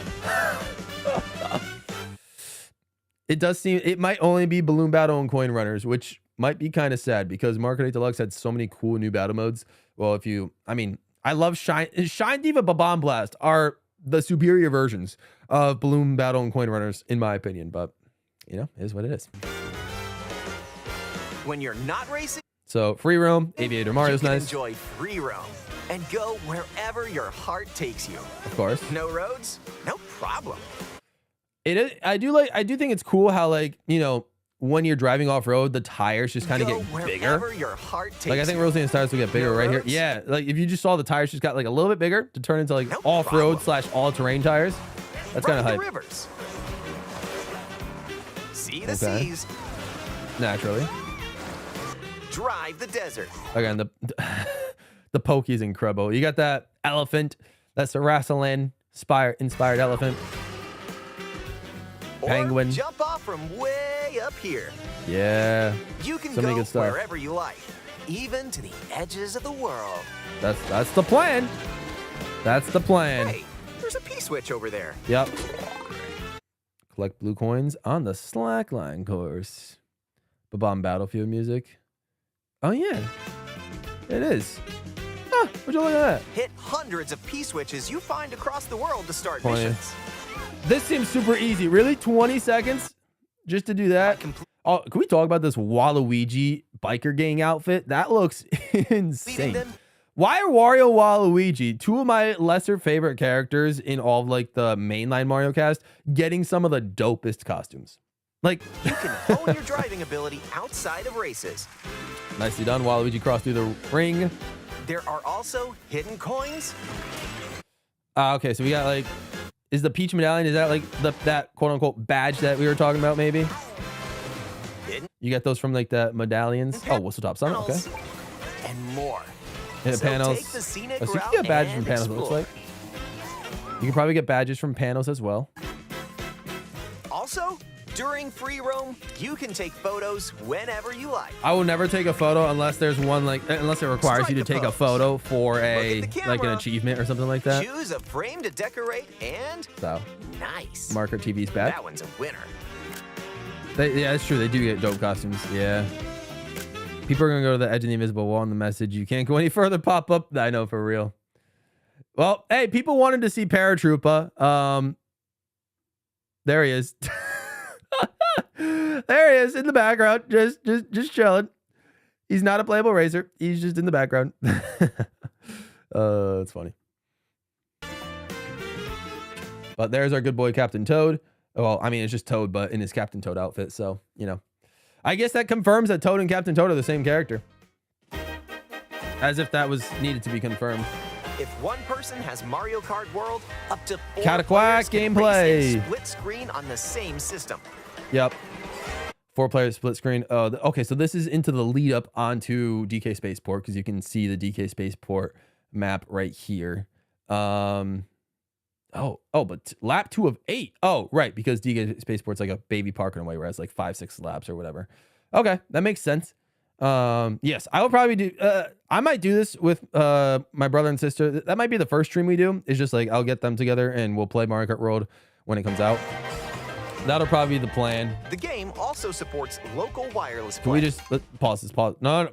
S2: It does seem it might only be Balloon Battle and Coin Runners, which might be kind of sad because Mario Kart 8 Deluxe had so many cool new battle modes. Well, I love Shine Diva, Babam Blast are the superior versions of Balloon Battle and Coin Runners, in my opinion. But you know, it is what it is.
S3: When you're not racing,
S2: So free roam, Aviator Mario's
S3: you can
S2: nice.
S3: enjoy free roam and go wherever your heart takes you.
S2: Of course.
S3: No roads? No problem.
S2: It is, I do think it's cool how, like, you know, when you're driving off road, the tires just kind of
S3: Go
S2: get bigger.
S3: wherever your heart takes
S2: Like, I think
S3: you.
S2: Roseanne's tires will get bigger
S3: No
S2: right here.
S3: roads?
S2: Yeah, like if you just saw the tires just got like a little bit bigger to turn into like
S3: No
S2: off-road
S3: problem.
S2: / all-terrain tires. That's kind
S3: Ride
S2: of
S3: the
S2: hype,
S3: rivers. See the
S2: Okay.
S3: seas.
S2: naturally.
S3: Drive the desert.
S2: Again, the the Poke's incredible. You got that elephant, that Sarasalan inspired elephant.
S3: Or
S2: Penguin.
S3: jump off from way up here.
S2: Yeah,
S3: You can
S2: So many
S3: go
S2: good stuff.
S3: wherever you like, even to the edges of the world.
S2: that's the plan. That's the plan.
S3: Hey, there's a P-switch over there.
S2: Yep. Collect blue coins on the slackline course. Babam Battlefield music. Oh yeah, it is. Huh, would you look at that?
S3: Hit hundreds of P-switches you find across the world to start
S2: 20.
S3: missions.
S2: This seems super easy. Really, 20 seconds just to do that? Oh, can we talk about this Waluigi biker gang outfit? That looks insane.
S3: them.
S2: Why are Wario Waluigi, two of my lesser favorite characters in all of like the mainline Mario cast, getting some of the dopest costumes? Like,
S3: You can hone your driving ability outside of races.
S2: nicely done. Waluigi crossed through the ring.
S3: There are also hidden coins.
S2: Okay, so we got like, is the Peach medallion, is that like that quote unquote badge that we were talking about maybe?
S3: Hidden
S2: You get those from like the medallions? Oh, Whistle Top Summit, okay.
S3: panels, and more.
S2: Yeah,
S3: So
S2: panels.
S3: take the scenic
S2: Oh, so you
S3: route
S2: can get badges from
S3: and
S2: panels, it looks
S3: explore.
S2: like. You can probably get badges from panels as well.
S3: Also, during free roam, you can take photos whenever you like.
S2: I will never take a photo unless there's one like, unless it requires you to
S3: Strike a
S2: take a
S3: pose.
S2: photo for
S3: Look
S2: a,
S3: at the
S2: like an
S3: camera.
S2: achievement or something like that.
S3: Choose a frame to decorate, and
S2: So,
S3: nice.
S2: Marker TV's back.
S3: That one's a winner.
S2: Yeah, that's true. They do get dope costumes. Yeah. People are going to go to the edge of the invisible wall and the message, you can't go any further, pop up. I know, for real. Well, hey, people wanted to see Paratroopa. There he is. There he is in the background, just chilling. He's not a playable racer. He's just in the background. It's funny. But there's our good boy Captain Toad. Well, I mean, it's just Toad, but in his Captain Toad outfit. So, you know, I guess that confirms that Toad and Captain Toad are the same character. As if that was needed to be confirmed.
S3: If one person has Mario Kart World, up to 4
S2: Cataquack
S3: players can race
S2: gameplay.
S3: in split screen on the same system.
S2: Yep. 4-player split screen. Okay, so this is into the lead up onto DK Spaceport because you can see the DK Spaceport map right here. But lap 2 of 8. Oh, right, because DK Spaceport's like a baby park in a way, where it's like 5-6 laps or whatever. Okay, that makes sense. Yes, I will probably do. I might do this with my brother and sister. That might be the first stream we do. It's just like I'll get them together and we'll play Mario Kart World when it comes out. That'll probably be the plan.
S3: The game also supports local wireless
S2: Can we
S3: play.
S2: just pause this? Pause. No,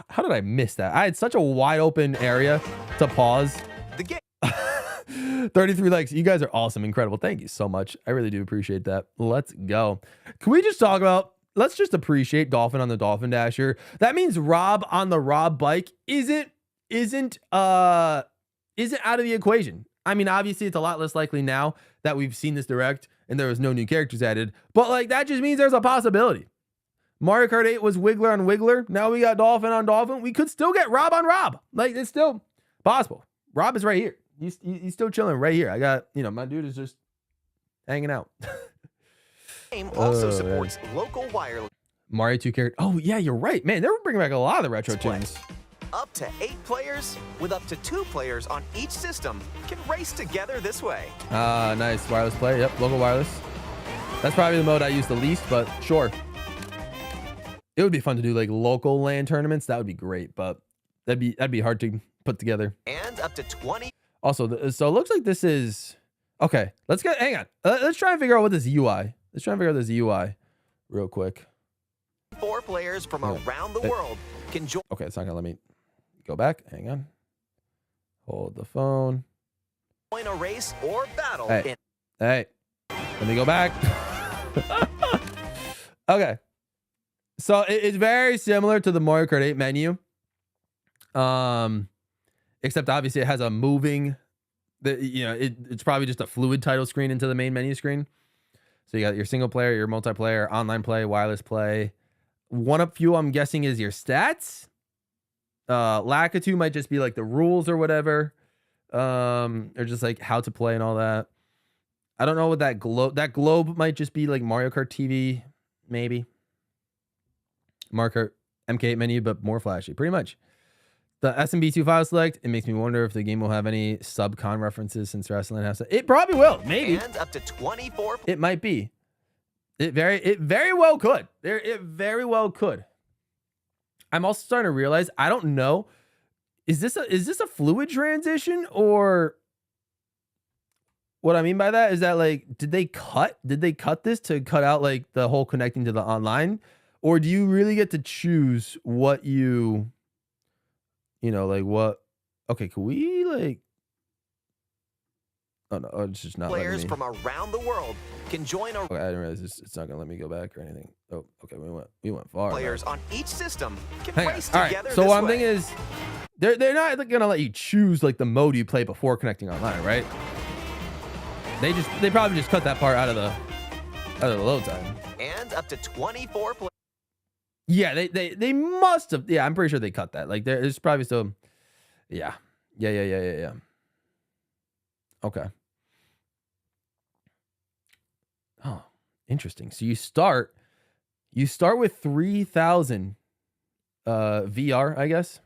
S2: how did I miss that? I had such a wide open area to pause.
S3: The game
S2: 33 likes. You guys are awesome. Incredible. Thank you so much. I really do appreciate that. Let's go. Can we just talk about, let's just appreciate Dolphin on the Dolphin Dasher. That means Rob on the Rob bike isn't out of the equation. I mean, obviously it's a lot less likely now that we've seen this direct and there was no new characters added, but like that just means there's a possibility. Mario Kart 8 was Wiggler on Wiggler. Now we got Dolphin on Dolphin. We could still get Rob on Rob. Like, it's still possible. Rob is right here. He's still chilling right here. I got, my dude is just hanging out.
S3: game also supports local wireless
S2: Mario 2 character. Oh, yeah, you're right. Man, they're bringing back a lot of the retro
S3: play.
S2: tunes.
S3: Up to 8 players, with up to 2 players on each system, can race together this way.
S2: Nice. Wireless play. Yep, local wireless. That's probably the mode I use the least, but sure. It would be fun to do like local LAN tournaments. That would be great, but that'd be hard to put together.
S3: And up to 20
S2: Also, so it looks like this is okay. Hang on. Let's try and figure out what this UI. Let's try and figure out this UI real quick.
S3: 4 players from around the world can join
S2: Okay, it's not gonna let me go back. Hang on. Hold the phone.
S3: a race or battle.
S2: Hey. Hey, let me go back. Okay. So it's very similar to the Mario Kart 8 menu. Except obviously it has a moving, it's probably just a fluid title screen into the main menu screen. So you got your single player, your multiplayer, online play, wireless play. One of few I'm guessing is your stats. Lakitu might just be like the rules or whatever. Or just like how to play and all that. I don't know what that globe might just be like Mario Kart TV, maybe. Mario Kart MK8 menu, but more flashy, pretty much. The SMB2 file select, it makes me wonder if the game will have any sub-con references since wrestling has to. It probably will, maybe.
S3: And up to 24.
S2: It might be. It very well could. It very well could. I'm also starting to realize, I don't know, is this a fluid transition, or what I mean by that is that, like, did they cut this to cut out like the whole connecting to the online, or do you really get to choose what like what? Okay, can we like? Oh no, it's just not
S3: Players
S2: letting me.
S3: from around the world can join a
S2: Okay, I didn't realize it's not gonna let me go back or anything. Oh, okay, we went far.
S3: players on each system can
S2: Hang on.
S3: race
S2: All right.
S3: together.
S2: So
S3: this
S2: what I'm
S3: way.
S2: thinking is, they're not gonna let you choose like the mode you play before connecting online, right? They probably just cut that part out of the load time.
S3: And up to 24 players.
S2: Yeah, they must have. Yeah, I'm pretty sure they cut that. Like there's probably still. Yeah. Okay. Oh, interesting. So you start with 3,000 VR, I guess.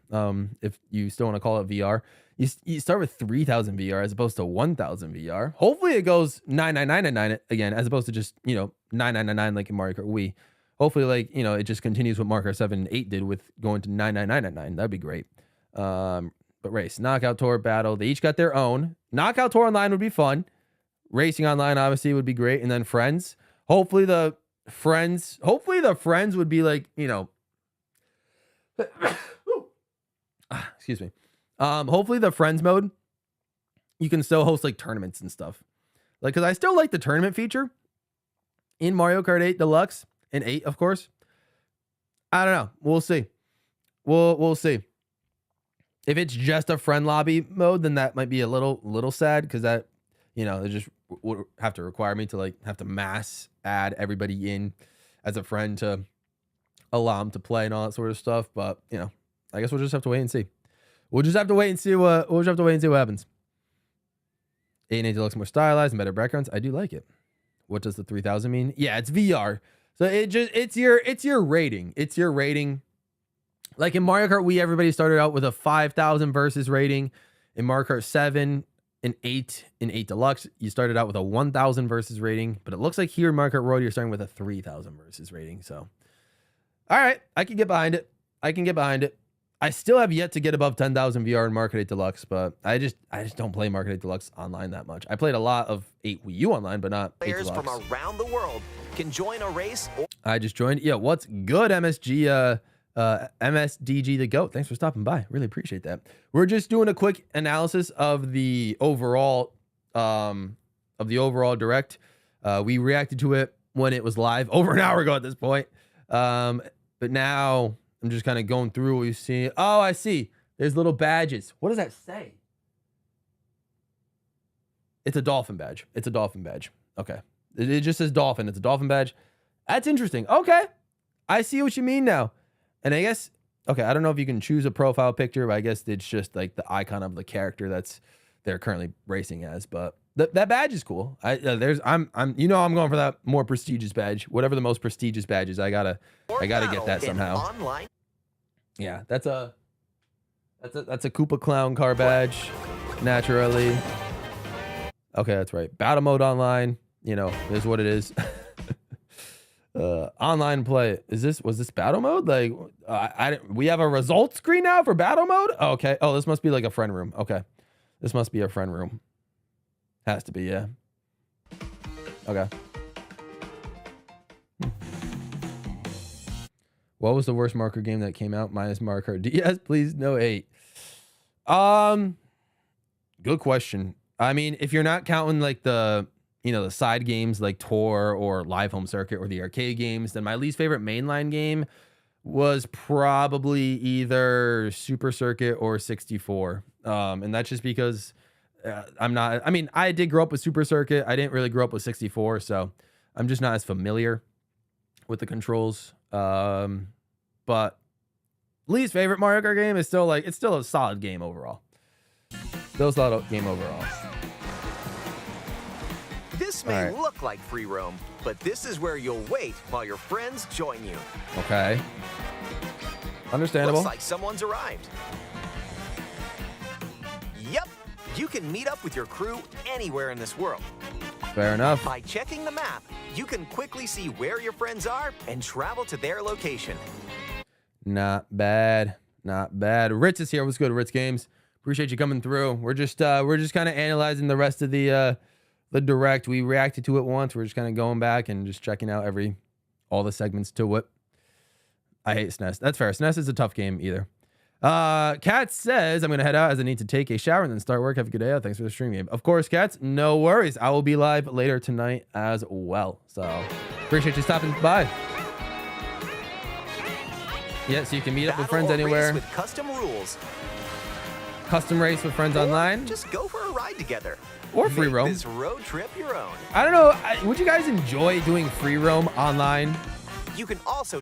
S2: If you still want to call it VR, you start with 3,000 VR as opposed to 1,000 VR. Hopefully it goes 99999 again, as opposed to just 9999 like in Mario Kart Wii. Hopefully, like, it just continues what Mario Kart 7 and 8 did with going to 99999. That'd be great. But race, knockout tour, battle, they each got their own. Knockout tour online would be fun. Racing online obviously would be great, and then friends. Hopefully the friends would be like, excuse me. Hopefully the friends mode, you can still host like tournaments and stuff. Like, because I still like the tournament feature in Mario Kart 8 Deluxe and 8, of course. I don't know. We'll see. We'll see. If it's just a friend lobby mode, then that might be a little sad, because that, it just would have to require me to like have to mass add everybody in as a friend to allow them to play and all that sort of stuff. But I guess we'll just have to wait and see. We'll just have to wait and see what happens. 8 and 8 Deluxe more stylized and better backgrounds. I do like it. What does the 3,000 mean? Yeah, it's VR. So it's your rating. It's your rating. Like in Mario Kart Wii, everybody started out with a 5,000 versus rating. In Mario Kart 7 and 8 and 8 Deluxe, you started out with a 1,000 versus rating. But it looks like here in Mario Kart World, you're starting with a 3,000 versus rating. So, all right, I can get behind it. I still have yet to get above 10,000 VR in Mario Kart 8 Deluxe, but I just don't play Mario Kart 8 Deluxe online that much. I played a lot of 8 Wii U online, but not 8
S3: Players
S2: Deluxe.
S3: from around the world can join a race.
S2: I just joined. Yeah, what's good, MSG? MSDG the GOAT. Thanks for stopping by. Really appreciate that. We're just doing a quick analysis of the overall direct. We reacted to it when it was live over an hour ago at this point. But now I'm just kind of going through what we've seen. Oh, I see. There's little badges. What does that say? It's a dolphin badge. Okay. It just says dolphin. It's a dolphin badge. That's interesting. Okay. I see what you mean now. And I guess, okay, I don't know if you can choose a profile picture, but I guess it's just like the icon of the character they're currently racing as. But that badge is cool. I'm going for that more prestigious badge. Whatever the most prestigious badge is, I gotta get that somehow.
S3: Online.
S2: Yeah, that's a Koopa Clown car badge, naturally. Okay, that's right. Battle mode online, is what it is. Online play. Was this battle mode? Like, we have a result screen now for battle mode? Okay. Oh, this must be like a friend room. Okay. This must be a friend room. Has to be, yeah. Okay. What was the worst marker game that came out minus Mario Kart DS? Please, no 8. Good question. I mean, if you're not counting like the you know, the side games like Tour or Live Home Circuit or the arcade games, then my least favorite mainline game was probably either Super Circuit or 64. And that's just because I mean, I did grow up with Super Circuit. I didn't really grow up with 64, so I'm just not as familiar with the controls. But least favorite Mario Kart game is still like, it's still a solid game overall. Still a solid game overall.
S3: This may look like free roam, but this is where you'll wait while your friends join you.
S2: Okay. Understandable.
S3: Looks like someone's arrived. Yep, you can meet up with your crew anywhere in this world.
S2: Fair enough.
S3: By checking the map, you can quickly see where your friends are and travel to their location.
S2: Not bad. Not bad. Ritz is here. What's good, Ritz Games? Appreciate you coming through. We're just kind of analyzing the rest of the direct. We reacted to it once. We're just kind of going back and just checking out all the segments to it. I hate SNES. That's fair. SNES is a tough game either. Kat says, I'm going to head out as I need to take a shower and then start work. Have a good day. Thanks for the stream, Gabe. Of course, Cats. No worries. I will be live later tonight as well. So appreciate you stopping by. Yeah, so you can meet up with friends anywhere.
S3: With custom rules.
S2: Custom race with friends online.
S3: Just go for a ride together.
S2: Or free roam.
S3: This road trip your own.
S2: I don't know. Would you guys enjoy doing free roam online?
S3: You can also...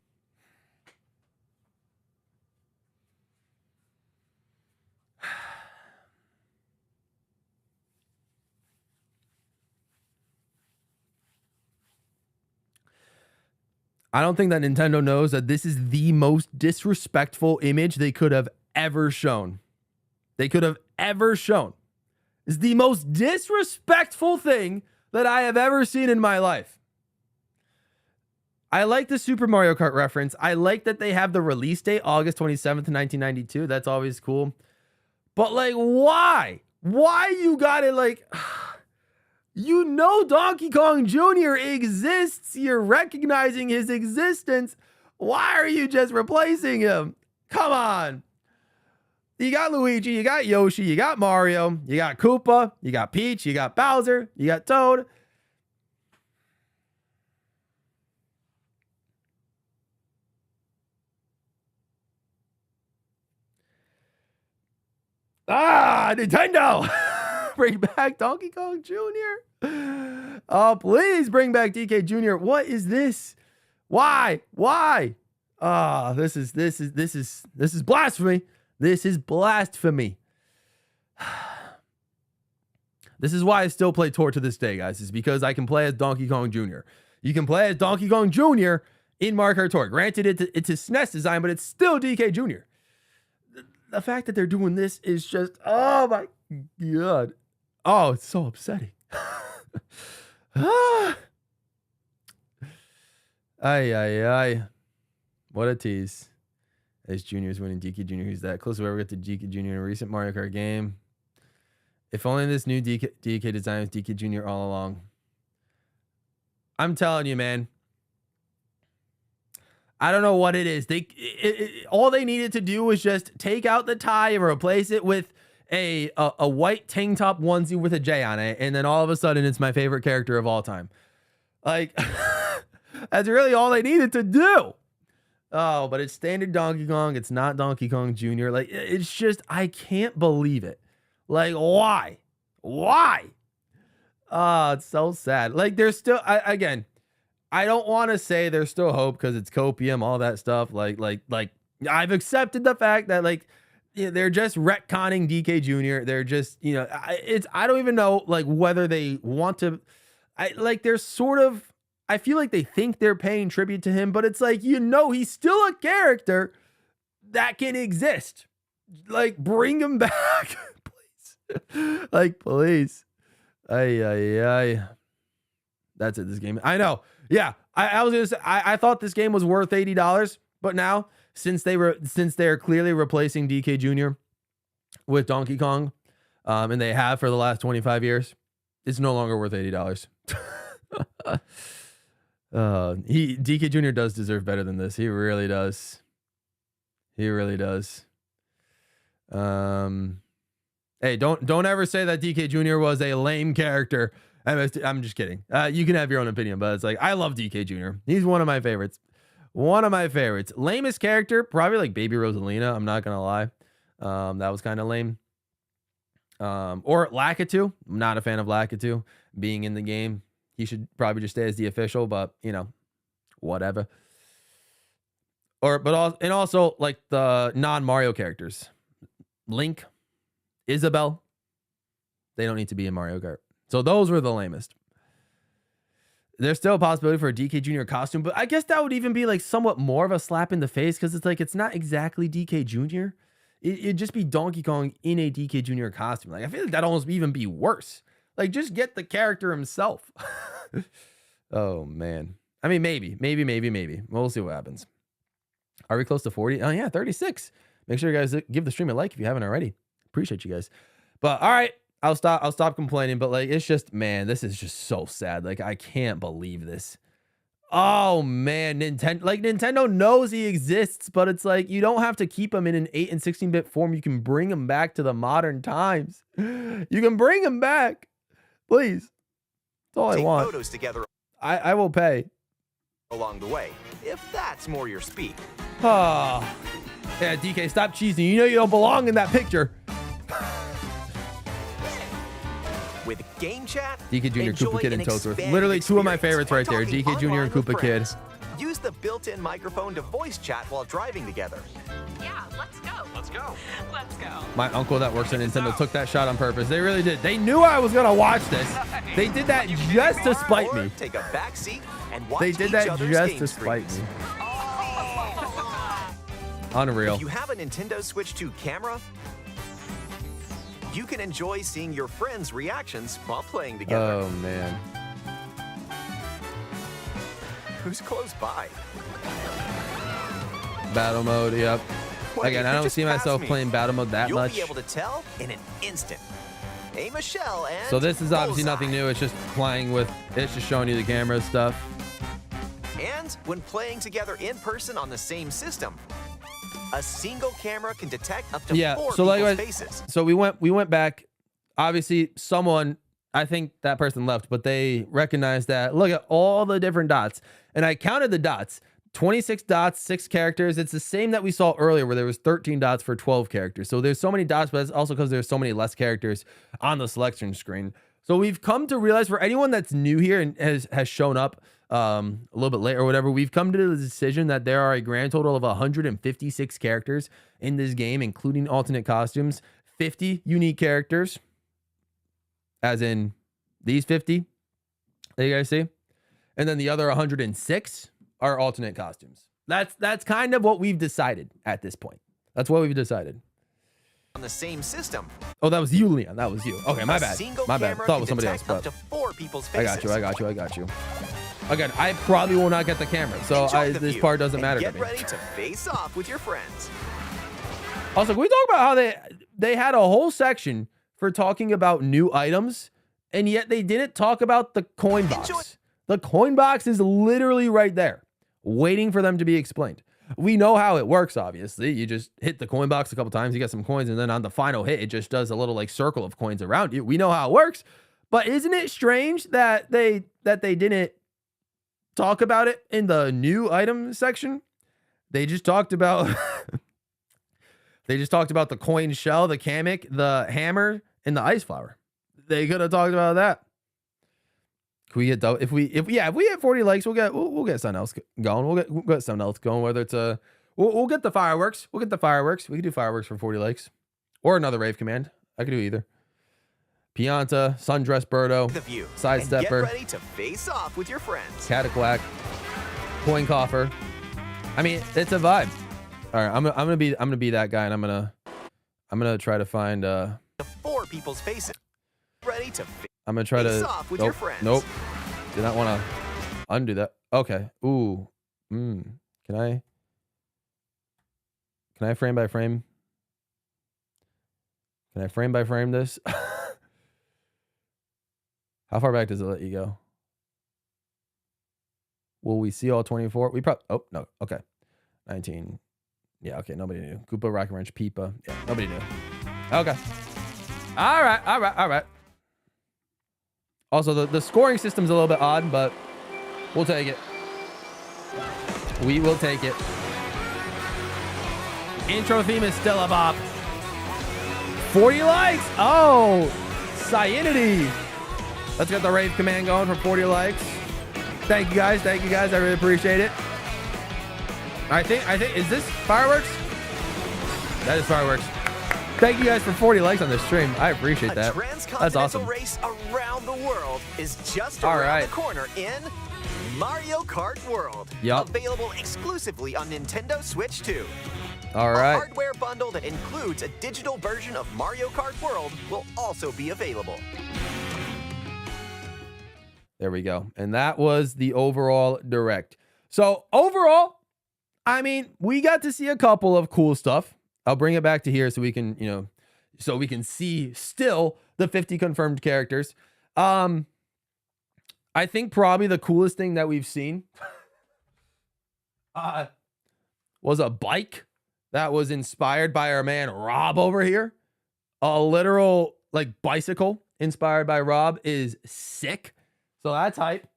S2: I don't think that Nintendo knows that this is the most disrespectful image they could have ever shown. It's the most disrespectful thing that I have ever seen in my life. I like the Super Mario Kart reference. I like that they have the release date, August 27th, 1992. That's always cool. But like, why? Why you got it like... You know Donkey Kong Jr. exists. You're recognizing his existence. Why are you just replacing him? Come on. You got Luigi, you got Yoshi, you got Mario, you got Koopa, you got Peach, you got Bowser, you got Toad. Nintendo! Bring back Donkey Kong Jr. Oh, please bring back DK Jr. What is this? Why? This is blasphemy. This is blasphemy. This is why I still play Tour to this day, guys. Is because I can play as Donkey Kong Jr. You can play as Donkey Kong Jr. in Mario Kart Tour. Granted, it's a SNES design, but it's still DK Jr. The fact that they're doing this is just, oh my God. Oh, it's so upsetting. Ay. What a tease. As Junior's winning DK Jr. Who's that close to ever get to DK Jr. in a recent Mario Kart game? If only this new DK design was DK Jr. all along. I'm telling you, man. I don't know what it is. All they needed to do was just take out the tie and replace it with a white tank top onesie with a J on it, and then all of a sudden it's my favorite character of all time. Like, that's really all they needed to do. Oh, but it's standard Donkey Kong. It's not Donkey Kong Jr. Like, it's just, I can't believe it. Like, why? Oh, it's so sad. Like, there's still, again, I don't want to say there's still hope because it's copium, all that stuff. Like, I've accepted the fact that, like, you know, they're just retconning DK Jr. They're just, you know, I don't even know, like, whether they want to, they're sort of, I feel like they think they're paying tribute to him, but it's like, you know, he's still a character that can exist. Like, bring him back, please. Like, please. Ay. That's it, this game. I know. Yeah, I was going to say, I thought this game was worth $80, but now, since they're clearly replacing DK Jr. with Donkey Kong, and they have for the last 25 years, it's no longer worth $80. DK Jr. does deserve better than this. He really does. Hey, don't ever say that DK Jr. was a lame character I'm just kidding. You can have your own opinion, but it's like, I love DK Jr. He's one of my favorites. One of my favorites. Lamest character, probably like Baby Rosalina. I'm not going to lie. That was kind of lame. Or Lakitu. I'm not a fan of Lakitu being in the game. He should probably just stay as the official, but you know, whatever. And also like the non-Mario characters. Link, Isabelle. They don't need to be in Mario Kart. So those were the lamest. There's still a possibility for a DK Jr. costume, but I guess that would even be like somewhat more of a slap in the face because it's like it's not exactly DK Jr. It'd just be Donkey Kong in a DK Jr. costume. Like I feel like that'd almost even be worse. Like just get the character himself. Oh man. I mean, maybe. We'll see what happens. Are we close to 40? Oh yeah, 36. Make sure you guys give the stream a like if you haven't already. Appreciate you guys. But all right. I'll stop complaining, but like it's just, man, this is just so sad. Like I can't believe this. Oh man, Nintendo knows he exists, but it's like you don't have to keep him in an 8 and 16-bit form. You can bring him back to the modern times. You can bring him back. Please. That's all I want.
S3: Photos together.
S2: I will pay.
S3: Along the way, if that's more your speed.
S2: Oh. Yeah, DK, stop cheesing. You know you don't belong in that picture.
S3: With Game Chat,
S2: DK Jr., Koopa Kid, and Toadsworth. Literally two of my favorites right there. DK Jr. and Koopa Kid.
S3: Use the built-in microphone to voice chat while driving together.
S4: Yeah, let's go. Let's go. Let's go.
S2: My uncle that works at Nintendo took that shot on purpose. They really did. They knew I was going to watch this. They did that just to spite me.
S3: Take a back seat and watch
S2: They did that just to spite me. Unreal.
S3: If you have a Nintendo Switch 2 camera, you can enjoy seeing your friends' reactions while playing together.
S2: Oh, man.
S3: Who's close by?
S2: Battle mode, yep.
S3: Wait,
S2: Again, I
S3: you
S2: don't
S3: just
S2: see myself
S3: passed me.
S2: playing battle mode that
S3: You'll
S2: much.
S3: be able to tell in an instant. Aim a shell and
S2: So this is obviously
S3: bullseye.
S2: nothing new. It's just playing with, it's just showing you the camera stuff.
S3: And when playing together in person on the same system, a single camera can detect up to 4
S2: so like
S3: people's faces.
S2: So we went back. Obviously, someone, I think that person left, but they recognized that. Look at all the different dots, and I counted the dots. 26 dots, 6 characters. It's the same that we saw earlier, where there was 13 dots for 12 characters. So there's so many dots, but it's also because there's so many less characters on the selection screen. So we've come to realize, for anyone that's new here and has shown up a little bit late or whatever, we've come to the decision that there are a grand total of 156 characters in this game, including alternate costumes, 50 unique characters, as in these 50 that you guys see, and then the other 106 are alternate costumes. That's kind of what we've decided at this point. That's what we've decided.
S3: On the same system.
S2: Oh, that was you, Leon. That was you. Okay, my bad. My bad. Thought it was somebody else, but
S3: up to 4 people's
S2: I
S3: faces.
S2: got you. Again, I probably will not get the camera, so this part doesn't matter to
S3: Get
S2: me.
S3: ready to face off with your friends.
S2: Also, can we talk about how they had a whole section for talking about new items, and yet they didn't talk about the coin box. The coin box is literally right there, waiting for them to be explained. We know how it works, obviously. You just hit the coin box a couple times, you get some coins, and then on the final hit, it just does a little like circle of coins around you. We know how it works, but isn't it strange that they didn't talk about it in the new item section? They just talked about the coin shell, the Kamek, the hammer, and the ice flower. They could have talked about that. Can we get if we hit 40 likes, we'll get something else going. We'll get something else going. Whether it's we'll get the fireworks. We'll get the fireworks. We can do fireworks for 40 likes, or another rave command. I could do either. Pianta, Sundress Birdo, Sidestepper,
S3: Get ready to face off with your friends.
S2: Cataclack, Coin Coffer. I mean, it's a vibe. All right, I'm gonna be that guy, and I'm gonna try to find
S3: The 4 people's faces. Ready to
S2: I'm gonna try
S3: face
S2: to
S3: off with your friends.
S2: Nope. Did not want to undo that. Okay. Ooh. Can I frame by frame? Can I frame by frame this? How far back does it let you go? Will we see all 24? We probably, oh, no. Okay. 19. Yeah, okay. Nobody knew. Koopa, Rocket Wrench, Peepa. Yeah, nobody knew. Okay. All right. Also, the scoring system's a little bit odd, but we'll take it. We will take it. Intro theme is still a bop. 40 likes. Oh, Cyanity. Let's get the rave command going for 40 likes. Thank you guys. Thank you guys. I really appreciate it. I think, is this fireworks? That is fireworks. Thank you guys for 40 likes on this stream. I appreciate that. That's awesome.
S3: Race around the world is just around the corner in Mario Kart World.
S2: Yep.
S3: Available exclusively on Nintendo Switch 2.
S2: All right.
S3: A hardware bundle that includes a digital version of Mario Kart World will also be available.
S2: There we go. And that was the overall direct. So overall, I mean, we got to see a couple of cool stuff. I'll bring it back to here so we can, so we can see still the 50 confirmed characters. I think probably the coolest thing that we've seen was a bike that was inspired by our man Rob over here. A literal like bicycle inspired by Rob is sick. So that's hype.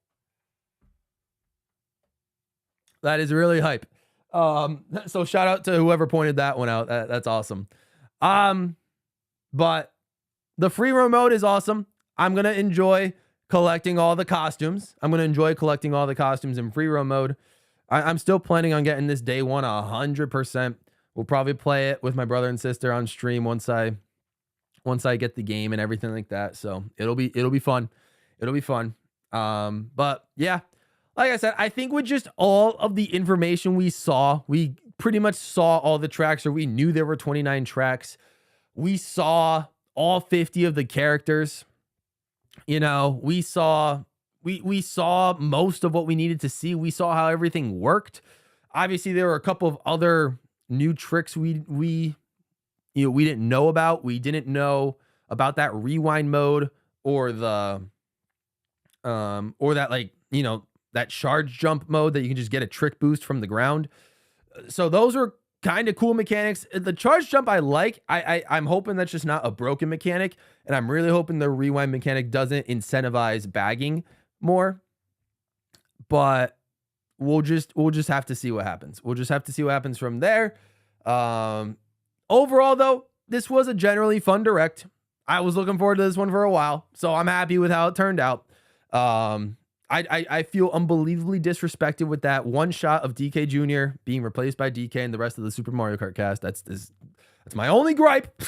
S2: That is really hype. So shout out to whoever pointed that one out. That's awesome. But the free roam mode is awesome. I'm going to enjoy collecting all the costumes. I'm going to enjoy collecting all the costumes in free roam mode. I'm still planning on getting this day one 100%. We'll probably play it with my brother and sister on stream once I get the game and everything like that. So it'll be fun. It'll be fun. But yeah, like I said, I think with just all of the information we saw, we pretty much saw all the tracks, or we knew there were 29 tracks. We saw all 50 of the characters. We saw most of what we needed to see. We saw how everything worked. Obviously, there were a couple of other new tricks we didn't know about. We didn't know about that rewind mode or that that charge jump mode that you can just get a trick boost from the ground. So those are kind of cool mechanics. The charge jump I like. I'm hoping that's just not a broken mechanic, and I'm really hoping the rewind mechanic doesn't incentivize bagging more. But we'll just have to see what happens. We'll just have to see what happens from there. Overall, though, this was a generally fun direct. I was looking forward to this one for a while, so I'm happy with how it turned out. I feel unbelievably disrespected with that one shot of DK Jr. being replaced by DK and the rest of the Super Mario Kart cast. That's my only gripe.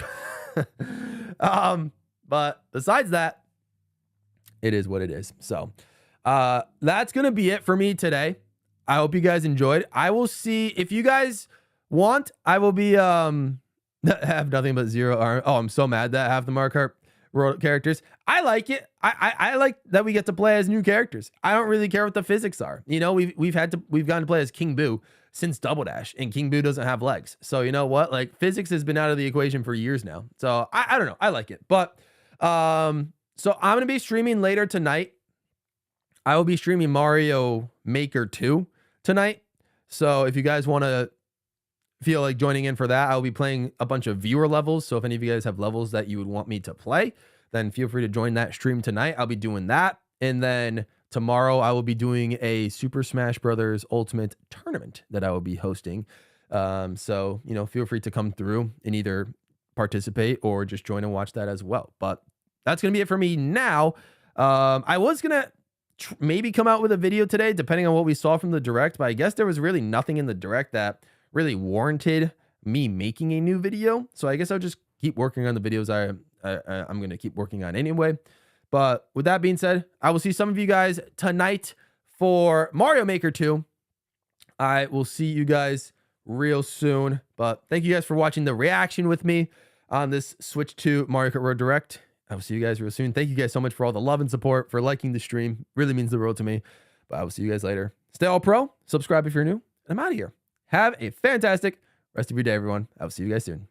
S2: But besides that, it is what it is. So, that's going to be it for me today. I hope you guys enjoyed. I will see if you guys want, I will be, have nothing but 0 arm. Oh, I'm so mad that I have the Mario Kart World characters. I like it. I like that we get to play as new characters. I don't really care what the physics are. We've gotten to play as King Boo since Double Dash, and King Boo doesn't have legs. So you know what? Like, physics has been out of the equation for years now. So I don't know. I like it. But so I'm gonna be streaming later tonight. I will be streaming Mario Maker 2 tonight. So if you guys want to feel like joining in for that, I'll be playing a bunch of viewer levels. So if any of you guys have levels that you would want me to play, then feel free to join that stream tonight. I'll be doing that. And then tomorrow I will be doing a Super Smash Brothers Ultimate tournament that I will be hosting. So, feel free to come through and either participate or just join and watch that as well. But that's going to be it for me now. I was going to maybe come out with a video today, depending on what we saw from the direct, but I guess there was really nothing in the direct that really warranted me making a new video. So I guess I'll just keep working on the videos I'm going to keep working on anyway. But with that being said, I will see some of you guys tonight for Mario Maker 2. I will see you guys real soon. But thank you guys for watching the reaction with me on this Switch 2 Mario Kart World Direct. I will see you guys real soon. Thank you guys so much for all the love and support, for liking the stream. Really means the world to me. But I will see you guys later. Stay all pro. Subscribe if you're new. And I'm out of here. Have a fantastic rest of your day, everyone. I will see you guys soon.